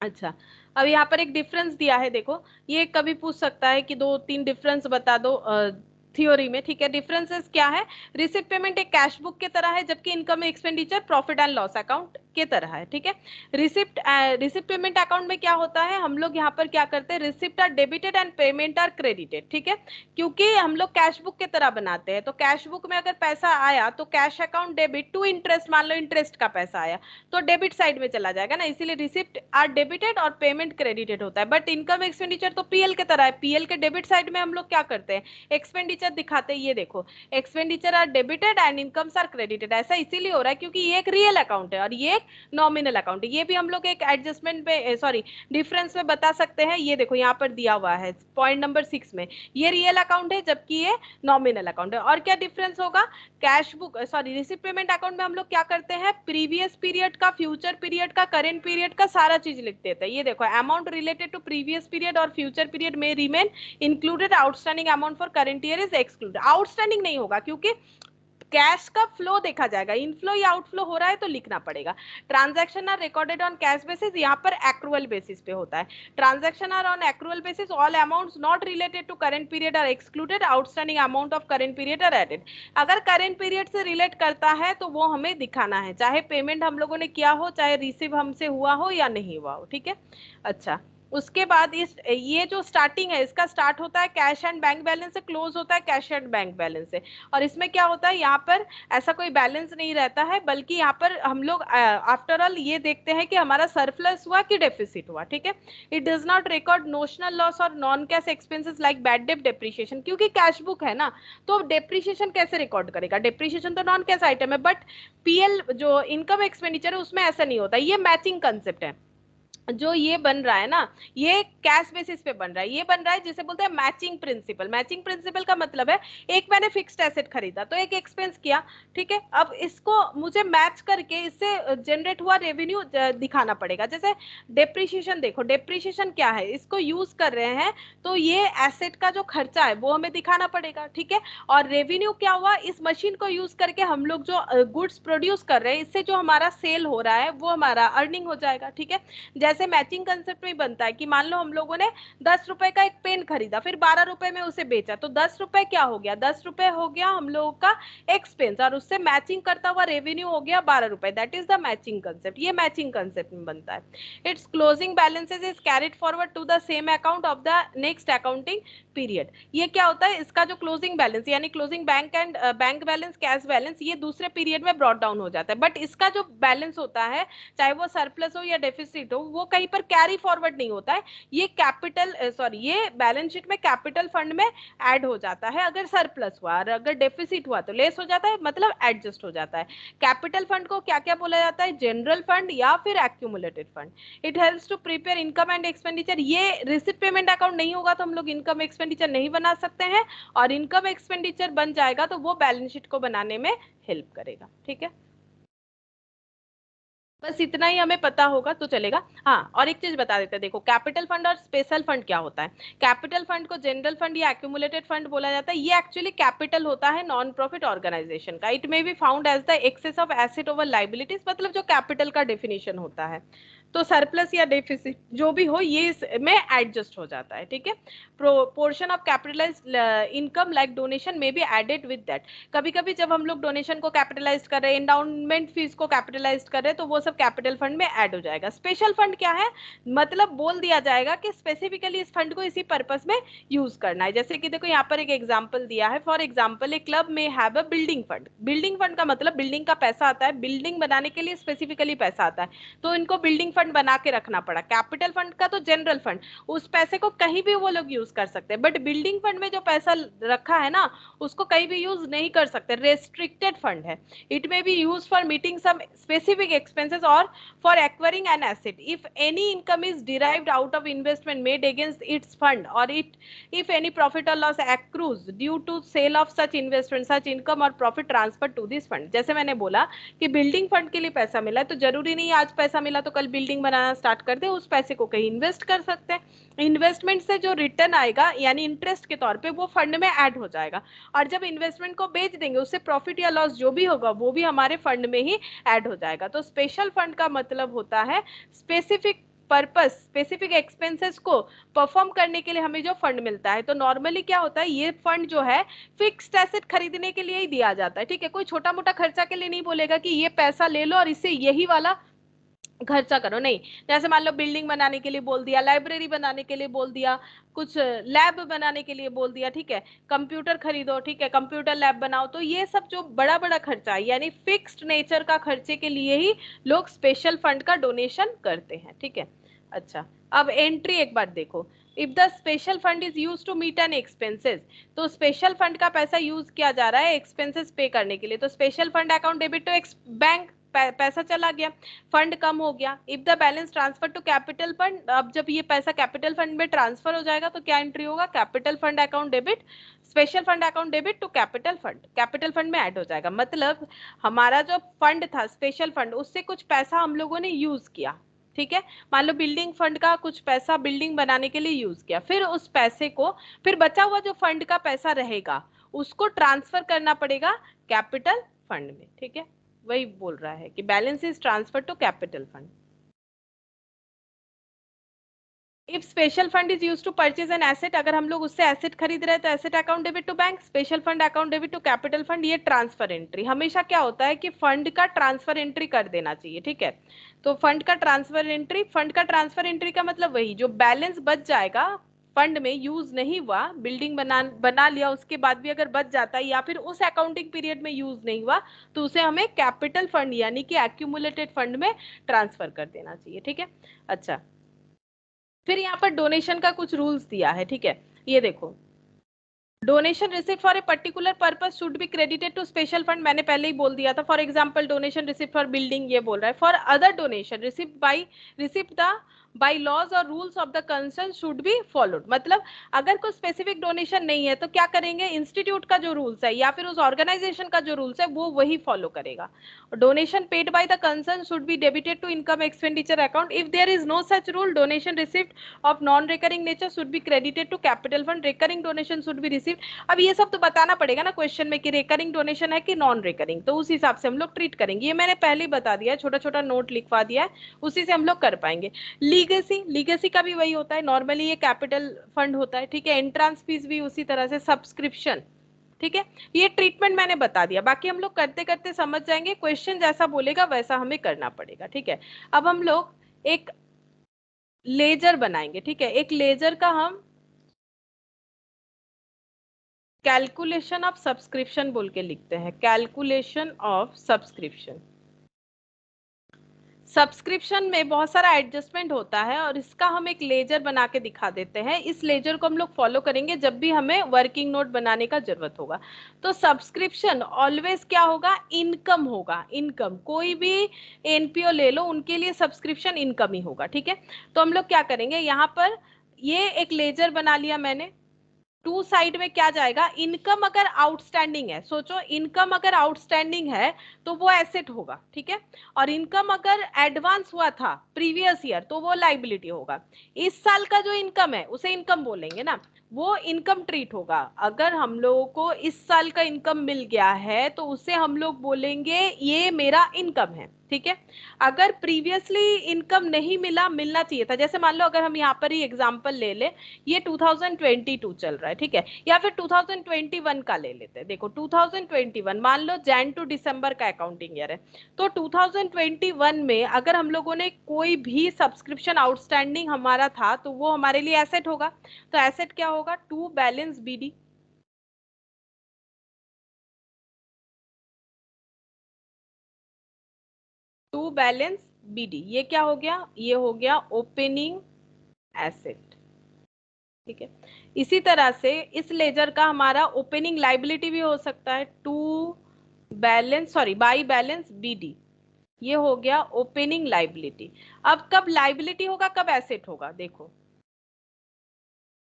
अच्छा, अब यहाँ पर एक डिफरेंस दिया है, देखो ये कभी पूछ सकता है कि दो तीन डिफरेंस बता दो थ्योरी में। ठीक है, डिफरेंसेस क्या है, रिसिप्ट पेमेंट एक कैश बुक के तरह है, जबकि income expenditure profit and loss account के तरह है। ठीक है, रिसिप्ट पेमेंट अकाउंट में क्या होता है, हम लोग यहाँ पर क्या करते हैं, receipt are debited and payment are credited. ठीक है, क्योंकि हम लोग कैश बुक के तरह बनाते हैं, तो कैश बुक में अगर पैसा आया तो cash account debit to interest, मान लो इंटरेस्ट का पैसा आया तो डेबिट साइड में चला जाएगा ना, इसीलिए रिसिप्ट आर डेबिटेड और पेमेंट क्रेडिटेड होता है। बट इनकम एक्सपेंडिचर तो पीएल के तरह है, पीएल के डेबिट साइड में हम लोग क्या करते हैं, एक्सपेंडिचर दिखाते हैं, ये देखो expenditure are debited and incomes are credited. ऐसा इसीलिए हो रहा है क्योंकि ये एक रियल अकाउंट है और ये एक नॉमिनल अकाउंट है। ये भी हम लोग एक एडजस्टमेंट पे, सॉरी डिफरेंस में बता सकते हैं। ये देखो यहाँ पर दिया हुआ है पॉइंट नंबर 6 में, ये रियल अकाउंट है जबकि ये नॉमिनल अकाउंट है। और क्या डिफरेंस होगा, cash book, sorry receipt payment account में हम लोग क्या करते हैं, प्रीवियस पीरियड का, फ्यूचर पीरियड का, करंट पीरियड का सारा चीज लिख देते हैं। ये देखो amount related to previous period और फ्यूचर पीरियड में remain included, outstanding amount for current year is excluded. Outstanding नहीं होगा क्योंकि कैश का फ्लो देखा जाएगा, इनफ्लो या आउटफ्लो हो रहा है तो लिखना पड़ेगा। Transaction are recorded on cash basis, यहाँ पर एक्रूअल बेसिस पे होता है। Transaction are on accrual basis, all amounts not related to current period are excluded, outstanding amount of current period are added. अगर करंट पीरियड से relate करता है तो वो हमें दिखाना है, चाहे पेमेंट हम लोगों ने किया हो, चाहे रिसीव हमसे हुआ हो या नहीं हुआ हो। ठीक है, अच्छा उसके बाद इस ये जो स्टार्टिंग है इसका स्टार्ट होता है कैश एंड बैंक बैलेंस से, क्लोज होता है कैश एंड बैंक बैलेंस से। और इसमें क्या होता है, यहाँ पर ऐसा कोई बैलेंस नहीं रहता है, बल्कि यहाँ पर हम लोग आफ्टर ऑल ये देखते हैं कि हमारा सरप्लस हुआ कि डेफिसिट हुआ। ठीक है, it does not record notional loss और non cash expenses like bad debt depreciation, क्योंकि कैश बुक है ना, तो डेप्रिसिएशन कैसे रिकॉर्ड करेगा, डेप्रिसिएशन तो नॉन कैश आइटम है। बट पीएल जो इनकम एक्सपेंडिचर है उसमें ऐसा नहीं होता, ये मैचिंग कंसेप्ट है। जो ये बन रहा है ना, ये कैश बेसिस पे बन रहा है, ये बन रहा है जिसे बोलते हैं मैचिंग प्रिंसिपल। मैचिंग प्रिंसिपल का मतलब है, एक मैंने फिक्स्ड एसेट खरीदा तो एक एक्सपेंस किया, ठीक है, अब इसको मुझे मैच करके इससे जनरेट हुआ रेवेन्यू दिखाना पड़ेगा। जैसे डेप्रिसिएशन, देखो डेप्रिसिएशन क्या है, इसको यूज कर रहे हैं तो ये एसेट का जो खर्चा है वो हमें दिखाना पड़ेगा। ठीक है, और रेवेन्यू क्या हुआ, इस मशीन को यूज करके हम लोग जो गुड्स प्रोड्यूस कर रहे हैं, इससे जो हमारा सेल हो रहा है वो हमारा अर्निंग हो जाएगा। ठीक है, जैसे मैचिंग कंसेप्ट में बनता है कि मान लो हम लोगों ने 10 रुपए का एक पेन खरीदा, फिर 12 रुपए में उसे बेचा, तो 10 रुपए क्या हो गया, 10 रुपए हो गया हम लोगों का एक्सपेंस, और उससे मैचिंग करता हुआ रेवेन्यू हो गया 12 रुपए। That is the matching concept, ये मैचिंग कंसेप्ट में बनता है। Its closing balances is carried forward to the same account of the next accounting period. ये क्या होता है, इसका जो क्लोजिंग बैलेंस यानी closing bank and bank balance, cash balance, ये दूसरे पीरियड में ब्रॉट डाउन हो जाता है। बट इसका जो बैलेंस होता है, चाहे वो सरप्लस हो या डेफिसिट हो, वो वो कहीं पर कैरी फॉरवर्ड नहीं होता है, ये कैपिटल सॉरी ये बैलेंस शीट में कैपिटल फंड में ऐड हो जाता है। अगर सरप्लस हुआ और अगर डेफिसिट हुआ तो लेस हो जाता है, मतलब एडजस्ट हो जाता है। कैपिटल फंड को क्या क्या बोला जाता है? जनरल फंड या फिर accumulated fund. It helps to prepare income and expenditure. ये रिसिप्ट पेमेंट अकाउंट नहीं होगा तो हम लोग इनकम एक्सपेंडिचर नहीं बना सकते हैं, और इनकम एक्सपेंडिचर बन जाएगा तो वो बैलेंस शीट को बनाने में हेल्प करेगा। ठीक है, बस इतना ही हमें पता होगा तो चलेगा। हाँ, और एक चीज बता देते हैं, देखो कैपिटल फंड और स्पेशल फंड क्या होता है। कैपिटल फंड को जनरल फंड या एक्यूमुलेटेड फंड बोला जाता है। ये एक्चुअली कैपिटल होता है नॉन प्रॉफिट ऑर्गेनाइजेशन का। It may be found as the excess of asset over liabilities, मतलब जो कैपिटल का डेफिनेशन होता है। तो सरप्लस या डेफिसिट जो भी हो ये इसमें एडजस्ट हो जाता है। ठीक है, portion of capitalised income like donation में बी एडेड विद दैट। कभी कभी जब हम लोग डोनेशन को कैपिटलाइज कर रहे हैं, एंडाउनमेंट फीस को कैपिटलाइज कर रहे हैं, तो वो सब कैपिटल फंड में ऐड हो जाएगा। स्पेशल फंड क्या है? मतलब बोल दिया जाएगा कि स्पेसिफिकली इस फंड को इसी पर्पस में यूज करना है। जैसे कि देखो यहाँ पर एक एग्जांपल दिया है, फॉर एग्जांपल ए क्लब में have a building fund. Building fund का मतलब बिल्डिंग का पैसा आता है, बिल्डिंग बनाने के लिए स्पेसिफिकली पैसा आता है, तो इनको बिल्डिंग फंड बना के रखना पड़ा। कैपिटल फंड का तो जनरल फंड, उस पैसे को कहीं भी वो लोग यूज कर सकते हैं, बट बिल्डिंग फंड में जो पैसा रखा है ना उसको कहीं भी यूज नहीं कर सकते, रेस्ट्रिक्टेड फंड है। It may be use for meeting some specific expenses और for acquiring an asset if any income is derived out of investment made against its fund, और it if any profit or loss accrues due to sale of such investment, such income or profit transferred to this fund। जैसे मैंने बोला कि building fund के लिए पैसा मिला है तो जरूरी नहीं आज पैसा मिला तो कल बिल्डिंग बनाना स्टार्ट कर दे, उस पैसे को कहीं इन्वेस्ट कर सकते हैं। इन्वेस्टमेंट से जो रिटर्न आएगा यानी इंटरेस्ट के तौर पे वो फंड में ऐड हो जाएगा, और जब इन्वेस्टमेंट को बेच देंगे उससे प्रॉफिट या लॉस जो भी होगा वो भी हमारे फंड में ही ऐड हो जाएगा। तो स्पेशल फंड का मतलब होता है स्पेसिफिक पर्पस, स्पेसिफिक एक्सपेंसेस को परफॉर्म करने के लिए हमें जो फंड मिलता है। तो नॉर्मली क्या होता है, ये फंड जो है फिक्स्ड एसेट खरीदने के लिए ही दिया जाता है। ठीक है, कोई छोटा मोटा खर्चा के लिए नहीं बोलेगा कि ये पैसा ले लो और इससे यही वाला खर्चा करो, नहीं। जैसे मान लो बिल्डिंग बनाने के लिए बोल दिया, लाइब्रेरी बनाने के लिए बोल दिया, कुछ लैब बनाने के लिए बोल दिया, ठीक है, कंप्यूटर खरीदो, ठीक है, कंप्यूटर लैब बनाओ, तो ये सब जो बड़ा बड़ा खर्चा है यानी फिक्स्ड नेचर का खर्चे के लिए ही लोग स्पेशल फंड का डोनेशन करते हैं। ठीक है, अच्छा, अब एंट्री एक बार देखो, if the special fund is use to meet an expenses, तो स्पेशल फंड का पैसा यूज किया जा रहा है एक्सपेंसेस पे करने के लिए, तो special fund account debit to bank, पैसा चला गया, फंड कम हो गया। If the balance transfer to capital fund, अब जब ये पैसा कैपिटल फंड में ट्रांसफर हो जाएगा तो क्या एंट्री होगा? Capital fund account debit, special fund account debit to capital fund, capital fund में ऐड हो जाएगा। मतलब हमारा जो फंड था स्पेशल फंड, उससे कुछ पैसा हम लोगों ने यूज किया, ठीक है, मान लो बिल्डिंग फंड का कुछ पैसा बिल्डिंग बनाने के लिए यूज किया, फिर उस पैसे को, फिर बचा हुआ जो फंड का पैसा रहेगा उसको ट्रांसफर करना पड़ेगा कैपिटल फंड में। ठीक है, वही बोल रहा है कि balance is transfer to capital fund. If special fund is use to purchase an asset, अगर हम लोग उससे एसेट खरीद रहे हैं तो asset account debit to bank, special fund account debit to capital fund. ये ट्रांसफर एंट्री हमेशा क्या होता है कि फंड का ट्रांसफर एंट्री कर देना चाहिए। ठीक है, तो फंड का ट्रांसफर एंट्री, फंड का ट्रांसफर एंट्री का मतलब वही जो बैलेंस बच जाएगा फंड में, यूज नहीं हुआ, बिल्डिंग बना लिया उसके बाद भी अगर बच जाता है या फिर उस अकाउंटिंग पीरियड में यूज नहीं हुआ, तो उसे हमें कैपिटल फंड यानी कि एक्यूमुलेटेड फंड में ट्रांसफर कर देना चाहिए। ठीक है, अच्छा, फिर यहाँ पर डोनेशन का कुछ रूल्स दिया है। ठीक है, ये देखो, donation receipt for a particular purpose should be credited to special fund, मैंने पहले ही बोल दिया था। For example donation receipt for building ये बोल रहा है। For other donation receipt the by laws और rules of the concern should be followed, मतलब अगर कोई स्पेसिफिक डोनेशन नहीं है तो क्या करेंगे, इंस्टीट्यूट का जो रूल्स है या फिर उस ऑर्गेनाइजेशन का जो रूल्स है वो वही फॉलो करेगा। Donation paid by the concern should be debited to income expenditure account, if there is no such rule donation receipt of non recurring nature should be credited to capital fund, recurring donation should be received. अब ये सब तो बताना पड़ेगा ना question में कि recurring donation है कि नॉन रिकरिंग, तो उस हिसाब से हम लोग ट्रीट करेंगे। ये मैंने पहले ही बता दिया है, छोटा छोटा नोट लिखवा दिया है, उसी से हम लोग कर पाएंगे। लीगेसी, लीगेसी का भी वही होता है, नॉर्मली ये कैपिटल फंड होता है। ठीक है, एंट्रांस फीस भी उसी तरह से, सब्सक्रिप्शन, ठीक है, ये ट्रीटमेंट मैंने बता दिया, बाकी हम लोग करते करते समझ जाएंगे, क्वेश्चन जैसा बोलेगा वैसा हमें करना पड़ेगा। ठीक है, अब हम लोग एक लेजर बनाएंगे। ठीक है, एक लेजर का हम कैलकुलेशन ऑफ सब्सक्रिप्शन बोल के लिखते हैं, कैलकुलेशन ऑफ सब्सक्रिप्शन। सब्सक्रिप्शन में बहुत सारा एडजस्टमेंट होता है और इसका हम एक लेजर बना के दिखा देते हैं। इस लेजर को हम लोग फॉलो करेंगे जब भी हमें वर्किंग नोट बनाने का जरूरत होगा। तो सब्सक्रिप्शन ऑलवेज क्या होगा, इनकम होगा। इनकम कोई भी एनपीओ ले लो, उनके लिए सब्सक्रिप्शन इनकम ही होगा। ठीक है, तो हम लोग क्या करेंगे, यहाँ पर ये एक लेजर बना लिया मैंने। टू साइड में क्या जाएगा, इनकम अगर आउटस्टैंडिंग है, सोचो इनकम अगर आउटस्टैंडिंग है तो वो एसेट होगा। ठीक है, और इनकम अगर एडवांस हुआ था प्रीवियस ईयर तो वो लाइबिलिटी होगा। इस साल का जो इनकम है उसे इनकम बोलेंगे ना, वो इनकम ट्रीट होगा। अगर हम लोगों को इस साल का इनकम मिल गया है तो उसे हम लोग बोलेंगे ये मेरा इनकम है। ठीक है, अगर प्रीवियसली इनकम नहीं मिला, मिलना चाहिए था, जैसे मान लो अगर हम यहाँ पर ही एग्जांपल ले ले, ये 2022 चल रहा है, ठीक है, या फिर 2021 का ले लेते हैं। देखो 2021 मान लो जैन टू दिसंबर का अकाउंटिंग ईयर है, तो 2021 में अगर हम लोगों ने कोई भी सब्सक्रिप्शन आउटस्टैंडिंग हमारा था तो वो हमारे लिए एसेट होगा। तो एसेट क्या होगा, to balance BD. To balance BD, ये क्या हो गया, ये हो गया ओपनिंग एसेट। ठीक है, इसी तरह से इस लेजर का हमारा ओपनिंग लाइबिलिटी भी हो सकता है, to balance sorry by balance BD. ये हो गया ओपनिंग लाइबिलिटी। अब कब लाइबिलिटी होगा, कब एसेट होगा, देखो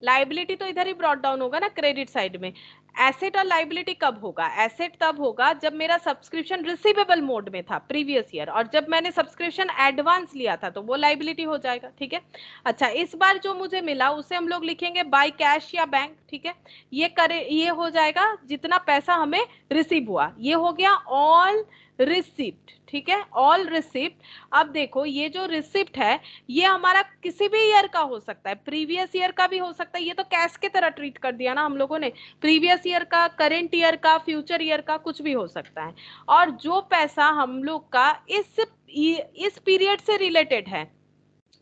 लाइबिलिटी तो इधर ही ब्रॉट डाउन होगा ना क्रेडिट साइड में। एसेट और लाइबिलिटी कब होगा, एसेट तब होगा जब मेरा सब्सक्रिप्शन रिसीवेबल मोड में था प्रीवियस ईयर, और जब मैंने सब्सक्रिप्शन एडवांस लिया था तो वो लाइबिलिटी हो जाएगा। ठीक है, अच्छा इस बार जो मुझे मिला उसे हम लोग लिखेंगे बाय कैश या बैंक। ठीक है, ये हो जाएगा जितना पैसा हमें रिसीव हुआ, ये हो गया ऑल रिसिप्ट। ठीक है, ऑल रिसिप्ट। अब देखो ये जो रिसिप्ट है ये हमारा किसी भी ईयर का हो सकता है, प्रीवियस ईयर का भी हो सकता है, ये तो कैश की तरह ट्रीट कर दिया ना हम लोगों ने, प्रीवियस ईयर का, करेंट ईयर का, फ्यूचर ईयर का, कुछ भी हो सकता है। और जो पैसा हम लोग का इस पीरियड से रिलेटेड है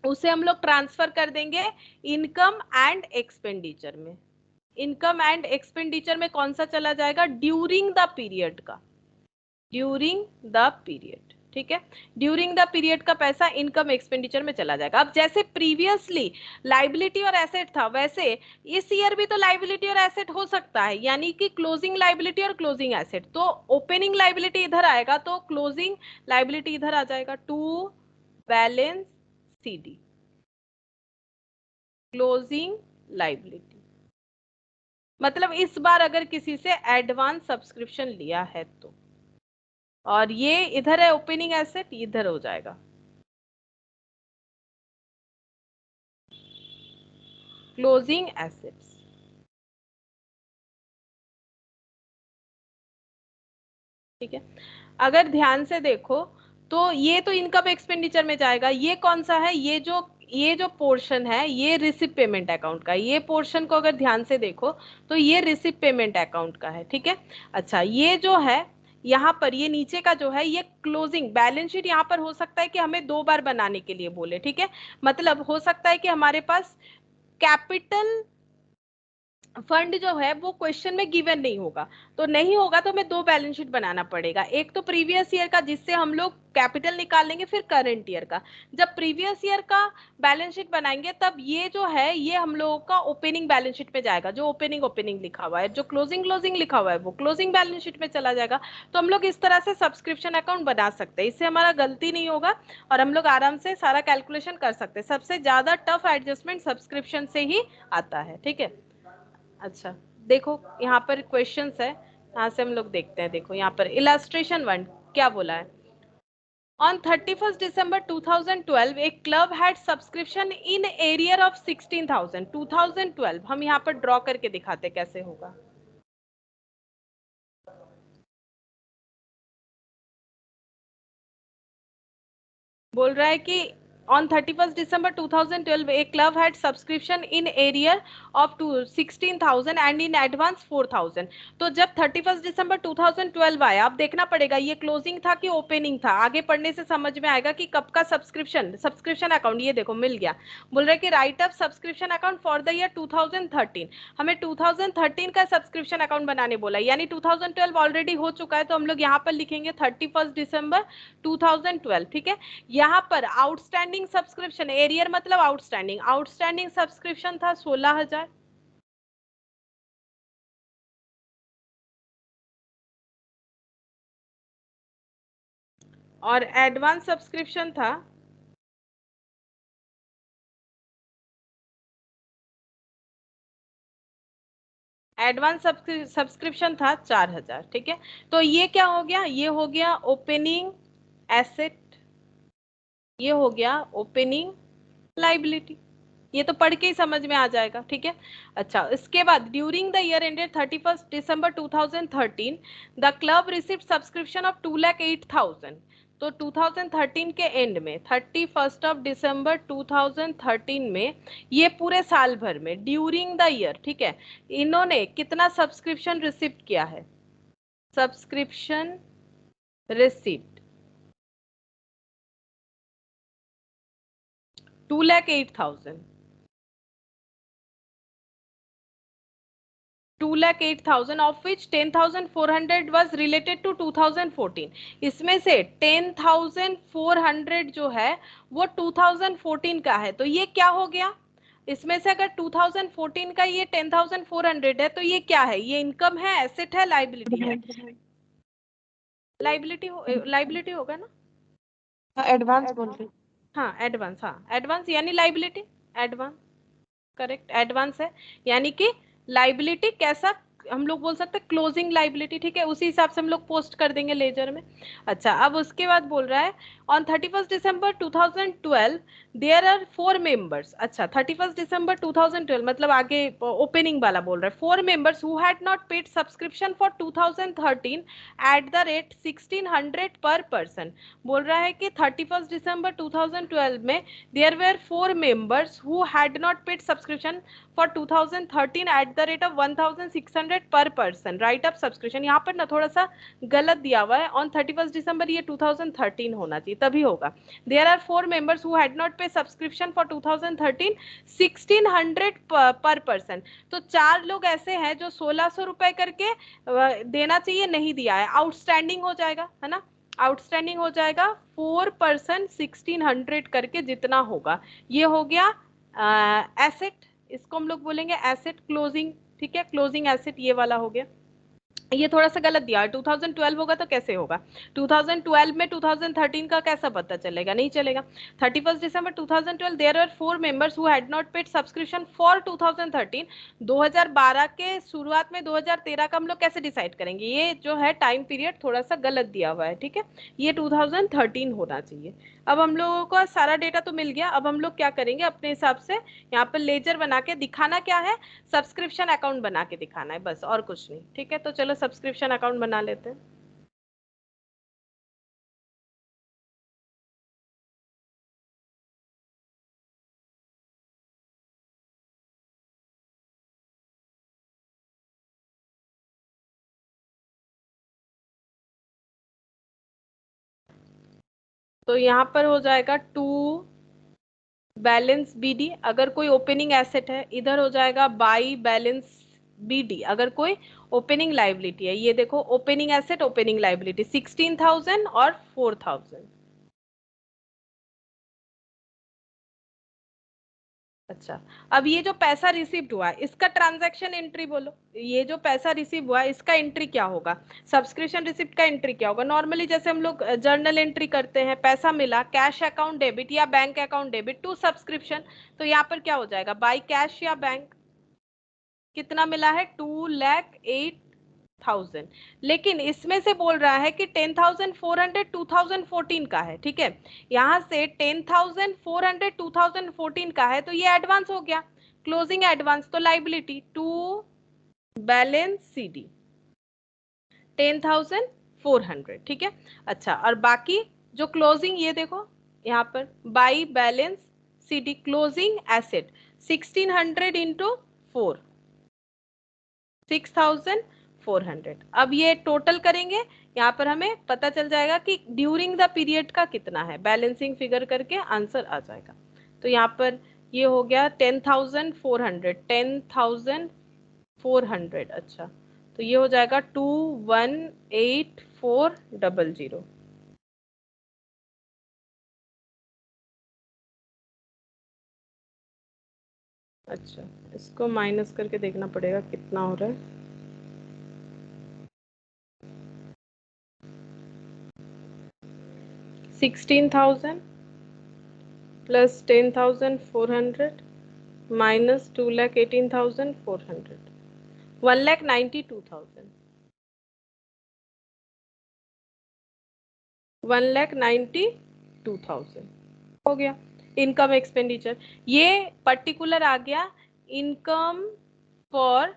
उसे हम लोग ट्रांसफर कर देंगे इनकम एंड एक्सपेंडिचर में। इनकम एंड एक्सपेंडिचर में कौन सा चला जाएगा, ड्यूरिंग द पीरियड का, ड्यूरिंग द पीरियड। ठीक है, ड्यूरिंग द पीरियड का पैसा इनकम एक्सपेंडिचर में चला जाएगा। अब जैसे प्रीवियसली लाइबिलिटी और एसेट था, वैसे इस ईयर भी तो लाइबिलिटी और एसेट हो सकता है, यानी कि क्लोजिंग लाइबिलिटी और क्लोजिंग एसेट। तो ओपनिंग लाइबिलिटी इधर आएगा तो क्लोजिंग लाइबिलिटी इधर आ जाएगा, to balance CD, closing liability. मतलब इस बार अगर किसी से एडवांस सब्सक्रिप्शन लिया है तो, और ये इधर है ओपनिंग एसेट, इधर हो जाएगा क्लोजिंग एसेट्स। ठीक है, अगर ध्यान से देखो तो ये तो इनकम एक्सपेंडिचर में जाएगा। ये कौन सा है, ये जो पोर्शन है ये रिसिप्ट पेमेंट अकाउंट का, ये पोर्शन को अगर ध्यान से देखो तो ये रिसिप्ट पेमेंट अकाउंट का है। ठीक है, अच्छा ये जो है यहाँ पर ये नीचे का जो है ये क्लोजिंग बैलेंस शीट, यहाँ पर हो सकता है कि हमें दो बार बनाने के लिए बोले। ठीक है, मतलब हो सकता है कि हमारे पास कैपिटल फंड जो है वो क्वेश्चन में गिवन नहीं होगा, तो नहीं होगा तो हमें दो बैलेंस शीट बनाना पड़ेगा, एक तो प्रीवियस ईयर का जिससे हम लोग कैपिटल निकालेंगे, फिर करंट ईयर का। जब प्रीवियस ईयर का बैलेंस शीट बनाएंगे तब ये जो है ये हम लोगों का ओपनिंग बैलेंस शीट में जाएगा, जो ओपनिंग ओपनिंग लिखा हुआ है, जो क्लोजिंग क्लोजिंग लिखा हुआ है वो क्लोजिंग बैलेंस शीट में चला जाएगा। तो हम लोग इस तरह से सब्सक्रिप्शन अकाउंट बना सकते हैं, इससे हमारा गलती नहीं होगा और हम लोग आराम से सारा कैलकुलेशन कर सकते हैं। सबसे ज्यादा टफ एडजस्टमेंट सब्सक्रिप्शन से ही आता है। ठीक है, अच्छा देखो यहाँ पर क्वेश्चंस है, यहाँ से हम लोग देखते हैं। देखो यहाँ पर इलस्ट्रेशन वन क्या बोला है, on 31 December 2012 a club had subscription in area of 16,000। 2012 हम यहाँ पर ड्रॉ करके दिखाते कैसे होगा। बोल रहा है कि on 31st December 2012 a club had subscription in arrear of 16,000 and in advance 4,000। तो जब 31st December 2012 आया, अब देखना पड़ेगा ये क्लोजिंग था कि ओपनिंग था, आगे पढ़ने से समझ में आएगा कि कब का सब्सक्रिप्शन अकाउंट। ये देखो मिल गया, बोल रहे कि right up subscription account for the year 2013। हमें 2013 का सब्सक्रिप्शन अकाउंट बनाने बोला, यानी 2012 ऑलरेडी हो चुका है, तो हम लोग यहाँ पर लिखेंगे 31st December 2012। ठीक है, यहाँ पर आउटस्टैंडिंग सब्सक्रिप्शन, एरियर मतलब आउटस्टैंडिंग सब्सक्रिप्शन था 16,000, और एडवांस सब्सक्रिप्शन था सब्सक्रिप्शन था 4,000। ठीक है, तो ये क्या हो गया, ये हो गया ओपनिंग एसेट, ये हो गया ओपनिंग लाइबिलिटी। ये तो पढ़ के ही समझ में आ जाएगा। ठीक है, अच्छा, इसके बाद during the year ended 31st December 2013 the club received subscription of 2,08,000। तो 2013 के एंड में 31st of December 2013 में ये पूरे साल भर में ड्यूरिंग द ईयर, ठीक है, इन्होंने कितना सब्सक्रिप्शन रिसीव किया है, subscription received 2,08,000, 2,08,000 of which 10,400 was related to 2014। इसमें से 10,400 जो है वो 2014 का है। तो ये क्या हो गया, इसमें से अगर 2014 का ये 10,400 है तो ये क्या है, ये इनकम है, एसेट है, लाइबिलिटी है? लाइबिलिटी होगा ना। एडवांस बोल रही। हाँ एडवांस, हाँ एडवांस यानी लाइबिलिटी, एडवांस करेक्ट, एडवांस है, यानी कि लाइबिलिटी कैसा हम लोग बोल सकते हैं, क्लोजिंग लाइबिलिटी। ठीक है, उसी हिसाब से हम लोग पोस्ट कर देंगे लेजर में। अच्छा, अब उसके बाद बोल रहा है on 31st December 2012 there are 4 members. अच्छा, 31st December 2012 मतलब आगे ओपनिंग वाला बोल रहा है, 4 members who had not paid subscription for 2013 at the rate 1600 पर पर्सन। बोल रहा है कि 31st December 2012 में there were 4 members who had not paid subscription for 2013 at the rate of 1,600 per person। Right up subscription यहाँ पर ना थोड़ा सा गलत दिया हुआ है, ऑन 31st December ये 2013 होना चाहिए, तभी होगा। there are 4 members who had not paid subscription for 2013 1600 per person। तो 4 लोग ऐसे हैं जो 1,600 रुपए करके देना चाहिए, नहीं दिया है, आउटस्टैंडिंग हो जाएगा, है ना, आउटस्टैंडिंग हो जाएगा 4 पर्सन 1600 करके जितना होगा। ये हो गया एसेट, इसको हम लोग बोलेंगे एसेट क्लोजिंग। ठीक है, क्लोजिंग एसेट ये वाला हो गया। ये थोड़ा सा गलत दिया है, 2012 होगा तो कैसे होगा, 2012 में 2013 का कैसा पता चलेगा, नहीं चलेगा। 31st December 2012 there are 4 members who had not paid subscription for 2013। 2012 के शुरुआत में 2013 का हम लोग कैसे डिसाइड करेंगे, ये जो है टाइम पीरियड थोड़ा सा गलत दिया हुआ है। ठीक है, ये 2013 होना चाहिए। अब हम लोगों को सारा डेटा तो मिल गया, अब हम लोग क्या करेंगे अपने हिसाब से यहाँ पर लेजर बना के दिखाना क्या है, सब्सक्रिप्शन अकाउंट बना के दिखाना है बस, और कुछ नहीं। ठीक है, तो चलो सब्सक्रिप्शन अकाउंट बना लेते हैं। तो यहाँ पर हो जाएगा टू बैलेंस बीडी अगर कोई ओपनिंग एसेट है, इधर हो जाएगा बाई बैलेंस बीडी अगर कोई ओपनिंग लाइबिलिटी है। ये देखो ओपनिंग एसेट ओपनिंग लाइबिलिटी 16,000 और 4,000। अच्छा, अब ये जो पैसा रिसीव्ड हुआ है इसका ट्रांजैक्शन एंट्री बोलो, ये जो पैसा रिसीव हुआ है इसका एंट्री क्या होगा, सब्सक्रिप्शन रिसिप्ट का एंट्री क्या होगा। नॉर्मली जैसे हम लोग जर्नल एंट्री करते हैं, पैसा मिला कैश अकाउंट डेबिट या bank account debit to subscription, तो यहाँ पर क्या हो जाएगा बाई कैश या बैंक। कितना मिला है 2,08,000, लेकिन इसमें से बोल रहा है कि 10,400 2014 का है। ठीक है, यहां से 10,400 2014 का है, तो ये एडवांस हो गया, क्लोजिंग एडवांस, तो लाइबिलिटी टू बैलेंस सीडी 10,400। ठीक है, अच्छा, और बाकी जो क्लोजिंग ये देखो यहाँ पर by balance CD closing asset 1600 into 4 6400। अब ये टोटल करेंगे, यहाँ पर हमें पता चल जाएगा कि ड्यूरिंग द पीरियड का कितना है, बैलेंसिंग फिगर करके आंसर आ जाएगा। तो यहाँ पर ये हो गया 10,400 10,400। अच्छा, तो ये हो जाएगा 218400। अच्छा, इसको माइनस करके देखना पड़ेगा कितना हो रहा है। 16,000 प्लस 10,400 माइनस 2,18,400 1,92,000 1,92,000 हो गया इनकम एक्सपेंडिचर। ये पर्टिकुलर आ गया इनकम फॉर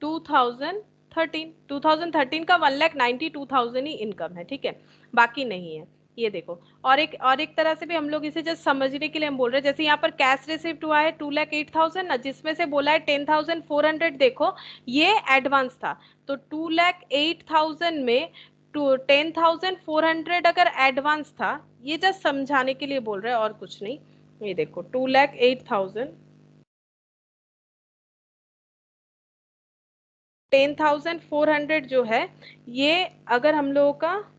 2013 2013 का 1,92,000 ही इनकम है, ठीक है, बाकी नहीं है। ये देखो, और एक तरह से भी हम लोग इसे जस्ट समझने के लिए हम बोल रहे हैं, जैसे यहाँ पर कैश रिसिप्ट हुआ है 2,08,000 ना, जिसमें से बोला है 10,400। देखो ये एडवांस था, तो 2,08,000 में 10,400 अगर एडवांस था, ये जस्ट समझाने के लिए बोल रहे हैं और कुछ नहीं। ये देखो 2,08,000 10,400 जो है, ये अगर हम लोगों का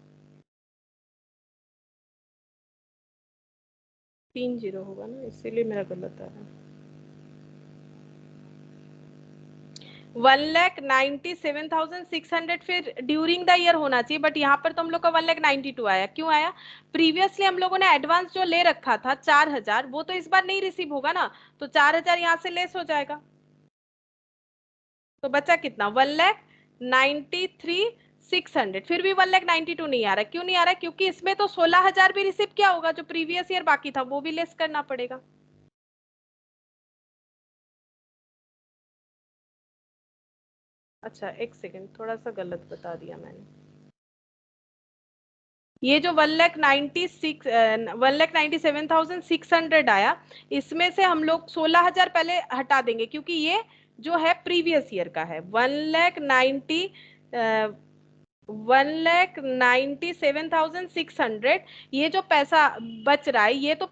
30 होगा ना, इसीलिए मेरा गलत आ रहा है। 1,97,600 फिर ड्यूरिंग द ईयर होना चाहिए, बट यहाँ पर तो हम लोग का 1,92 आया। क्यों आया? प्रीवियसली हम लोगों ने एडवांस जो ले रखा था 4,000, वो तो इस बार नहीं रिसीव होगा ना, तो 4,000 यहाँ से लेस हो जाएगा, तो बचा कितना 1,93,600। फिर भी 1,92 नहीं आ रहा। क्यों नहीं आ रहा? क्योंकि इसमें तो 16,000 भी रिसीव किया होगा, जो प्रीवियस ईयर बाकी था वो भी लेस करना पड़ेगा। अच्छा एक सेकेंड, थोड़ा सा गलत बता दिया मैंने। ये जो 1,97,600 आया, इसमें से हम लोग 16,000 पहले हटा देंगे, क्योंकि ये जो है प्रीवियस ईयर का है। 1,97,600, ये जो पैसा बच रहा है, ये तो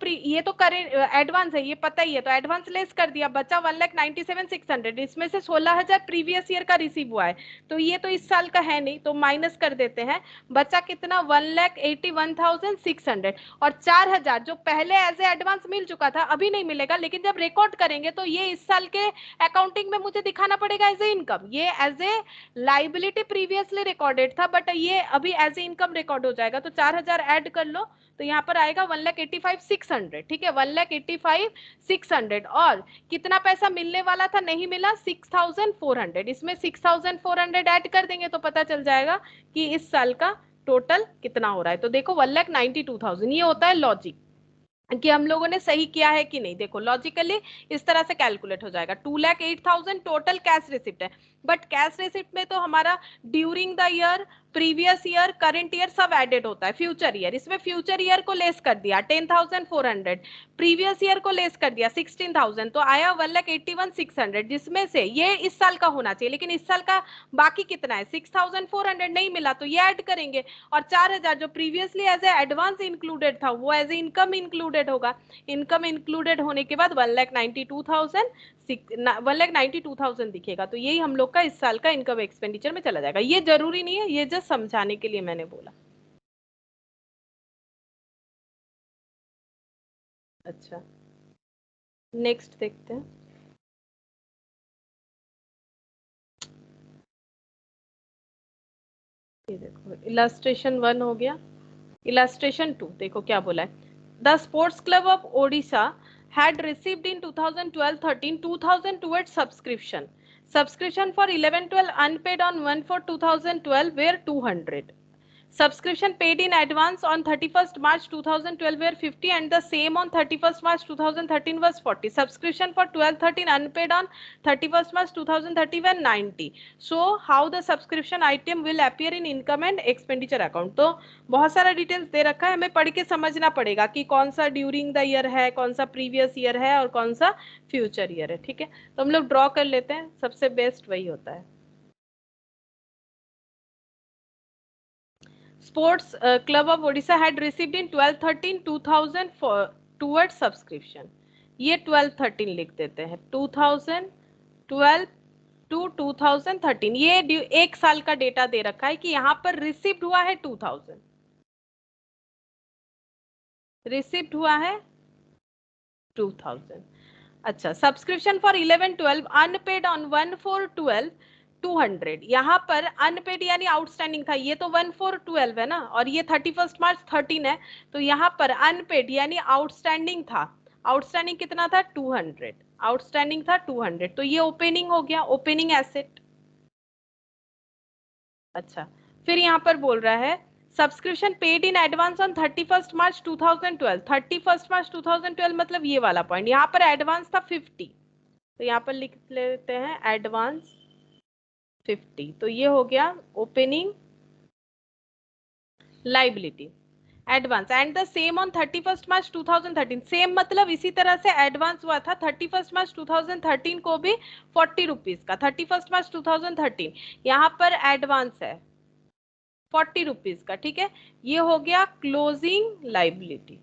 करेंट एडवांस है, ये पता ही है, तो एडवांस लेस कर दिया, बचा 1,97,600। इसमें से 16,000 प्रीवियस ईयर का रिसीव हुआ है, तो ये तो इस साल का है नहीं, तो माइनस कर देते हैं। बचा कितना 1,81,600। और 4,000 जो पहले एज ए एडवांस मिल चुका था, अभी नहीं मिलेगा, लेकिन जब रिकॉर्ड करेंगे तो ये इस साल के अकाउंटिंग में मुझे दिखाना पड़ेगा एज ए इनकम। ये as a liability previously recorded था, बट ये अभी एज ए इनकम रिकॉर्ड हो जाएगा, तो 4,000 ऐड कर लो, तो यहाँ पर आएगा 1,85,600। ठीक है, 1,85,600। और कितना पैसा मिलने वाला था, नहीं मिला, 6,400। इसमें 6,400 ऐड कर देंगे तो पता चल जाएगा कि इस साल का टोटल कितना हो रहा है। तो देखो 1,92,000, ये होता है लॉजिक कि हम लोगों ने सही किया है कि नहीं। देखो लॉजिकली इस तरह से कैलकुलेट हो जाएगा। 2,08,000 टोटल कैश रिसिप्ट है, बट कैश रिसिप्ट में तो हमारा during the year, previous year, current year सब एडेड होता है। फ्यूचर ईयर, इसमें फ्यूचर ईयर को लेस कर दिया 10,400, प्रीवियस ईयर को लेस कर दिया 16,000, तो आया 1,81,600, जिसमें से ये इस साल का होना चाहिए, लेकिन इस साल का बाकी कितना है 6,400 नहीं मिला, तो ये ऐड करेंगे। और 4,000 जो previously as a advance included था, वो एज ए इनकम इंक्लूडेड होगा। इनकम इंक्लूडेड होने के बाद 1,92,000 दिखेगा, तो यही हम लोग का इस साल का इनकम एक्सपेंडिचर में चला जाएगा। ये जरूरी नहीं है, ये जस्ट समझाने के लिए मैंने बोला। अच्छा, नेक्स्ट देखते हैं। ये देखो इलास्ट्रेशन 1 हो गया। इलास्ट्रेशन 2 देखो क्या बोला है। The sports club of Odisha had received in 2012-13 2,000 towards subscription for 11-12 unpaid on 1/4/2012 were 200. Subscription paid in advance on 31st March 2012 were 50 and the same on 31st March 2013 was 40. Subscription for 12-13 unpaid on 31st March 2013 were 90. So how the subscription item will appear in income and expenditure account. तो बहुत सारा details दे रखा है, हमें पढ़ के समझना पड़ेगा कि कौन सा ड्यूरिंग द ईयर है, कौन सा प्रीवियस ईयर है और कौन सा फ्यूचर ईयर है. ठीक है, तो हम लोग ड्रॉ कर लेते हैं, सबसे बेस्ट वही होता है. Sports Club of Odisha had received in 12-13 2000 for towards subscription. ये 12-13 लिख देते हैं. 2012 टू 2013 ये एक साल का डेटा दे रखा है कि यहाँ पर रिसीव्ड हुआ है 2000, रिसीव्ड हुआ है 2000. अच्छा, सब्सक्रिप्शन फॉर 11-12 अनपेड ऑन 1/4/12 200. यहाँ पर अनपेड यानी आउटस्टैंडिंग था, ये तो 1/4/12 है ना, और ये 31st मार्च 13 है, तो यहाँ पर अनपेड यानी आउटस्टैंडिंग था. आउटस्टैंडिंग कितना था? 200. आउटस्टैंडिंग था 200, तो ये ओपनिंग हो गया, ओपनिंग एसेट. अच्छा, फिर यहाँ पर बोल रहा है subscription paid in advance on 31st March 2012. 31st मार्च 2012 मतलब ये वाला पॉइंट, यहाँ पर एडवांस था 50, तो यहाँ पर लिख लेते हैं एडवांस 50. तो ये हो गया opening liability advance. And the same on 31st March 2013. Same मतलब इसी तरह से एडवांस हुआ था 31st मार्च 2013 को भी 40 रुपीज का. 31st मार्च 2013 यहाँ पर एडवांस है 40 रुपीज का. ठीक है, ये हो गया closing liability.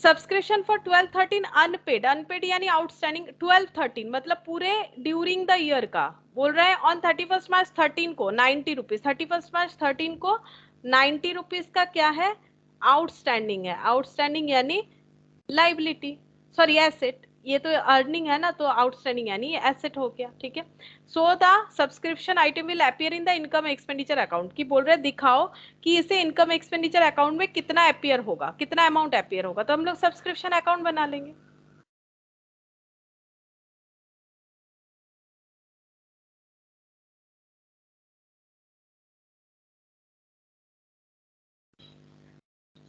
Subscription for 12-13 unpaid. Unpaid यानी आउटस्टैंडिंग 12-13 मतलब पूरे ड्यूरिंग द ईयर का बोल रहे हैं. ऑन 31st मार्च 13 को 90 रुपीज. 31st मार्च 13 को 90 रुपीज का क्या है? आउटस्टैंडिंग है. आउटस्टैंडिंग यानी लाइबिलिटी, सॉरी एसेट. ये तो अर्निंग है ना, तो आउटस्टैंडिंग यानी ये एसेट हो गया. ठीक है, so the subscription item will appear in the income expenditure account. की बोल रहे दिखाओ कि इसे इनकम एक्सपेंडिचर अकाउंट में कितना अपीयर होगा, कितना अमाउंट अपीयर होगा. तो हम लोग सब्सक्रिप्शन अकाउंट बना लेंगे.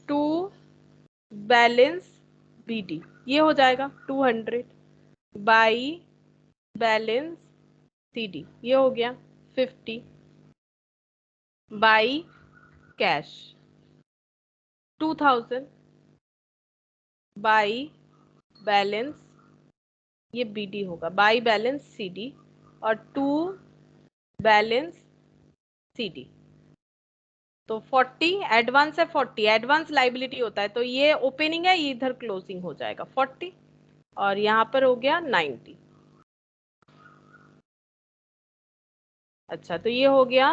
टू बैलेंस बीडी, ये हो जाएगा 200 बाई बैलेंस सीडी, ये हो गया 50 बाई कैश 2000 बाई बैलेंस, ये बीडी होगा बाई बैलेंस सीडी, और टू बैलेंस सीडी. तो 40 एडवांस है, 40 एडवांस लाइबिलिटी होता है, तो ये ओपनिंग है, ये इधर क्लोजिंग हो जाएगा 40, और यहाँ पर हो गया 90. अच्छा, तो ये हो गया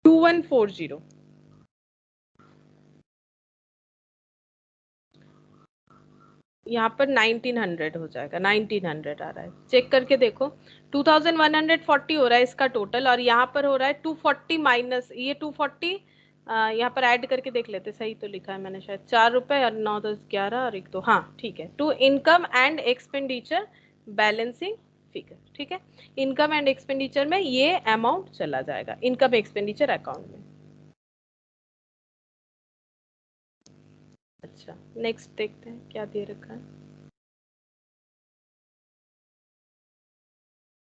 2140. यहाँ पर 1900 हो जाएगा, 1900 आ रहा है, चेक करके देखो. 2140 हो रहा है इसका टोटल, और यहाँ पर हो रहा है 240 माइनस ये 240. यहाँ पर ऐड करके देख लेते, सही तो लिखा है मैंने शायद. 4 रुपए और 9 10 11 और एक तो, हाँ ठीक है. To income and expenditure balancing figure. ठीक है, इनकम एंड एक्सपेंडिचर में ये अमाउंट चला जाएगा इनकम एक्सपेंडिचर अकाउंट में. अच्छा, नेक्स्ट देखते हैं क्या दे रखा है.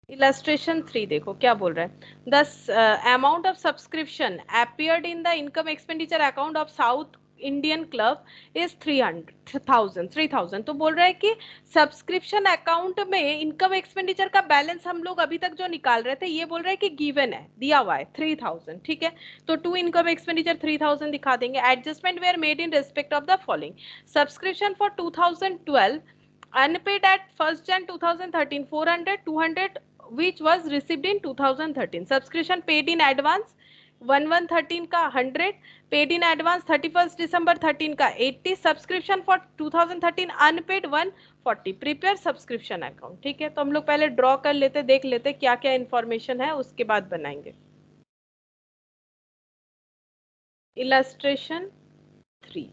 इलस्ट्रेशन 3 देखो क्या बोल रहा है. The amount of subscription appeared in the income expenditure account of south Indian club is 3,000. तो बोल रहा है कि सब्सक्रिप्शन अकाउंट में इनकम एक्सपेंडिचर का बैलेंस हम लोग अभी तक जो निकाल रहे थे, ये बोल रहे हैं कि गिवन है, दिया हुआ है 3,000. ठीक है, तो टू इनकम एक्सपेंडिचर 3,000 दिखा देंगे. Adjustment were made in respect of the following. Subscription for 2012 unpaid at 1st Jan 2013 400 200 which was received in 2013. Subscription paid in advance 1113 का 100, paid in advance 31st December 13 का 80. Subscription for 2013 unpaid 140. Prepare subscription account. ठीक है, तो हम लोग पहले draw कर लेते, देख लेते क्या क्या इंफॉर्मेशन है, उसके बाद बनाएंगे. Illustration 3.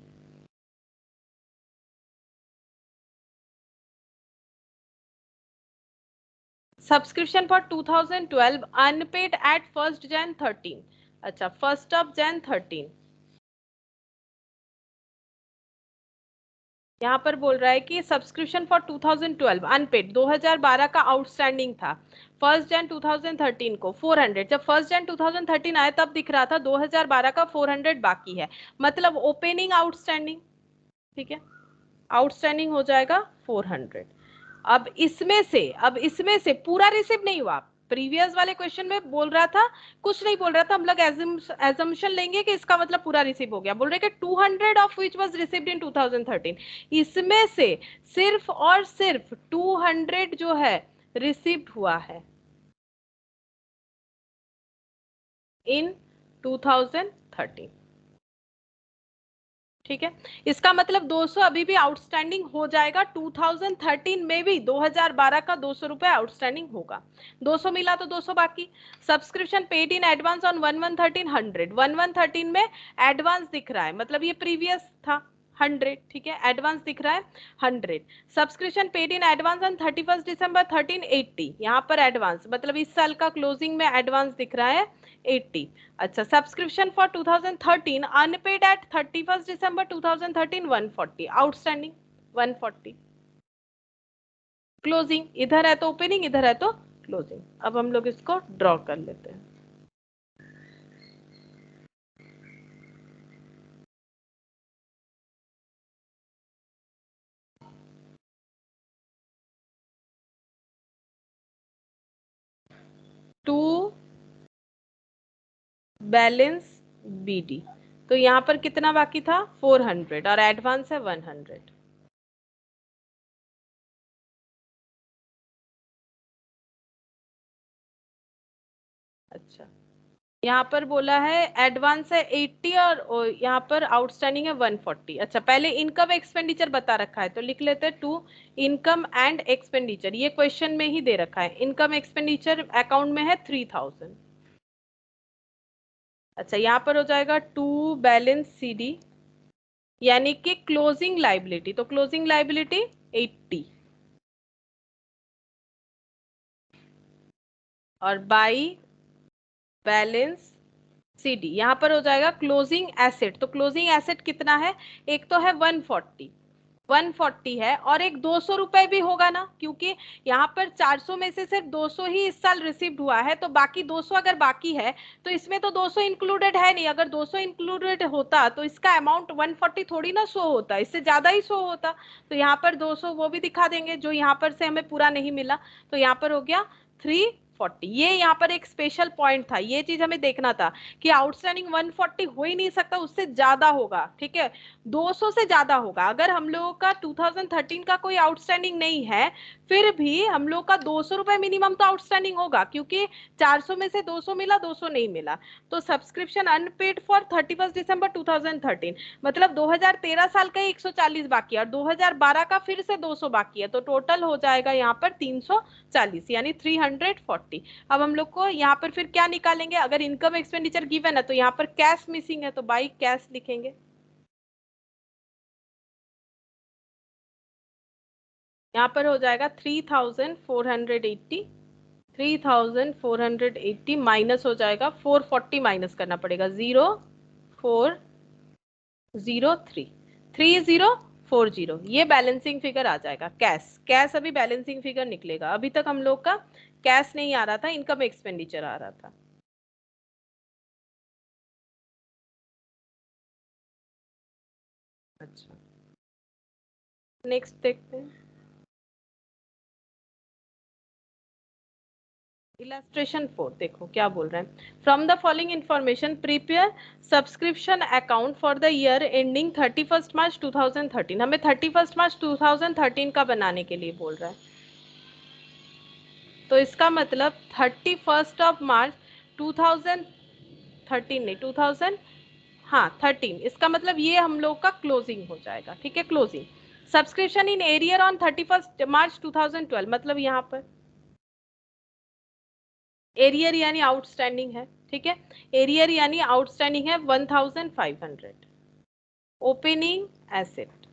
Subscription for 2012 unpaid at 1st Jan 13। अच्छा 1st of Jan 13, यहाँ पर बोल रहा है कि सब्सक्रिप्शन फॉर 2012 अनपेड 2012 का आउटस्टैंडिंग था 1st Jan 2013 को 400। जब 1st Jan 2013 आया तब दिख रहा था 2012 का 400 बाकी है, मतलब ओपनिंग आउटस्टैंडिंग, ठीक है, आउटस्टैंडिंग हो जाएगा 400। अब इसमें से पूरा रिसीव नहीं हुआ। प्रीवियस वाले क्वेश्चन में बोल रहा था, कुछ नहीं बोल रहा था, हम लोग एजम्पशन लेंगे कि इसका मतलब पूरा रिसीव हो गया। बोल रहे कि 200 of which was received in 2013, इसमें से सिर्फ और सिर्फ 200 जो है रिसीव्ड हुआ है इन 2013, ठीक है। इसका मतलब 200 अभी भी आउटस्टैंडिंग हो जाएगा। 2013 में भी 2012 का 200 रुपए आउटस्टैंडिंग होगा। 200 मिला तो 200 बाकी। Subscription paid in advance on 1113 100, 1113 में एडवांस दिख रहा है, मतलब ये प्रीवियस था 100, ठीक है, एडवांस दिख रहा है 100। Subscription paid in advance on 31 December 13 80, यहाँ पर एडवांस मतलब इस साल का क्लोजिंग में एडवांस दिख रहा है 80। अच्छा subscription for 2013 unpaid at 31 December 2013 140, outstanding 140। Closing इधर है तो ओपनिंग, इधर है तो क्लोजिंग। अब हम लोग इसको ड्रॉ कर लेते हैं। टू बैलेंस बीडी, तो यहाँ पर कितना बाकी था 400 और एडवांस है 100। अच्छा यहाँ पर बोला है एडवांस है 80 और यहाँ पर आउटस्टैंडिंग है 140। अच्छा पहले इनकम एक्सपेंडिचर बता रखा है तो लिख लेते हैं टू इनकम एंड एक्सपेंडिचर, ये क्वेश्चन में ही दे रखा है। इनकम एक्सपेंडिचर अकाउंट में है 3000। अच्छा यहाँ पर हो जाएगा टू बैलेंस सीडी, यानी कि क्लोजिंग लाइबिलिटी, तो क्लोजिंग लाइबिलिटी 80 और बाई बैलेंस सीडी यहाँ पर हो जाएगा क्लोजिंग एसेट। तो क्लोजिंग एसेट कितना है, एक तो है 140 है और एक 200 रुपए भी होगा ना, क्योंकि यहाँ पर 400 में से सिर्फ 200 ही इस साल रिसीव्ड हुआ है, तो बाकी 200 अगर बाकी है तो इसमें तो 200 इंक्लूडेड है नहीं। अगर 200 इंक्लूडेड होता तो इसका अमाउंट 140 थोड़ी ना शो होता, इससे ज्यादा ही शो होता। तो यहाँ पर 200 वो भी दिखा देंगे जो यहाँ पर से हमें पूरा नहीं मिला, तो यहाँ पर हो गया 340। ये यहाँ पर एक स्पेशल पॉइंट था, ये चीज हमें देखना था कि आउटस्टैंडिंग 140 हो ही नहीं सकता, उससे ज्यादा होगा, ठीक है, 200 से ज्यादा होगा। अगर हम लोगों का 2013 का कोई आउटस्टैंडिंग नहीं है फिर भी हम लोग का 200 रुपए मिनिमम तो आउटस्टैंडिंग होगा, क्योंकि 400 में से 200 मिला, 200 नहीं मिला। तो सब्सक्रिप्शन अनपेड फॉर 31 December 2013, मतलब 2013 साल का ही 140 बाकी है और 2012 का फिर से 200 बाकी है, तो टोटल हो जाएगा यहाँ पर 340 यानी 340। अब हम लोग को यहाँ पर फिर क्या निकालेंगे, अगर इनकम एक्सपेंडिचर गिवन है तो यहाँ पर कैश मिसिंग है, तो बाई कैश लिखेंगे। यहाँ पर हो जाएगा 3480, 3480 माइनस हो जाएगा 440, माइनस करना पड़ेगा 0403 3040, ये बैलेंसिंग फिगर आ जाएगा। कैश कैश अभी बैलेंसिंग फिगर निकलेगा, अभी तक हम लोग का कैश नहीं आ रहा था, इनकम एक्सपेंडिचर आ रहा था। अच्छा नेक्स्ट देखते हैं। इलस्ट्रेशन 4 देखो क्या बोल रहे हैं। From the following information prepare subscription account for the year ending 31 March 2013, हमें 31 March 2013 का बनाने के लिए बोल रहा है, तो इसका मतलब 31 March 2013 नहीं 2000, हाँ 13, इसका मतलब ये हम लोग का क्लोजिंग हो जाएगा, ठीक है, closing. Subscription in arrear on 31 March 2012, मतलब यहाँ पर एरियर यानी आउटस्टैंडिंग है, ठीक है, एरियर यानी आउटस्टैंडिंग है 1500। ओपनिंग एसेट,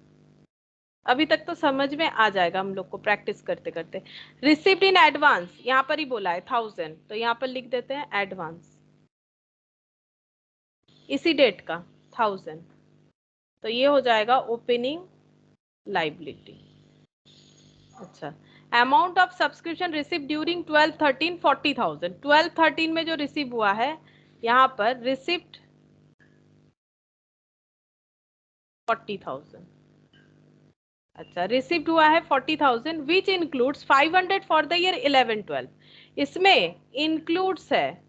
अभी तक तो समझ में आ जाएगा हम लोग को प्रैक्टिस करते करते। रिसीव्ड इन एडवांस, यहाँ पर ही बोला है 1000, तो यहाँ पर लिख देते हैं एडवांस, इसी डेट का 1000, तो ये हो जाएगा ओपनिंग लाइबिलिटी। अच्छा, amount of subscription receive during 12-13 40,000, 12-13 में जो रिसीव हुआ है यहाँ पर रिसिप्ट 40,000। अच्छा, रिसिप्ट हुआ है 40,000 which includes 500 for the year 11-12, इसमें इंक्लूड्स है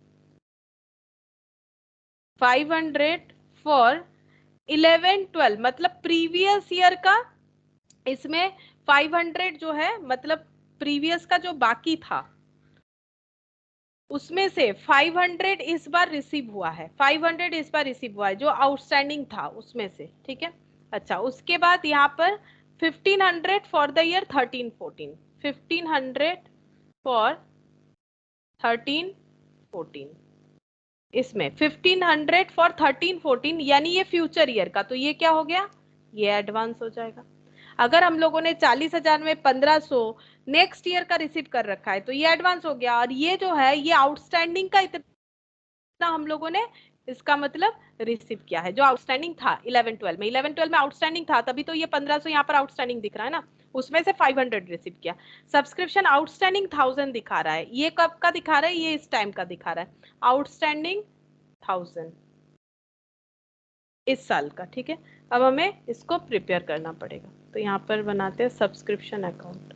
500 फॉर 11-12, मतलब प्रीवियस ईयर का, इसमें 500 जो है मतलब प्रीवियस का जो बाकी था उसमें से 500 इस बार रिसीव हुआ है, 500 इस बार रिसीव हुआ है जो आउटस्टैंडिंग था उसमें से, ठीक है। अच्छा, उसके बाद यहाँ पर 1500 फॉर द ईयर 13-14, 1500 फॉर 13-14, इसमें 1500 फॉर 13-14 यानी ये फ्यूचर ईयर का, तो ये क्या हो गया, ये एडवांस हो जाएगा। अगर हम लोगों ने 40,000 में 1500 नेक्स्ट ईयर का रिसीव कर रखा है तो ये एडवांस हो गया, और ये जो है ये आउटस्टैंडिंग का इतना हम लोगों ने इसका मतलब रिसीव किया है जो आउटस्टैंडिंग था 11-12 में, 11-12 में आउटस्टैंडिंग था, तभी तो ये 1500 यहाँ पर आउटस्टैंडिंग दिख रहा है ना, उसमें से 500 रिसीव किया। सब्सक्रिप्शन आउटस्टैंडिंग 1000 दिखा रहा है, ये कब का दिखा रहा है, ये इस टाइम का दिखा रहा है, आउटस्टैंडिंग 1000 इस साल का, ठीक है। अब हमें इसको प्रिपेयर करना पड़ेगा, तो यहाँ पर बनाते हैं subscription account.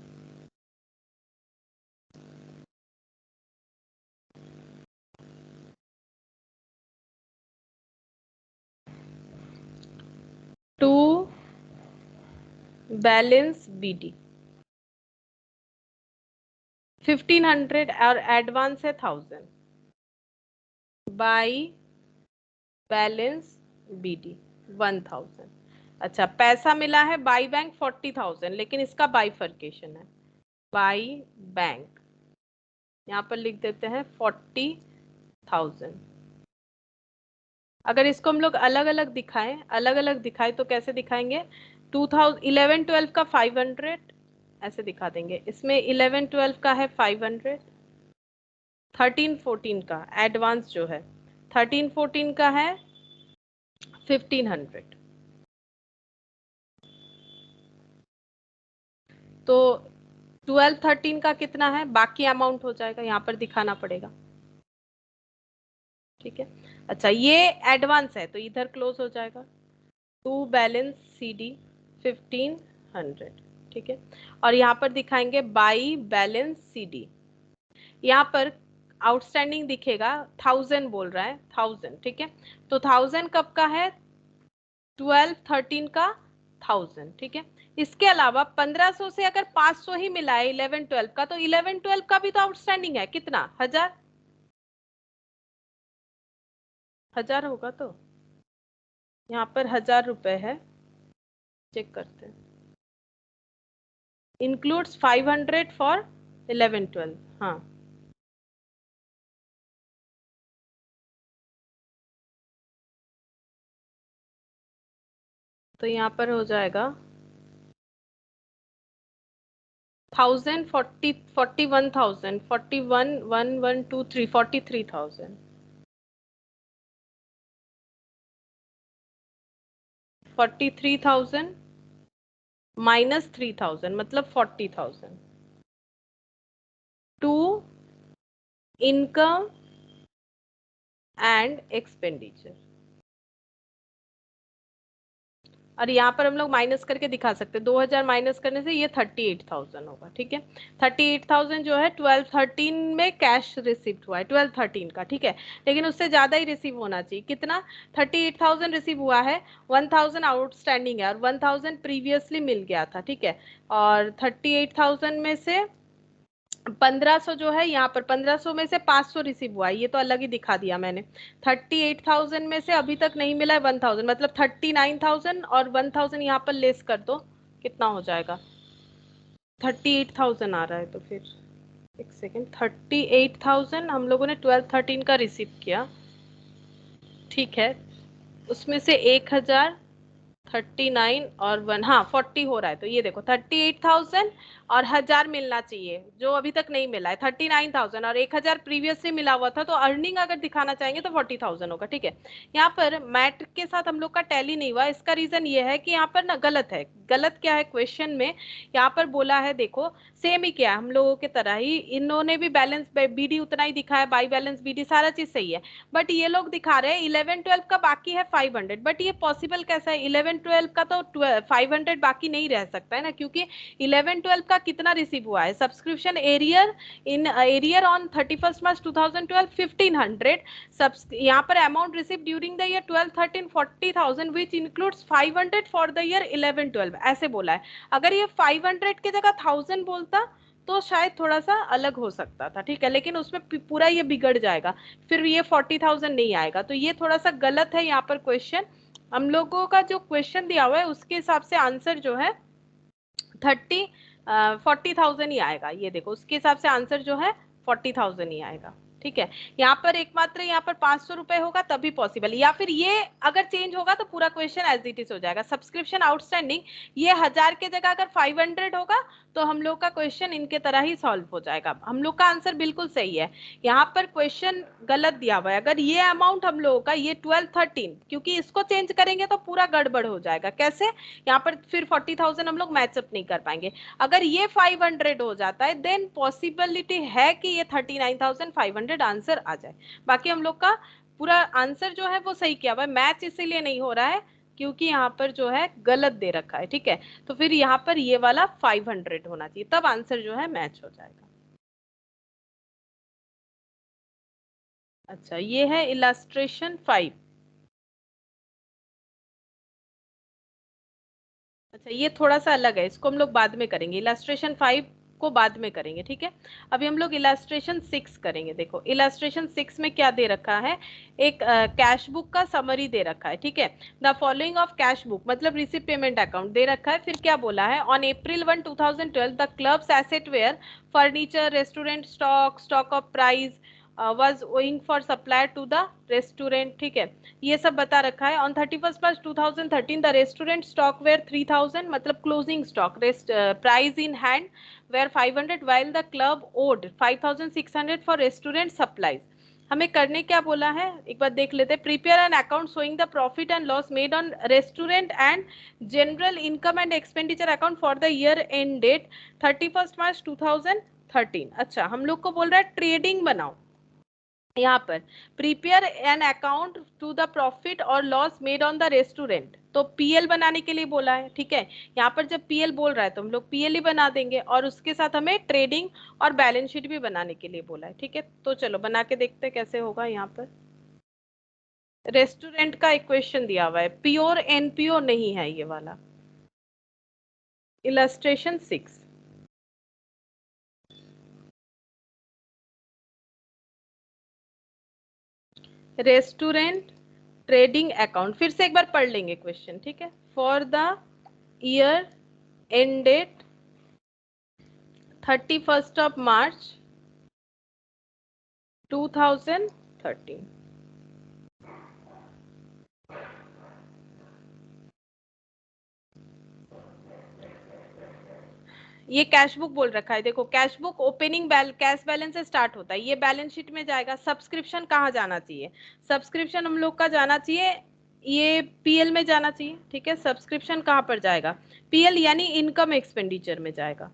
To balance BD 1500 और एडवांस है 1000 बाई बैलेंस बीडी 1000। अच्छा, पैसा मिला है बाई बैंक 40,000, लेकिन इसका बाइफर्केशन है, बाई बैंक यहाँ पर लिख देते हैं 40,000। अगर इसको हम लोग अलग अलग दिखाएं, अलग अलग दिखाएं तो कैसे दिखाएंगे, 11-12 का 500 ऐसे दिखा देंगे, इसमें 11-12 का है 500, 13-14 का एडवांस जो है 13-14 का है 1500, तो 12-13 का कितना है, बाकी अमाउंट हो जाएगा, यहाँ पर दिखाना पड़ेगा, ठीक है। अच्छा, ये एडवांस है तो इधर क्लोज हो जाएगा, टू बैलेंस सी डी 1500, ठीक है। और यहाँ पर दिखाएंगे बाई बैलेंस सी डी, यहाँ पर आउटस्टैंडिंग दिखेगा 1000 बोल रहा है 1000, ठीक है। तो 1000 कब का है, 12-13 का 1000, ठीक है। इसके अलावा 1500 से अगर 500 ही मिला है 11-12 का, तो 11-12 का भी तो आउटस्टैंडिंग है, कितना, 1000 होगा, तो यहाँ पर 1000 रुपए है, चेक करते हैं, इंक्लूड्स 500 फॉर 11-12, हाँ, तो यहाँ पर हो जाएगा 1000 40 41,000 41 1 1 2 3 43,000 43,000 माइनस 3,000 मतलब 40,000 टू इनकम एंड एक्सपेंडिचर। और यहाँ पर हम लोग माइनस करके दिखा सकते हैं, 2000 माइनस करने से ये 38,000 होगा, ठीक है। 38,000 जो है 12-13 में कैश रिसीव हुआ है 12-13 का, ठीक है, लेकिन उससे ज्यादा ही रिसीव होना चाहिए, कितना, 38,000 रिसीव हुआ है, 1000 आउटस्टैंडिंग है और 1000 प्रीवियसली मिल गया था, ठीक है। और 38,000 में से 1500 जो है, यहाँ पर 1500 में से 500 रिसीव हुआ है, ये तो अलग ही दिखा दिया मैंने। 38,000 में से अभी तक नहीं मिला है 1000, मतलब 39,000 और 1000 यहाँ पर लेस कर दो, कितना हो जाएगा, 38,000 आ रहा है, तो फिर एक सेकेंड, 38,000 हम लोगों ने 12-13 का रिसीव किया, ठीक है, उसमें से 1000 39 और 1, हाँ 40 हो रहा है, तो ये देखो 38,000 और 1000 मिलना चाहिए जो अभी तक नहीं मिला है, 39,000 और 1000 प्रीवियसली मिला हुआ था, तो अर्निंग अगर दिखाना चाहेंगे तो 40,000 होगा। ठीक है, यहाँ पर मैट के साथ हम लोग का टैली नहीं हुआ, इसका रीजन ये है कि यहाँ पर ना गलत है। गलत क्या है क्वेश्चन में, यहाँ पर बोला है देखो सेम ही क्या है हम लोगों के तरह ही, इन्होंने भी बैलेंस बीडी उतना ही दिखाया, बाई बैलेंस बीडी सारा चीज सही है, बट ये लोग दिखा रहे हैं 11-12 का बाकी है 500, बट ये पॉसिबल कैसा है, 11-12 का तो 500 बाकी नहीं रह सकता है ना, क्योंकि 11-12 का कितना रिसीव हुआ है subscription arrear in arrear on 31 मार्च 2012 1500, यहाँ पर amount receive during the year 12-13 40,000 which includes 500 for the year 11-12, ऐसे बोला है। अगर ये 500 की जगह 1000 बोलता तो शायद थोड़ा सा अलग हो सकता था, ठीक है, लेकिन उसमें पूरा ये बिगड़ जाएगा, फिर ये 40,000 नहीं आएगा, तो ये थोड़ा सा गलत है यहाँ पर क्वेश्चन। हम लोगों का जो क्वेश्चन दिया हुआ है उसके हिसाब से आंसर जो है 40,000 ही आएगा, ये देखो उसके हिसाब से आंसर जो है 40,000 ही आएगा। ठीक है, यहाँ पर एकमात्र यहाँ पर 500 रुपए होगा तभी पॉसिबल, या फिर ये अगर चेंज होगा तो पूरा क्वेश्चन एज इट इज हो जाएगा। सब्सक्रिप्शन आउटस्टैंडिंग ये 1000 के जगह अगर 500 होगा तो हम लोग का क्वेश्चन इनके तरह ही सॉल्व हो जाएगा, हम लोग का आंसर बिल्कुल सही है। यहाँ पर क्वेश्चन गलत दिया हुआ है, अगर ये अमाउंट हम लोगों का ये 12-13, क्योंकि इसको चेंज करेंगे तो पूरा गड़बड़ हो जाएगा, कैसे, यहाँ पर फिर 40,000 हम लोग मैचअप नहीं कर पाएंगे। अगर ये 500 हो जाता है देन पॉसिबिलिटी है कि ये 39,500 आंसर आ जाए। बाकी हम लोग का पूरा आंसर जो है वो सही किया हुआ है, मैच इसीलिए नहीं हो रहा है क्योंकि यहाँ पर जो है गलत दे रखा है। ठीक है, तो फिर यहाँ पर ये वाला 500 होना चाहिए, तब आंसर जो है मैच हो जाएगा। अच्छा, ये है इलस्ट्रेशन 5। अच्छा, ये थोड़ा सा अलग है, इसको हम लोग बाद में करेंगे, इलस्ट्रेशन 5 को बाद में करेंगे। ठीक है, अभी हम लोग इलस्ट्रेशन 6 करेंगे। देखो इलस्ट्रेशन 6 में क्या दे रखा है, एक कैश बुक का समरी दे रखा है। ठीक है, the following of cash book मतलब रिसिप्ट पेमेंट अकाउंट दे रखा है, फिर क्या बोला है, on April 1, 2012 the club's asset were furniture restaurant stock of prize was owing for supply to the restaurant। ठीक है, ये सब बता रखा है। On 31 March 2013 the restaurant stock were 3000 मतलब closing stock, prize in hand were 500 while the club owed 5,600 for restaurant supplies। हमें करने क्या बोला है एक बार देख लेते हैं। Prepare an account showing the profit and loss made on restaurant and general income and expenditure account for the year end date 31 March 2013। अच्छा, हम लोग को बोल रहा है ट्रेडिंग बनाओ, यहाँ पर prepare an account to the profit और loss made on the restaurant, तो पीएल बनाने के लिए बोला है। ठीक है, यहाँ पर जब पीएल बोल रहा है तो हम लोग पीएल ही बना देंगे, और उसके साथ हमें ट्रेडिंग और बैलेंस शीट भी बनाने के लिए बोला है। ठीक है, तो चलो बना के देखते हैं कैसे होगा। यहाँ पर रेस्टोरेंट का एक क्वेश्चन दिया हुआ है, प्योर एनपीओ नहीं है ये वाला। इलस्ट्रेशन 6, रेस्टोरेंट ट्रेडिंग अकाउंट, फिर से एक बार पढ़ लेंगे क्वेश्चन। ठीक है, for the year end date 31st of March 2013। ये कैश बुक बोल रखा है, देखो cash book opening cash balance से स्टार्ट होता है, ये बैलेंस शीट में जाएगा। सब्सक्रिप्शन कहाँ जाना चाहिए, सब्सक्रिप्शन हम लोग का जाना चाहिए ये पीएल में जाना चाहिए। ठीक है, सब्सक्रिप्शन कहाँ पर जाएगा, पीएल यानी इनकम एक्सपेंडिचर में जाएगा।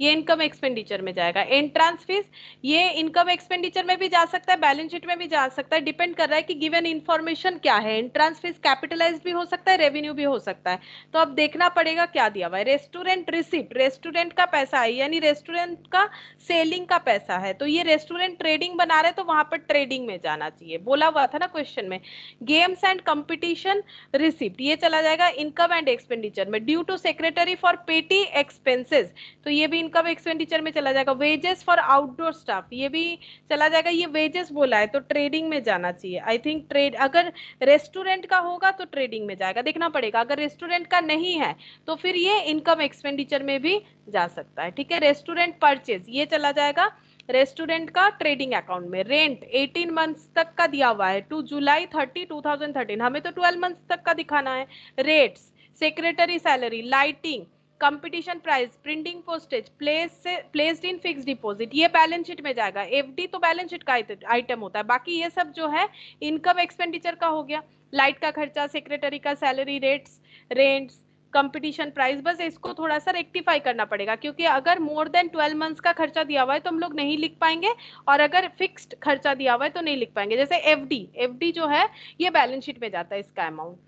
ये इनकम एक्सपेंडिचर में जाएगा। एंट्रांस फीस ये इनकम एक्सपेंडिचर में भी जा सकता है, बैलेंस शीट में भी जा सकता है, डिपेंड कर रहा है कि गिवन इन्फॉर्मेशन क्या है। एंट्रांस फीस कैपिटलाइज भी हो सकता है, रेवेन्यू भी हो सकता है, तो अब देखना पड़ेगा क्या दिया हुआ है। रेस्टोरेंट रिसिप्ट, रेस्टोरेंट का पैसा है यानी रेस्टोरेंट का सेलिंग का पैसा है, तो ये रेस्टोरेंट ट्रेडिंग बना रहे तो वहां पर ट्रेडिंग में जाना चाहिए, बोला हुआ था ना क्वेश्चन में। गेम्स एंड कंपटीशन रिसिप्ट ये चला जाएगा इनकम एंड एक्सपेंडिचर में। Due to secretary for petty expenses, तो ये भी इनकम एक्सपेंडिचर में चला जाएगा। वेजेस फॉर आउटडोर स्टाफ ये भी चला जाएगा, ये वेजेस बोला है तो ट्रेडिंग में जाना चाहिए। आई थिंक ट्रेड अगर रेस्टोरेंट का होगा तो ट्रेडिंग में जाएगा, देखना पड़ेगा। अगर रेस्टोरेंट का नहीं है तो फिर ये इनकम एक्सपेंडिचर में भी जा सकता है। ठीक है, रेस्टोरेंट परचेज ये चला जाएगा रेस्टोरेंट का ट्रेडिंग अकाउंट में रेंट 18 मंथ्स तक का दिया हुआ है टू जुलाई 30 2013, हमें तो 12 मंथ्स तक का दिखाना है। Rates, secretary salary, lighting, competition price, printing postage, placed in fix deposit, ये बैलेंस शीट में जाएगा। एफडी तो बैलेंस शीट का आइटम होता है, बाकी ये सब जो है इनकम एक्सपेंडिचर का हो गया। लाइट का खर्चा, सेक्रेटरी का salary, rates, rents, competition price, बस इसको थोड़ा सा रेक्टिफाई करना पड़ेगा, क्योंकि अगर मोर देन 12 मंथ्स का खर्चा दिया हुआ है तो हम लोग नहीं लिख पाएंगे, और अगर फिक्स्ड खर्चा दिया हुआ है तो नहीं लिख पाएंगे। जैसे एफडी, एफडी जो है ये बैलेंस शीट में जाता है इसका अमाउंट।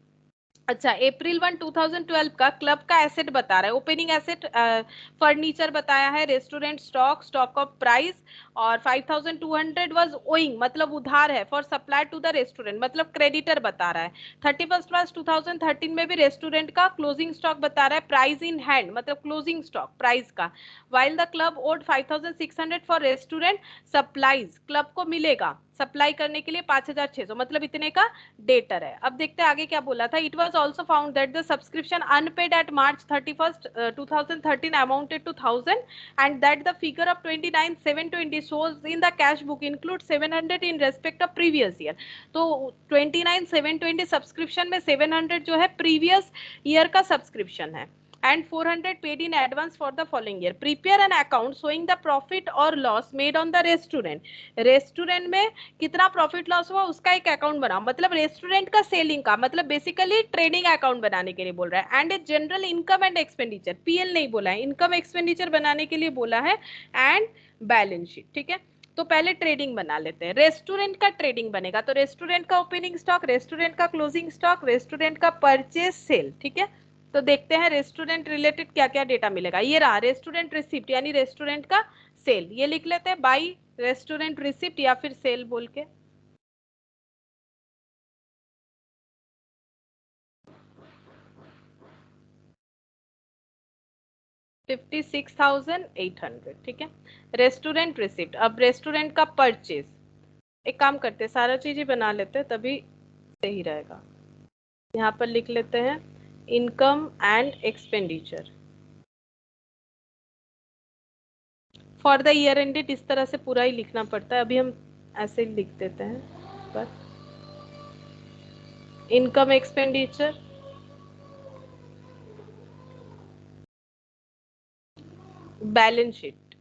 अच्छा, अप्रैल 2012 का क्लब का एसेट बता रहा है, ओपनिंग एसेट फर्नीचर बताया है, restaurant stock, stock of prize, और 5200 वाज ओइंग मतलब उधार है, for supply to the restaurant मतलब क्रेडिटर बता रहा है। 31 मार्च 2013 में भी रेस्टोरेंट का क्लोजिंग स्टॉक बता रहा है, प्राइस इन हैंड मतलब क्लोजिंग स्टॉक प्राइस का। While the club owed 5600 for restaurant supplies, club को मिलेगा सप्लाई करने के लिए 5600 मतलब इतने का डेटर है। अब देखते हैं आगे क्या बोला था। It was also found that the subscription unpaid at March 31 2013 amounted to 1000 and that the figure of 29,720 shows in the cash book includes 700 in respect of previous year। तो 29,720 सब्सक्रिप्शन में 700 जो है प्रीवियस ईयर का subscription है, and 400 paid in advance for the following year। prepare an account showing the profit or loss made on the restaurant। Restaurant में कितना profit loss हुआ उसका एक अकाउंट बनाओ, मतलब रेस्टोरेंट का सेलिंग का, मतलब बेसिकली ट्रेडिंग अकाउंट बनाने के लिए बोल रहा है। And a general income and expenditure, PL नहीं बोला है, इनकम एक्सपेंडिचर बनाने के लिए बोला है, एंड बैलेंस शीट। ठीक है, तो पहले ट्रेडिंग बना लेते हैं। रेस्टोरेंट का ट्रेडिंग बनेगा तो रेस्टोरेंट का ओपनिंग स्टॉक, रेस्टोरेंट का क्लोजिंग स्टॉक, रेस्टोरेंट का परचेज सेल। ठीक है, तो देखते हैं रेस्टोरेंट रिलेटेड क्या क्या डेटा मिलेगा। ये रहा रेस्टोरेंट रिसिप्ट यानी रेस्टोरेंट का सेल, ये लिख लेते हैं बाई रेस्टोरेंट रिसिप्ट या फिर सेल बोल के। $56,800। ठीक है, रेस्टोरेंट रिसिप्ट। अब रेस्टोरेंट का परचेज, एक काम करते हैं सारा चीज ही बना लेते हैं तभी सही रहेगा। यहाँ पर लिख लेते हैं income and expenditure for the year ended, इस तरह से पूरा ही लिखना पड़ता है, अभी हम ऐसे ही लिख देते हैं बस। Income expenditure, balance sheet.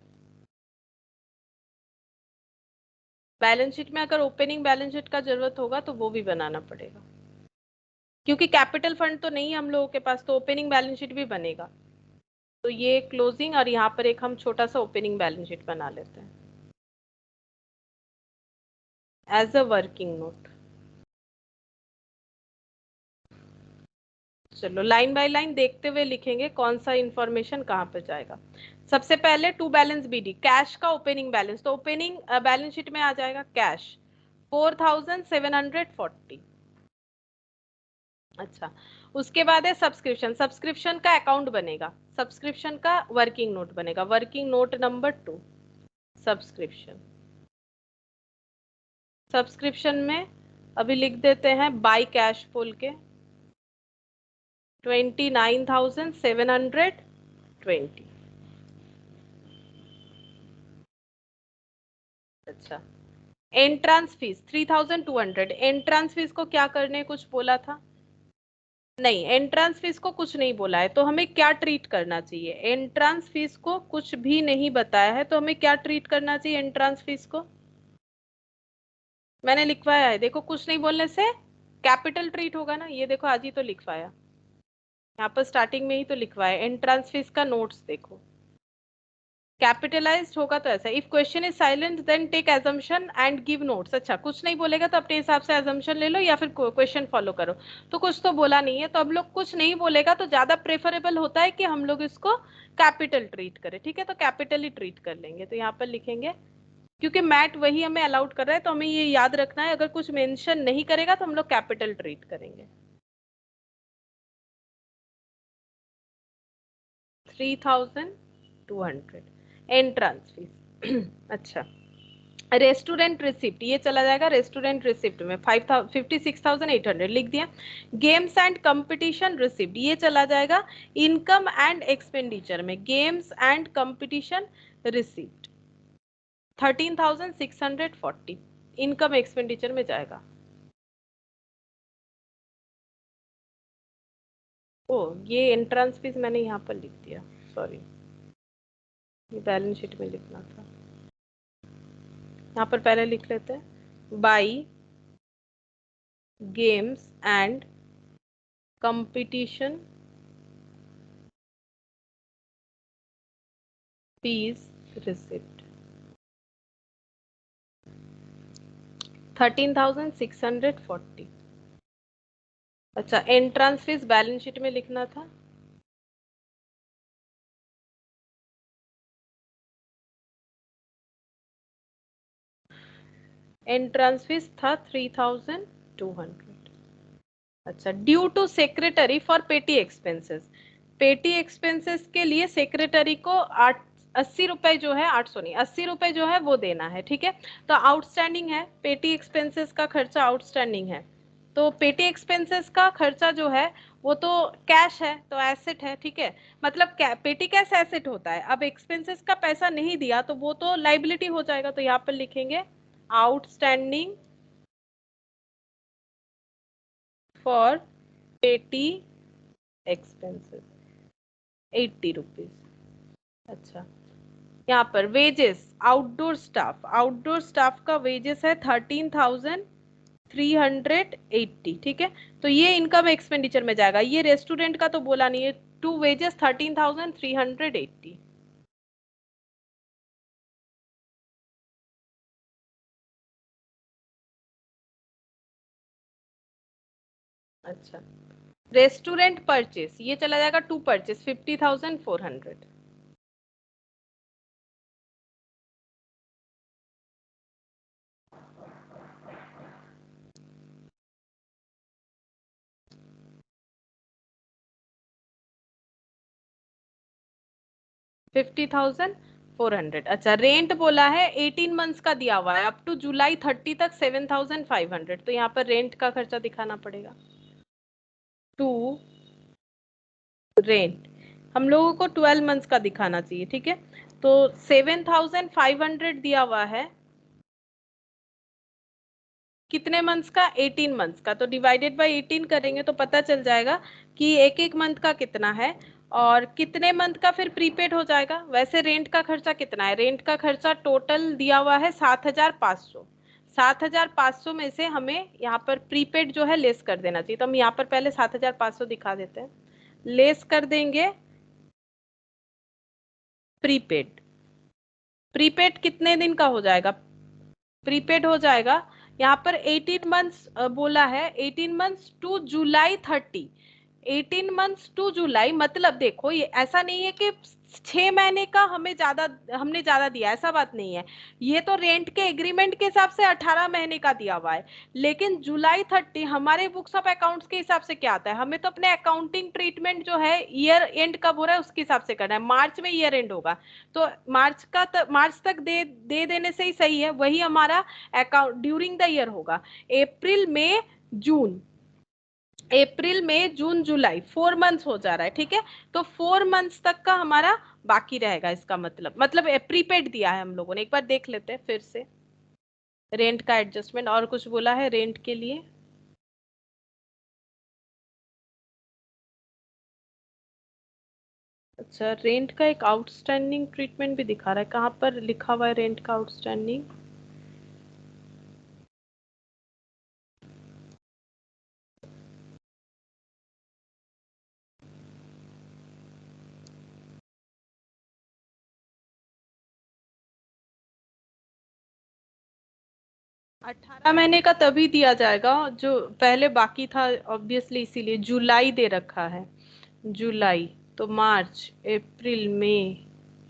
Balance sheet में अगर ओपनिंग बैलेंस शीट का जरूरत होगा तो वो भी बनाना पड़ेगा, क्योंकि कैपिटल फंड तो नहीं है हम लोगों के पास, तो ओपनिंग बैलेंस शीट भी बनेगा। तो ये क्लोजिंग और यहाँ पर एक हम छोटा सा ओपनिंग बैलेंस शीट बना लेते हैं एज अ वर्किंग नोट। चलो लाइन बाय लाइन देखते हुए लिखेंगे कौन सा इंफॉर्मेशन कहाँ पे जाएगा। सबसे पहले टू बैलेंस बीडी, कैश का ओपनिंग बैलेंस, तो ओपनिंग बैलेंस शीट में आ जाएगा कैश 4740। अच्छा, उसके बाद है सब्सक्रिप्शन, सब्सक्रिप्शन का अकाउंट बनेगा, सब्सक्रिप्शन का वर्किंग नोट बनेगा, working note number 2 subscription. Subscription में अभी लिख देते हैं बाई कैश बोल के 29,720। अच्छा, एंट्रांस फीस 3200, एंट्रांस फीस को क्या करने कुछ बोला था? नहीं, एंट्रांस फीस को कुछ नहीं बोला है, तो हमें क्या ट्रीट करना चाहिए? एंट्रांस फीस को कुछ भी नहीं बताया है, तो हमें क्या ट्रीट करना चाहिए एंट्रांस फीस को? मैंने लिखवाया है, देखो कुछ नहीं बोलने से कैपिटल ट्रीट होगा ना, ये देखो आज ही तो लिखवाया, यहाँ पर स्टार्टिंग में ही तो लिखवाया एंट्रांस फीस का नोट्स देखो, कैपिटलाइज्ड होगा तो ऐसा। If question is silent then take assumption and give notes. अच्छा, कुछ नहीं बोलेगा तो अपने हिसाब से एजम्पशन ले लो या फिर क्वेश्चन फॉलो करो। तो कुछ तो बोला नहीं है, तो अब लोग कुछ नहीं बोलेगा तो ज्यादा प्रेफरेबल होता है कि हम लोग इसको कैपिटल ट्रीट करें। ठीक है, तो कैपिटल ही ट्रीट कर लेंगे, तो यहाँ पर लिखेंगे, क्योंकि मैट वही हमें अलाउड कर रहा है, तो हमें ये याद रखना है अगर कुछ मेंशन नहीं करेगा तो हम लोग कैपिटल ट्रीट करेंगे। 3200 एंट्रेंस फीस। अच्छा, रेस्टोरेंट रिसिप्ट ये चला जाएगा रेस्टोरेंट रिसिप्ट में 56,800 लिख दिया। गेम्स एंड कंपटीशन रिसिप्ट ये चला जाएगा इनकम एंड एक्सपेंडिचर में, games and competition receipt. 13,640 income expenditure में जाएगा। ओ, ये एंट्रेंस फीस मैंने यहाँ पर लिख दिया, सॉरी, ये बैलेंस शीट में लिखना था। यहाँ पर पहले लिख लेते हैं, by games and competition fees receipt 13,640। अच्छा, एंट्रेंस फीस बैलेंस शीट में लिखना था। एंट्रेंस फीस था 3,200। अच्छा, due to secretary for petty expenses, petty expenses के लिए सेक्रेटरी को 80 रुपए जो है, 800 नहीं, 80 रुपए जो है वो देना है, ठीक है। तो आउटस्टैंडिंग है, पेटी एक्सपेंसेस का खर्चा आउटस्टैंडिंग है। तो पेटी एक्सपेंसेस का खर्चा जो है वो तो कैश है, तो एसेट है, ठीक है। मतलब पेटी कैश एसेट होता है, अब एक्सपेंसेस का पैसा नहीं दिया तो वो तो लाइबिलिटी हो जाएगा, तो यहाँ पर लिखेंगे outstanding for petty expenses 80 rupees. अच्छा, यहाँ पर वेजेस, आउटडोर स्टाफ का वेजेस है 13,380, ठीक है। तो ये इनकम एक्सपेंडिचर में जाएगा, ये रेस्टोरेंट का तो बोला नहीं है। To wages 13,380। अच्छा, रेस्टोरेंट परचेस ये चला जाएगा, टू परचेस 50,400। 50,400। अच्छा, रेंट बोला है 18 मंथ्स का दिया हुआ है, अप टू जुलाई 30 तक 7,500, तो यहाँ पर रेंट का खर्चा दिखाना पड़ेगा। टू रेंट हम लोगों को 12 मंथ्स का दिखाना चाहिए, ठीक है। तो 7,500 दिया हुआ है, कितने मंथ्स का, 18 मंथ्स का। तो डिवाइडेड बाय 18 करेंगे तो पता चल जाएगा कि एक एक मंथ का कितना है, और कितने मंथ का फिर प्रीपेड हो जाएगा। वैसे रेंट का खर्चा कितना है, रेंट का खर्चा टोटल दिया हुआ है 7,500। 7,500 में से हमें यहाँ पर प्रीपेड जो है लेस कर देना चाहिए, तो हम यहाँ पर पहले 7,500 दिखा देते हैं, लेस कर देंगे प्रीपेड। प्रीपेड कितने दिन का हो जाएगा, प्रीपेड हो जाएगा यहाँ पर 18 मंथ्स बोला है, 18 months to July 30। 18 months to July, मतलब देखो ये ऐसा नहीं है कि 6 महीने का हमें ज्यादा, हमने ज्यादा दिया, ऐसा बात नहीं है। ये तो रेंट के एग्रीमेंट के हिसाब से 18 महीने का दिया हुआ है, लेकिन जुलाई 30 हमारे बुक्स ऑफ अकाउंट्स के हिसाब से क्या आता है, हमें तो अपने अकाउंटिंग ट्रीटमेंट जो है ईयर एंड कब हो रहा है उसके हिसाब से करना है। मार्च में ईयर एंड होगा, तो मार्च तक दे देने से ही सही है, वही हमारा अकाउंट ड्यूरिंग द ईयर होगा। अप्रैल मई जून, अप्रैल मई जून जुलाई 4 मंथ्स हो जा रहा है, ठीक है। तो 4 मंथ्स तक का हमारा बाकी रहेगा, इसका मतलब प्रीपेड दिया है हम लोगों ने। एक बार देख लेते हैं फिर से रेंट का एडजस्टमेंट, और कुछ बोला है रेंट के लिए। अच्छा, रेंट का एक आउटस्टैंडिंग ट्रीटमेंट भी दिखा रहा है, कहाँ पर लिखा हुआ है रेंट का आउटस्टैंडिंग। 18 महीने का तभी दिया जाएगा जो पहले बाकी था, ऑब्वियसली इसीलिए जुलाई दे रखा है। जुलाई, तो मार्च अप्रैल मई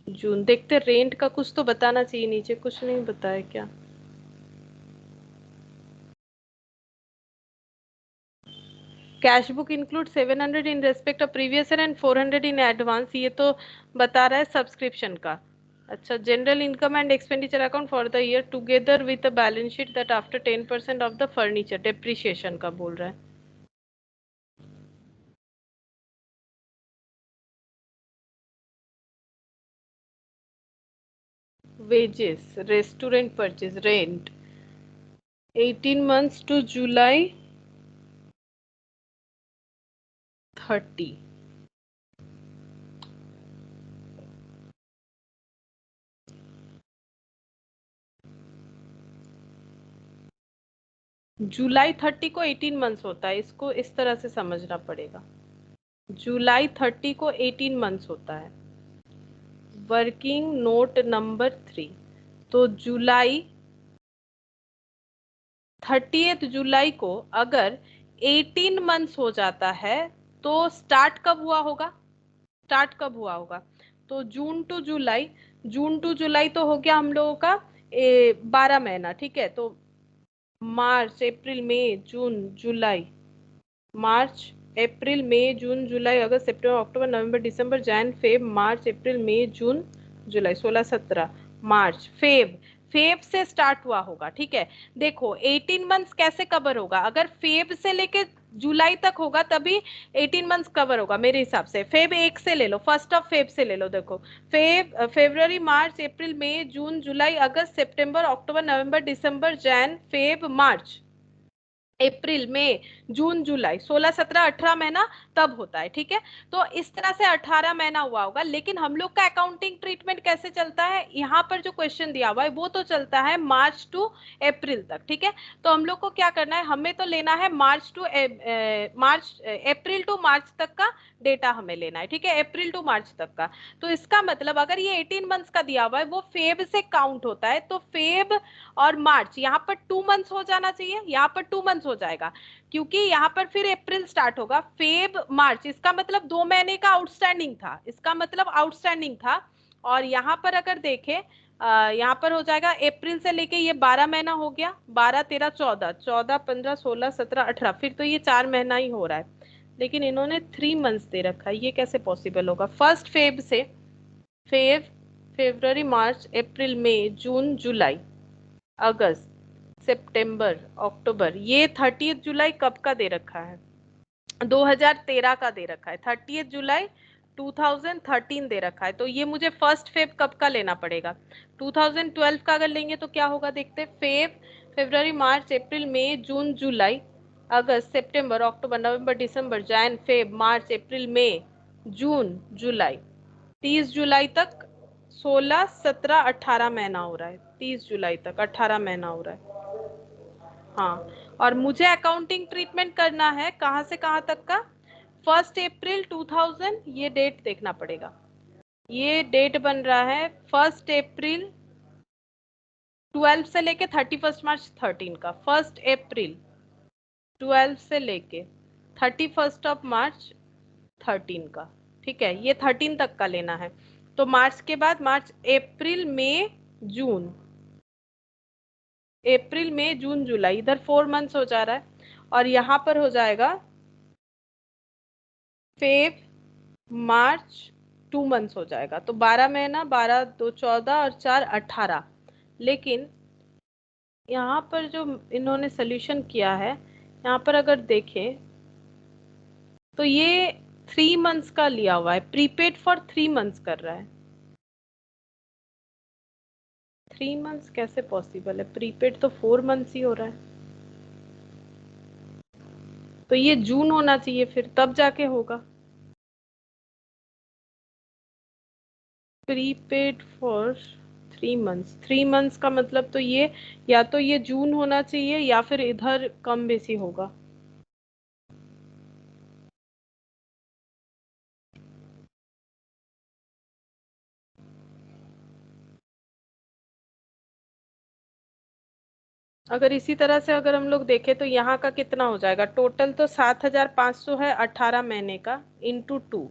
जून, देखते रेंट का कुछ तो बताना चाहिए, नीचे कुछ नहीं बताया क्या। Cash book include 700 in respect of previous year and 400 in advance, ये तो बता रहा है सब्सक्रिप्शन का। अच्छा, general income and expenditure account for the year together with the balance sheet that after 10% of the furniture, depreciation का बोल रहा है। wages, restaurant purchase, rent, 18 months to July 30. जुलाई 30 को 18 मंथ्स होता है, इसको इस तरह से समझना पड़ेगा। जुलाई 30 को 18 मंथ्स होता है। वर्किंग नोट नंबर 3, तो जुलाई 30 जुलाई को अगर 18 मंथ्स हो जाता है तो स्टार्ट कब हुआ होगा? स्टार्ट कब हुआ होगा? तो जून टू जुलाई, जून टू जुलाई तो हो गया हम लोगों का 12 महीना, ठीक है। तो मार्च अप्रैल मई जून जुलाई, मार्च अप्रैल मई जून जुलाई अगस्त सितंबर अक्टूबर नवंबर दिसंबर जैन फेब मार्च अप्रैल मई जून जुलाई, 16 17 मार्च फेब, फेब से स्टार्ट हुआ होगा, ठीक है। देखो 18 मंथ्स कैसे कवर होगा? अगर फेब से लेके जुलाई तक होगा तभी 18 मंथ्स कवर होगा मेरे हिसाब से। फेब एक से ले लो, फर्स्ट ऑफ फेब से ले लो। देखो फेब, फरवरी मार्च अप्रैल मई जून जुलाई अगस्त सितंबर अक्टूबर नवंबर दिसंबर जैन फेब मार्च अप्रैल मई जून जुलाई, 16 17 18 महीना तब होता है, ठीक है। तो इस तरह से 18 महीना हुआ होगा। लेकिन हम लोग का अकाउंटिंग ट्रीटमेंट कैसे चलता है? यहाँ पर जो क्वेश्चन दिया हुआ है वो तो चलता है मार्च टू अप्रैल तक, ठीक है। तो हम लोग को क्या करना है, हमें तो लेना है March two March, April to मार्च तक का डेटा हमें लेना है, ठीक है, अप्रैल टू मार्च तक का। तो इसका मतलब अगर ये 18 मंथ्स का दिया हुआ है वो फेब से काउंट होता है, तो फेब और मार्च यहाँ पर 2 मंथ्स हो जाना चाहिए, यहाँ पर 2 मंथ्स हो जाएगा, क्योंकि यहाँ पर फिर अप्रैल स्टार्ट होगा, फेब मार्च, इसका मतलब 2 महीने का आउटस्टैंडिंग था, इसका मतलब आउटस्टैंडिंग था। और यहाँ पर अगर देखें, यहाँ पर हो जाएगा अप्रैल से लेके ये 12 महीना हो गया, 12 13 14, 14 15 16 17 18, फिर तो ये 4 महीना ही हो रहा है। लेकिन इन्होंने 3 मंथ्स दे रखा है, ये कैसे पॉसिबल होगा? फर्स्ट फेब से, फेब फरवरी मार्च अप्रैल मई जून जुलाई अगस्त सितंबर अक्टूबर, ये 30 जुलाई कब का दे रखा है? 2013 का दे रखा है, 30 जुलाई 2013 दे रखा है। तो ये मुझे फर्स्ट फेब कब का लेना पड़ेगा? 2012 का अगर लेंगे तो क्या होगा देखते हैं। फेब फरवरी मार्च अप्रैल मई जून जुलाई अगस्त सितंबर अक्टूबर नवंबर दिसंबर जैन फेब मार्च अप्रैल मई जून जुलाई, 30 जुलाई तक 16 17 18 महीना हो रहा है, 30 जुलाई तक 18 महीना हो रहा है। हाँ, और मुझे अकाउंटिंग ट्रीटमेंट करना है कहाँ से कहाँ तक का? 1 अप्रैल 2000, ये डेट देखना पड़ेगा। ये डेट बन रहा है 1 अप्रैल 12 से लेके 31 मार्च 13 का, 1 अप्रैल 12 से लेके 31 मार्च 13 का, ठीक है। ये 13 तक का लेना है। तो मार्च के बाद मार्च अप्रैल मई जून, अप्रैल मई जून जुलाई, इधर 4 मंथ्स हो जा रहा है। और यहाँ पर हो जाएगा फेब मार्च, 2 मंथ्स हो जाएगा। तो 12 महीना, 12 2 14 और 4 18। लेकिन यहाँ पर जो इन्होंने सोल्यूशन किया है, यहाँ पर अगर देखें तो ये 3 मंथ्स का लिया हुआ है, प्रीपेड फॉर 3 मंथ्स कर रहा है। 3 मंथ्स कैसे पॉसिबल है? प्रीपेड तो 4 मंथ्स ही हो रहा है। तो ये जून होना चाहिए फिर, तब जाके होगा। प्रीपेड फॉर 3 मंथ्स, 3 मंथ्स का मतलब तो ये, या तो ये जून होना चाहिए या फिर इधर कम बेसी होगा। अगर इसी तरह से अगर हम लोग देखें तो यहाँ का कितना हो जाएगा? टोटल तो 7500 है 18 महीने का, इंटू 2।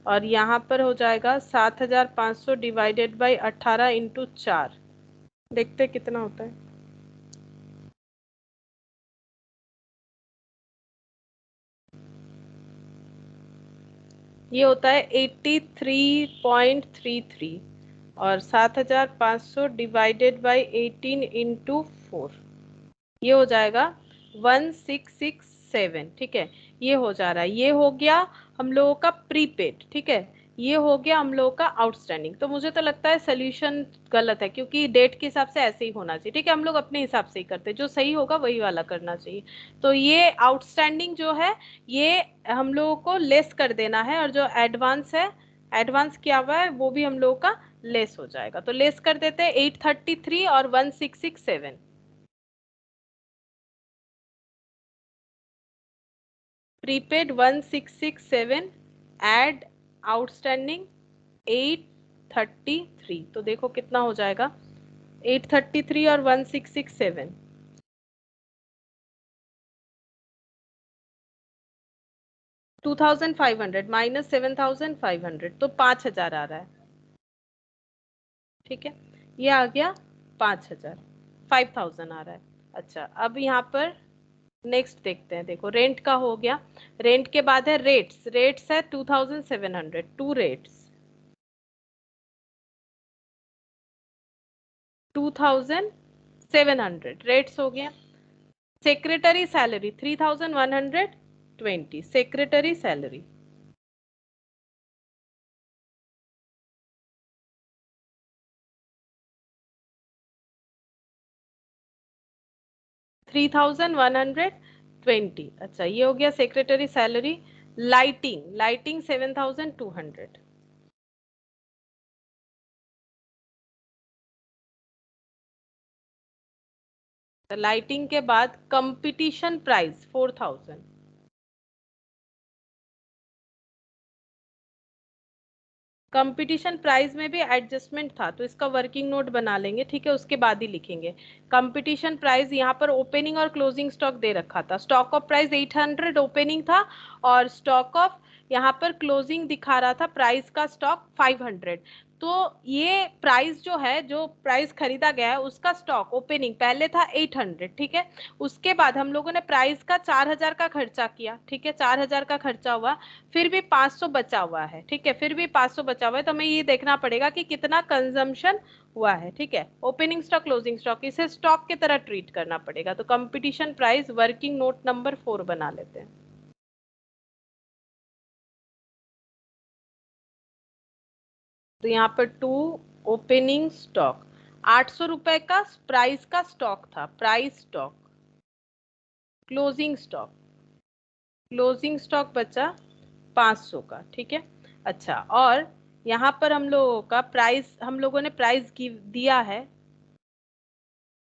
और यहाँ पर हो जाएगा 7500 डिवाइडेड बाई 18 इंटू 4। देखते कितना होता है। ये होता है 83.33, और 7500 डिवाइडेड बाई 18 इंटू 4, ये हो जाएगा 1667, ठीक है। ये हो जा रहा है, ये हो गया हम लोगों का प्रीपेड, ठीक है। ये हो गया हम लोगों का आउटस्टैंडिंग। तो मुझे तो लगता है सोल्यूशन गलत है, क्योंकि डेट के हिसाब से ऐसे ही होना चाहिए। ठीक है, हम लोग अपने हिसाब से ही करते हैं, जो सही होगा वही वाला करना चाहिए। तो ये आउटस्टैंडिंग जो है ये हम लोगों को लेस कर देना है, और जो एडवांस है, एडवांस किया हुआ है वो भी हम लोगों का लेस हो जाएगा। तो लेस कर देते हैं 833 और 1667। Prepaid 1667, add outstanding 833। तो देखो कितना हो जाएगा, 833 और 1667, 2500 माइनस 7500, तो 5000 आ रहा है। ठीक है, ये आ गया 5000, 5000 आ रहा है। अच्छा, अब यहाँ पर नेक्स्ट देखते हैं। देखो रेंट का हो गया, रेंट के बाद है रेट्स। रेट्स है 2700, टू रेट्स 2700 रेट्स हो गया। Secretary salary 3120, secretary salary. $3120। अच्छा, ये हो गया सेक्रेटरी सैलरी। Lighting, lighting 7200। तो लाइटिंग के बाद कंपटीशन प्राइस 4000। कंपटीशन प्राइस में भी एडजस्टमेंट था, तो इसका वर्किंग नोट बना लेंगे। ठीक है, उसके बाद ही लिखेंगे। कंपटीशन प्राइस यहाँ पर ओपनिंग और क्लोजिंग स्टॉक दे रखा था। स्टॉक ऑफ प्राइस 800 ओपनिंग था, और स्टॉक ऑफ यहाँ पर क्लोजिंग दिखा रहा था प्राइस का स्टॉक 500। तो ये प्राइस जो है, जो प्राइस खरीदा गया है उसका स्टॉक ओपनिंग पहले था 800। ठीक है, उसके बाद हम लोगों ने प्राइस का 4000 का खर्चा किया। ठीक है, 4000 का खर्चा हुआ, फिर भी 500 बचा हुआ है। ठीक है, फिर भी 500 बचा हुआ है, तो हमें ये देखना पड़ेगा कि कितना कंजम्पशन हुआ है। ठीक है, ओपनिंग स्टॉक क्लोजिंग स्टॉक, इसे स्टॉक की तरह ट्रीट करना पड़ेगा। तो competition price working note number 4 बना लेते हैं। तो यहाँ पर टू ओपनिंग स्टॉक 800 रुपए का प्राइस का स्टॉक था, price stock. Closing stock, closing stock बचा 500 का। ठीक है, अच्छा, और यहाँ पर हम लोगों का प्राइस, हम लोगों ने प्राइस दिया है,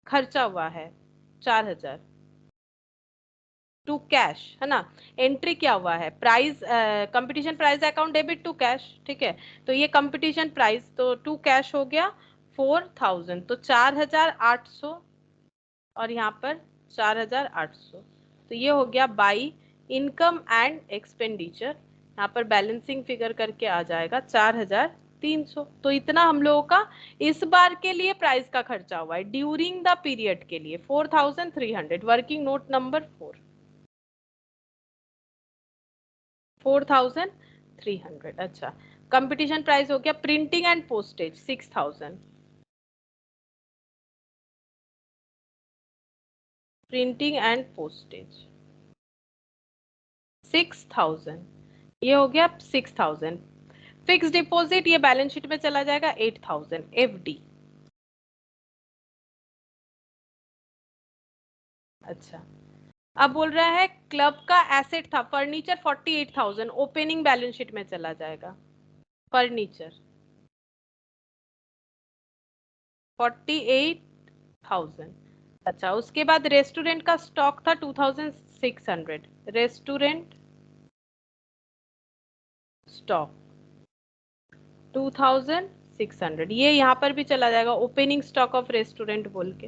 खर्चा हुआ है 4000 टू कैश, है ना। एंट्री क्या हुआ है, prize, competition prize account debit to cash. ठीक है, तो ये कंपटीशन प्राइस तो टू कैश हो गया 4000, तो 4800, और यहाँ पर 4800। तो ये हो गया बाई इनकम एंड एक्सपेंडिचर। यहाँ पर बैलेंसिंग फिगर करके आ जाएगा 4300। तो इतना हम लोगों का इस बार के लिए प्राइस का खर्चा हुआ है, ड्यूरिंग द पीरियड के लिए 4300। Working note number 4, 4300। अच्छा, कंपटीशन प्राइस हो गया। Printing and postage 6000, printing and postage 6000, ये हो गया 6000। फिक्स डिपॉजिट ये बैलेंस शीट में चला जाएगा 8000, एफडी। अच्छा, अब बोल रहा है क्लब का एसेट था फर्नीचर 48,000, ओपनिंग बैलेंस शीट में चला जाएगा फर्नीचर 48,000। अच्छा, उसके बाद रेस्टोरेंट का स्टॉक था 2600, रेस्टोरेंट स्टॉक 2600, ये यहाँ पर भी चला जाएगा ओपनिंग स्टॉक ऑफ रेस्टोरेंट बोल के।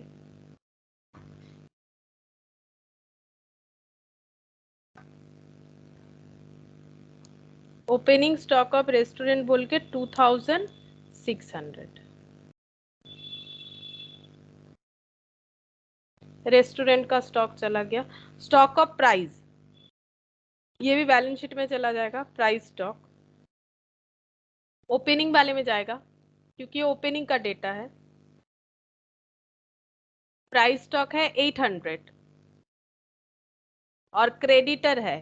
ओपनिंग स्टॉक ऑफ रेस्टोरेंट बोल के 2600, रेस्टोरेंट का स्टॉक चला गया। स्टॉक ऑफ प्राइस ये भी बैलेंस शीट में चला जाएगा, प्राइस स्टॉक ओपनिंग वाले में जाएगा, क्योंकि ये ओपनिंग का डेटा है। प्राइस स्टॉक है 800, और क्रेडिटर है,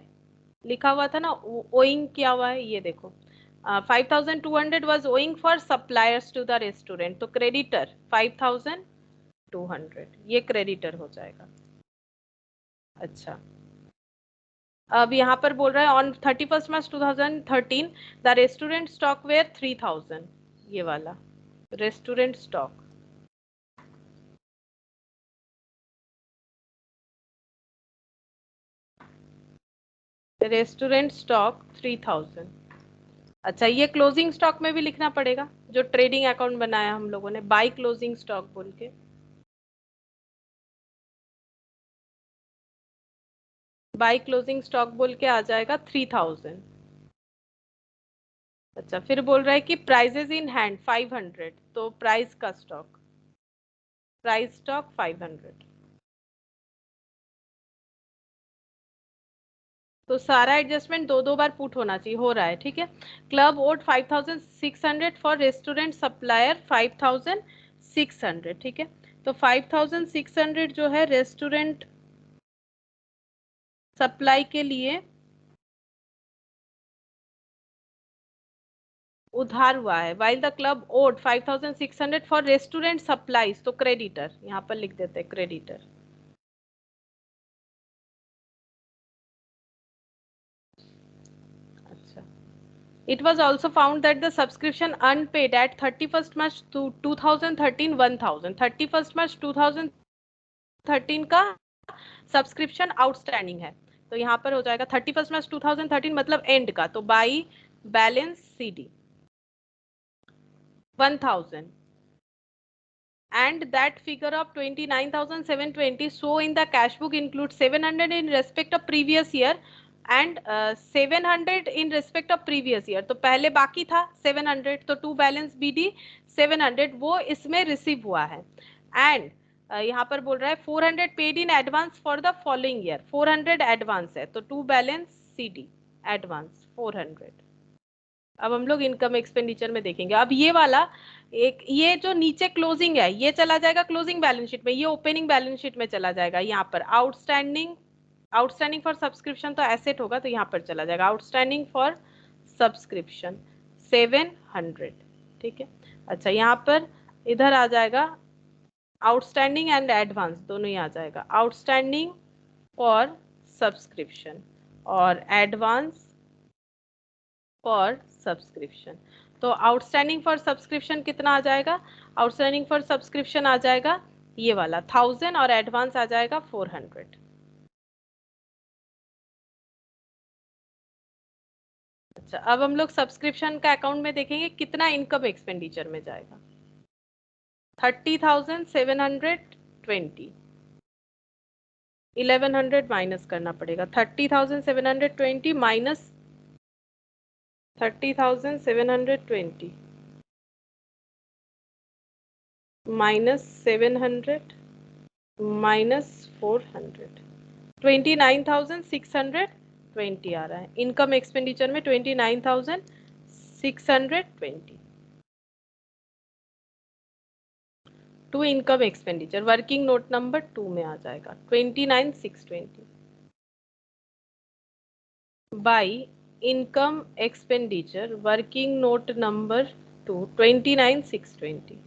लिखा हुआ था ना ओइंग किया हुआ है, ये देखो 5200 was owing for suppliers to the restaurant, तो क्रेडिटर 5200 ये क्रेडिटर हो जाएगा। अच्छा, अब यहाँ पर बोल रहा है on 31 March 2013 the restaurant stock were 3000, ये वाला रेस्टोरेंट स्टॉक। Restaurant stock 3000। अच्छा, ये क्लोजिंग स्टॉक में भी लिखना पड़ेगा, जो ट्रेडिंग अकाउंट बनाया हम लोगों ने बाय क्लोजिंग स्टॉक बोल के। बाय क्लोजिंग स्टॉक बोल के आ जाएगा 3000। अच्छा, फिर बोल रहा है कि प्राइजेस इन हैंड 500, तो प्राइस का स्टॉक, प्राइस स्टॉक 500। तो सारा एडजस्टमेंट दो दो बार पुट होना चाहिए, हो रहा है, ठीक है। Club owed 5600 for restaurant supplier 5600, ठीक है। तो 5600 जो है रेस्टोरेंट सप्लाई के लिए उधार हुआ है, while the club owed 5600 for restaurant supplies, तो क्रेडिटर यहाँ पर लिख देते हैं, क्रेडिटर। अच्छा, it was also found that the subscription unpaid at 31st March 2013 1000, 31st March 2013 का सब्सक्रिप्शन आउटस्टैंडिंग है, तो यहाँ पर हो जाएगा 31st March 2013 मतलब एंड का, तो by balance CD 1000 and that figure of 29,720 so in the cash book includes 700 in respect of previous year and 700 in respect of previous year, तो पहले बाकी था 700, तो टू बैलेंस बीडी 700 वो इसमें रिसीव हुआ है। एंड यहाँ पर बोल रहा है 400 paid in advance for the following year, 400 advance है, तो टू बैलेंस सीडी एडवांस 400। अब हम लोग इनकम एक्सपेंडिचर में देखेंगे। अब ये वाला एक, ये जो नीचे क्लोजिंग है ये चला जाएगा क्लोजिंग बैलेंस शीट में, ये ओपनिंग बैलेंस शीट में चला जाएगा। यहाँ पर आउटस्टैंडिंग, आउटस्टैंडिंग फॉर सब्सक्रिप्शन तो एसेट होगा, तो यहाँ पर चला जाएगा आउटस्टैंडिंग फॉर सब्सक्रिप्शन 700, ठीक है। अच्छा, यहाँ पर इधर आ जाएगा आउटस्टैंडिंग एंड एडवांस दोनों ही आ जाएगा, आउटस्टैंडिंग फॉर सब्सक्रिप्शन और एडवांस फॉर सब्सक्रिप्शन। तो आउटस्टैंडिंग फॉर सब्सक्रिप्शन कितना आ जाएगा, आउटस्टैंडिंग फॉर सब्सक्रिप्शन आ जाएगा ये वाला 1000 और एडवांस आ जाएगा 400। अच्छा, अब हम लोग सब्सक्रिप्शन का अकाउंट में देखेंगे कितना इनकम एक्सपेंडिचर में जाएगा। 30,720, 1100 माइनस करना पड़ेगा, 30,720 माइनस 30,720 माइनस 700 माइनस 400, 29,620 आ रहा है इनकम एक्सपेंडिचर में, 29,620 to income expenditure, working note number 2 में आ जाएगा 29,620 by income expenditure working note number 2 29,620।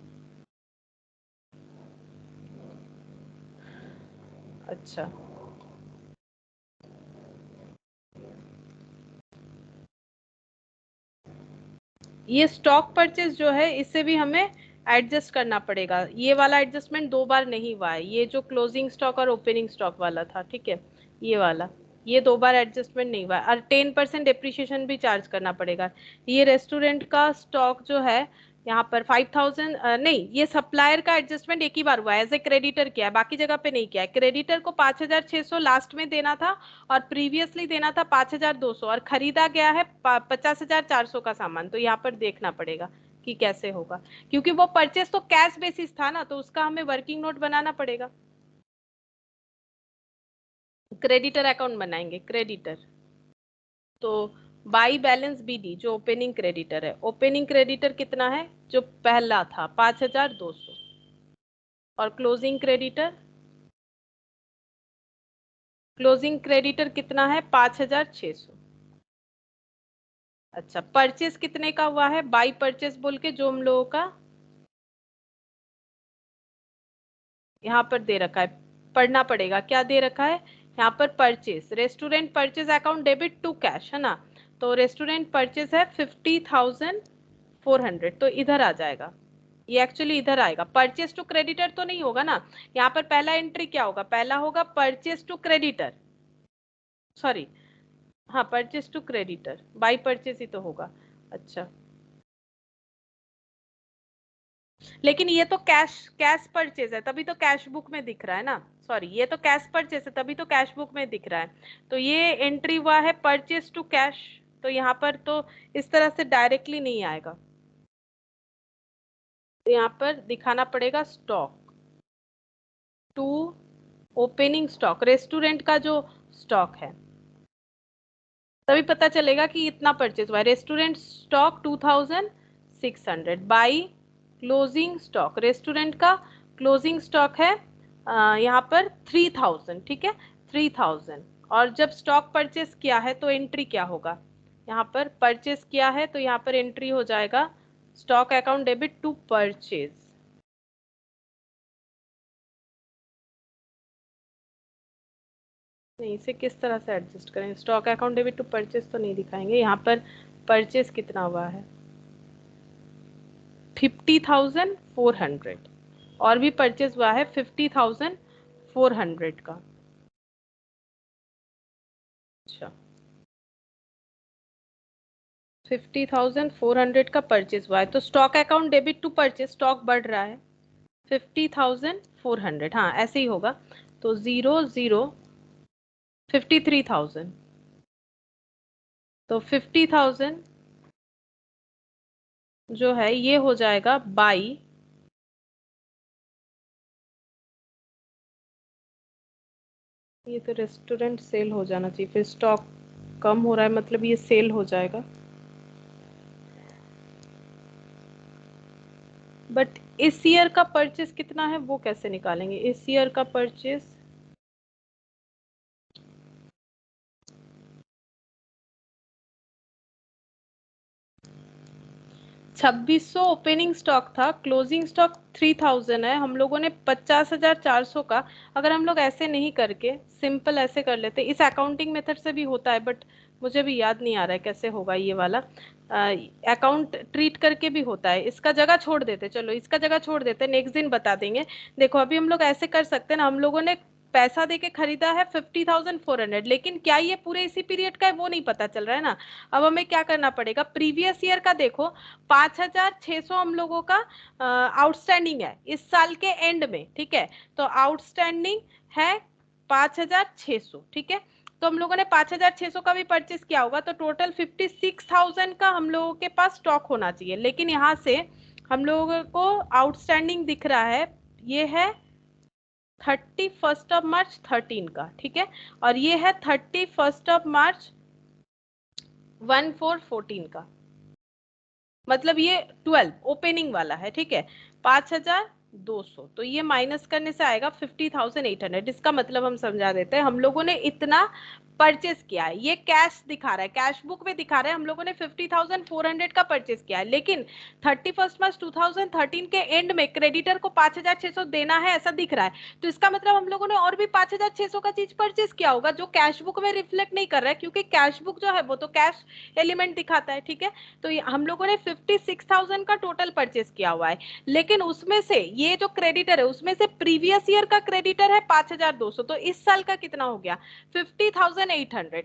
अच्छा, ये स्टॉक परचेज जो है इसे भी हमें एडजस्ट करना पड़ेगा, ये वाला एडजस्टमेंट दो बार नहीं हुआ है, ये जो क्लोजिंग स्टॉक और ओपनिंग स्टॉक वाला था, ठीक है, ये वाला, ये दो बार एडजस्टमेंट नहीं हुआ है, और 10% डिप्रिशिएशन भी चार्ज करना पड़ेगा। ये रेस्टोरेंट का स्टॉक जो है यहाँ पर 5000 नहीं, ये सप्लायर का एडजस्टमेंट एक ही बार हुआ है, एज ए क्रेडिटर किया है, बाकी जगह पे नहीं किया है। क्रेडिटर को 5600 लास्ट में देना था और प्रीवियसली देना था 5200 और खरीदा गया है 50,400 का सामान, तो यहाँ पर देखना पड़ेगा कि कैसे होगा, क्योंकि वो परचेस तो कैश बेसिस था ना, तो उसका हमें वर्किंग नोट बनाना पड़ेगा। क्रेडिटर अकाउंट बनाएंगे, क्रेडिटर, तो बाई बैलेंस बीडी जो ओपनिंग क्रेडिटर है, ओपनिंग क्रेडिटर कितना है, जो पहला था 5200, और क्लोजिंग क्रेडिटर, क्लोजिंग क्रेडिटर कितना है 5600। अच्छा, परचेस कितने का हुआ है, बाई परचेस बोल के जो हम लोगों का यहाँ पर दे रखा है, पढ़ना पड़ेगा, क्या दे रखा है यहाँ पर, purchase, restaurant purchase account debit to cash, है ना। तो रेस्टोरेंट परचेस है 50,400, तो इधर आ जाएगा, ये एक्चुअली इधर आएगा, परचेस टू क्रेडिटर तो नहीं होगा ना। यहाँ पर पहला एंट्री क्या होगा, पहला होगा परचेस टू क्रेडिटर, सॉरी, हाँ purchase to creditor, by purchase ही तो होगा। अच्छा, लेकिन ये तो कैश कैश परचेज है, तभी तो कैश बुक में दिख रहा है ना, सॉरी ये तो कैश परचेज है तभी तो कैश बुक में दिख रहा है। तो ये एंट्री हुआ है परचेज टू कैश, तो यहाँ पर तो इस तरह से डायरेक्टली नहीं आएगा, तो यहाँ पर दिखाना पड़ेगा stock to opening stock, restaurant का जो स्टॉक है, तभी पता चलेगा कि इतना परचेज हुआ है। Restaurant stock 2,600 by closing stock, restaurant का क्लोजिंग स्टॉक है यहाँ पर 3,000, ठीक है 3,000। और जब स्टॉक परचेज किया है तो एंट्री क्या होगा, यहाँ पर परचेज किया है तो यहाँ पर एंट्री हो जाएगा stock account debit to purchase. नहीं, इसे किस तरह से एडजस्ट करें, stock account debit to purchase तो नहीं दिखाएंगे, यहाँ पर परचेज कितना हुआ है 50,400, और भी परचेज हुआ है 50,400 का। अच्छा, 50,400 का परचेज हुआ है, तो stock account debit to purchase, stock बढ़ रहा है 50,400, हाँ ऐसे ही होगा, तो 00 53,000, तो 50,000 जो है ये हो जाएगा बाई, ये तो रेस्टोरेंट सेल हो जाना चाहिए, फिर स्टॉक कम हो रहा है मतलब ये सेल हो जाएगा, बट इस ईयर का परचेस कितना है वो कैसे निकालेंगे, इस ईयर का परचेस 2600 ओपनिंग स्टॉक था, क्लोजिंग स्टॉक 3000 है, हम लोगों ने 50,400 का, अगर हम लोग ऐसे नहीं करके सिंपल ऐसे कर लेते, इस अकाउंटिंग मेथड से भी होता है बट मुझे भी याद नहीं आ रहा है कैसे होगा ये वाला, अकाउंट ट्रीट करके भी होता है, इसका जगह छोड़ देते, चलो इसका जगह छोड़ देते, नेक्स्ट दिन बता देंगे। देखो अभी हम लोग ऐसे कर सकते हैं ना, हम लोगों ने पैसा देके खरीदा है 50,400, लेकिन क्या ये पूरे इसी पीरियड का है वो नहीं पता चल रहा है ना। अब हमें क्या करना पड़ेगा, प्रीवियस ईयर का देखो, 5,600 हम लोगों का आउटस्टैंडिंग है इस साल के एंड में, ठीक है, तो आउटस्टैंडिंग है 5,600, ठीक है, तो हम लोगों ने 5,600 का भी परचेस किया होगा, तो टोटल 56,000 का हम लोगों के पास स्टॉक होना चाहिए, लेकिन यहाँ से हम लोगों को आउटस्टैंडिंग दिख रहा है, ये है 31 मार्च 13 का, ठीक है, और ये है 31 मार्च 14 का, मतलब ये 12 ओपनिंग वाला है, ठीक है, 5,200, तो ये माइनस करने से आएगा 50,800, इसका मतलब हम समझा देते हैं, हम लोगों ने इतना परचेस किया है, ये कैश दिखा रहा है, कैश बुक में दिखा रहा है हम लोगों ने 50,400 का परचेस किया है, लेकिन 31 मार्च 2013 के एंड में क्रेडिटर को 5,600 देना है ऐसा दिख रहा है, तो इसका मतलब हम लोगों ने और भी 5,600 का चीज परचेस किया होगा जो कैश बुक में रिफ्लेक्ट नहीं कर रहा है, क्योंकि कैश बुक जो है वो तो कैश एलिमेंट दिखाता है, ठीक है, तो हम लोगों ने 56,000 का टोटल परचेस किया हुआ है, लेकिन उसमें से ये जो क्रेडिटर है उसमें से प्रीवियस ईयर का क्रेडिटर है 5,200, तो इस साल का कितना हो गया 50,800,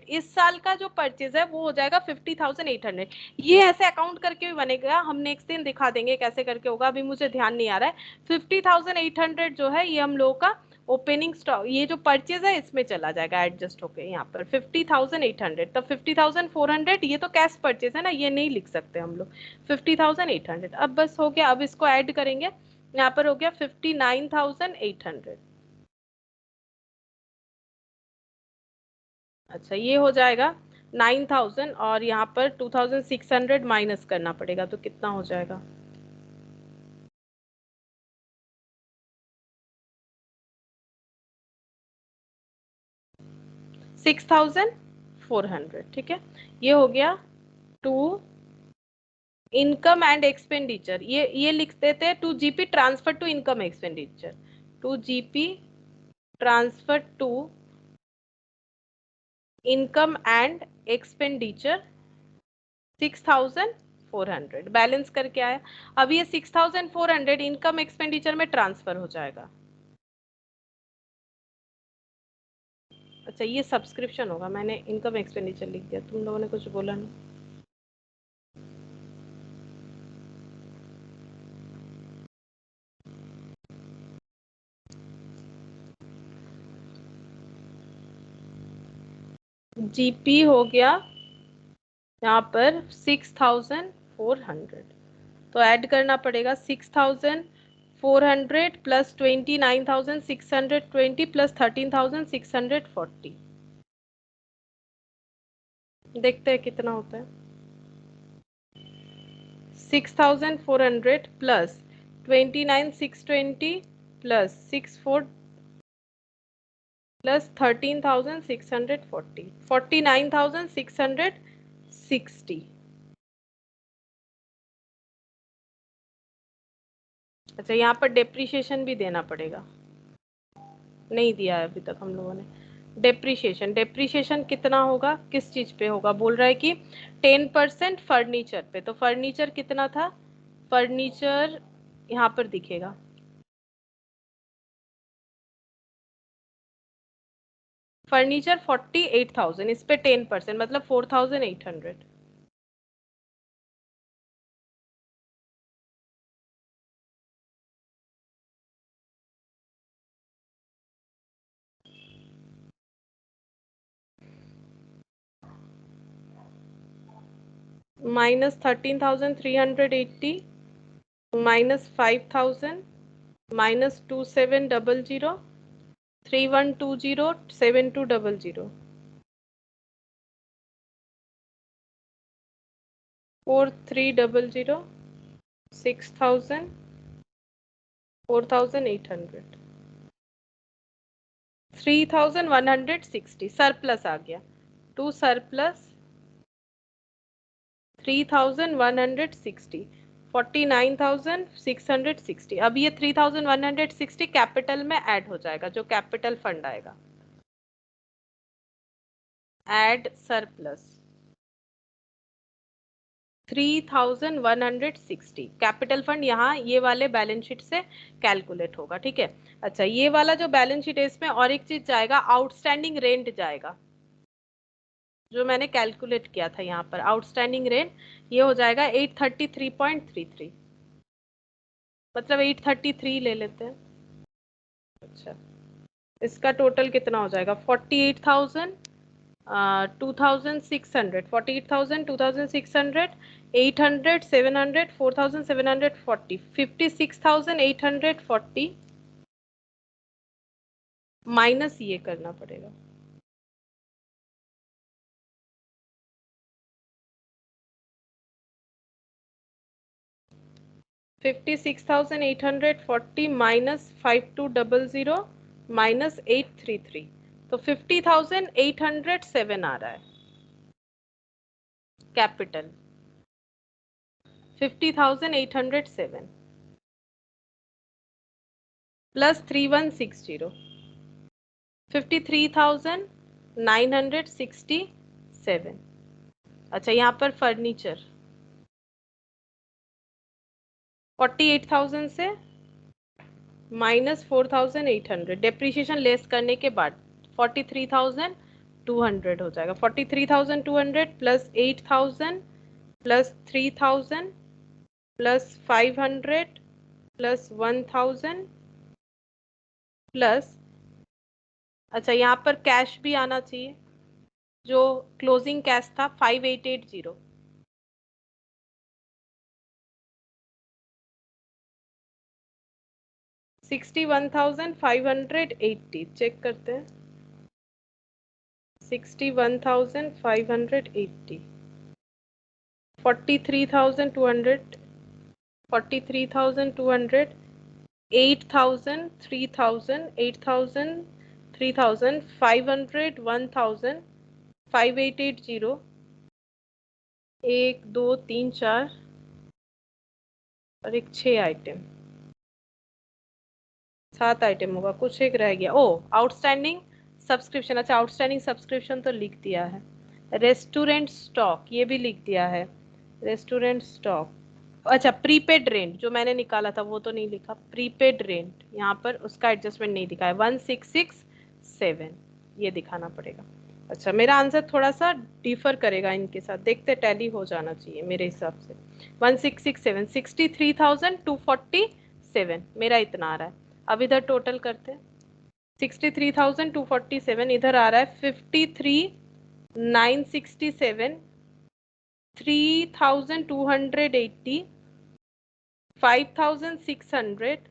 इस साल का जो परचेज है वो हो जाएगा 50,800, ये ऐसे अकाउंट करके भी बनेगा, हम नेक्स्ट दिन दिखा देंगे कैसे करके होगा, अभी मुझे ध्यान नहीं आ रहा है। 50,800 जो है ये हम लोगों का ओपनिंग स्टॉक, ये जो परचेज है इसमें चला जाएगा एडजस्ट होके, यहाँ पर 50,800, तब 50,400 ये तो कैश परचेज है ना, ये नहीं लिख सकते हम लोग, 50,800, अब बस हो गया, अब इसको ऐड करेंगे, यहाँ पर हो गया 59,800। अच्छा, ये हो जाएगा 9,000, और यहाँ पर 2,600 माइनस करना पड़ेगा, तो कितना हो जाएगा, 6,400, ठीक है, ये हो गया टू इनकम एंड एक्सपेंडिचर, ये लिख देते हैं, to GP transfer to income expenditure, to GP transfer to income and expenditure 6,400 balance करके आया। अब ये 6,400 इनकम एक्सपेंडिचर में ट्रांसफर हो जाएगा। अच्छा ये सब्सक्रिप्शन होगा, मैंने इनकम एक्सपेंडिचर लिख दिया, तुम लोगों ने कुछ बोला नहीं। जीपी हो गया यहाँ पर 6,400, तो ऐड करना पड़ेगा 6,400 प्लस 29,620 प्लस 13,640। देखते हैं कितना होता है। 6,400 प्लस 29,620 प्लस 64 प्लस 13,640 49,660। अच्छा यहाँ पर डेप्रिसिएशन भी देना पड़ेगा, नहीं दिया है अभी तक हम लोगों ने। डेप्रिसिएशन, डेप्रिसिएशन कितना होगा, किस चीज पे होगा, बोल रहा है कि 10% फर्नीचर पे, तो फर्नीचर कितना था, फर्नीचर यहाँ पर दिखेगा, फर्नीचर 48,000, इस पे 10% मतलब 4,800। माइनस 13,380 माइनस 5,000 माइनस 2700 3120 7200 4300 6,000 4,800 3,160 सरप्लस आ गया, टू सरप्लस 3,160 49,660। अब ये 3,160 कैपिटल में ऐड हो जाएगा, जो कैपिटल फंड आएगा, ऐड सरप्लस 3,160 कैपिटल फंड यहाँ ये वाले बैलेंस शीट से कैलकुलेट होगा, ठीक है। अच्छा ये वाला जो बैलेंस शीट है इसमें और एक चीज जाएगा, आउटस्टैंडिंग रेंट जाएगा, जो मैंने कैलकुलेट किया था यहाँ पर आउटस्टैंडिंग रेंट, ये हो जाएगा 833.33, मतलब 833 ले लेते हैं। अच्छा इसका टोटल कितना हो जाएगा, 48,000 2,600 48,000 2,600 800 700 4,740 56,840 माइनस ये करना पड़ेगा, 56,840 माइनस 5200 माइनस 833, तो 50,807 आ रहा है कैपिटल, 50,807 प्लस 3160 53,967। अच्छा यहाँ पर फर्नीचर 48,000 से माइनस 4,800 डेप्रिसिएशन लेस करने के बाद 43,200 हो जाएगा, 43,200 plus 8,000 plus 3,000 plus 500 plus 1,000 plus, अच्छा यहाँ पर कैश भी आना चाहिए, जो क्लोजिंग कैश था 5,880 61,580 चेक करते हैं, 61,580 43,200 43,200 8,000 3,000 8,000 3,000 500 1,000 5880 1 2 3 4 और एक 6 आइटम, 7 आइटम होगा, कुछ एक रह गया। ओ, आउटस्टैंडिंग सब्सक्रिप्शन, अच्छा आउटस्टैंडिंग सब्सक्रिप्शन तो लिख दिया है। रेस्टोरेंट स्टॉक ये भी लिख दिया है, रेस्टोरेंट स्टॉक। अच्छा प्रीपेड रेंट जो मैंने निकाला था वो तो नहीं लिखा, प्रीपेड रेंट यहाँ पर उसका एडजस्टमेंट नहीं दिखा है, 1667 ये दिखाना पड़ेगा। अच्छा मेरा आंसर थोड़ा सा डिफर करेगा इनके साथ, देखते टैली हो जाना चाहिए मेरे हिसाब से। 1667 63,247 मेरा इतना आ रहा है। अब इधर टोटल करते हैं, 63,247 इधर आ रहा है 53,967, 3,280, 5,600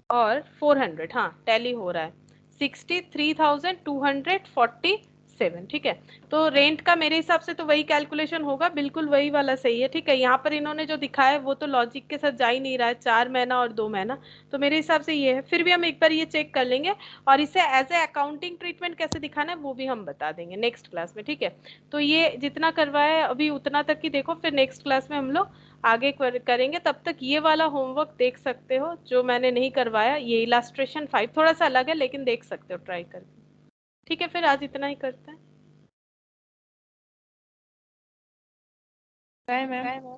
और 400, हाँ टैली हो रहा है 63,247। ठीक है, तो रेंट का मेरे हिसाब से तो वही कैलकुलेशन होगा, बिल्कुल वही वाला सही है। ठीक है, यहाँ पर इन्होंने जो दिखाया है वो तो लॉजिक के साथ जा ही नहीं रहा है, 4 महीना और 2 महीना, तो मेरे हिसाब से ये है। फिर भी हम एक बार ये चेक कर लेंगे और इसे एज ए अकाउंटिंग ट्रीटमेंट कैसे दिखाना है वो भी हम बता देंगे नेक्स्ट क्लास में। ठीक है, तो ये जितना करवाया है अभी उतना तक ही देखो, फिर नेक्स्ट क्लास में हम लोग आगे करेंगे। तब तक ये वाला होमवर्क देख सकते हो जो मैंने नहीं करवाया, ये इलास्ट्रेशन 5 थोड़ा सा अलग है लेकिन देख सकते हो ट्राई करके। ठीक है, फिर आज इतना ही करते हैं। Bye ma'am.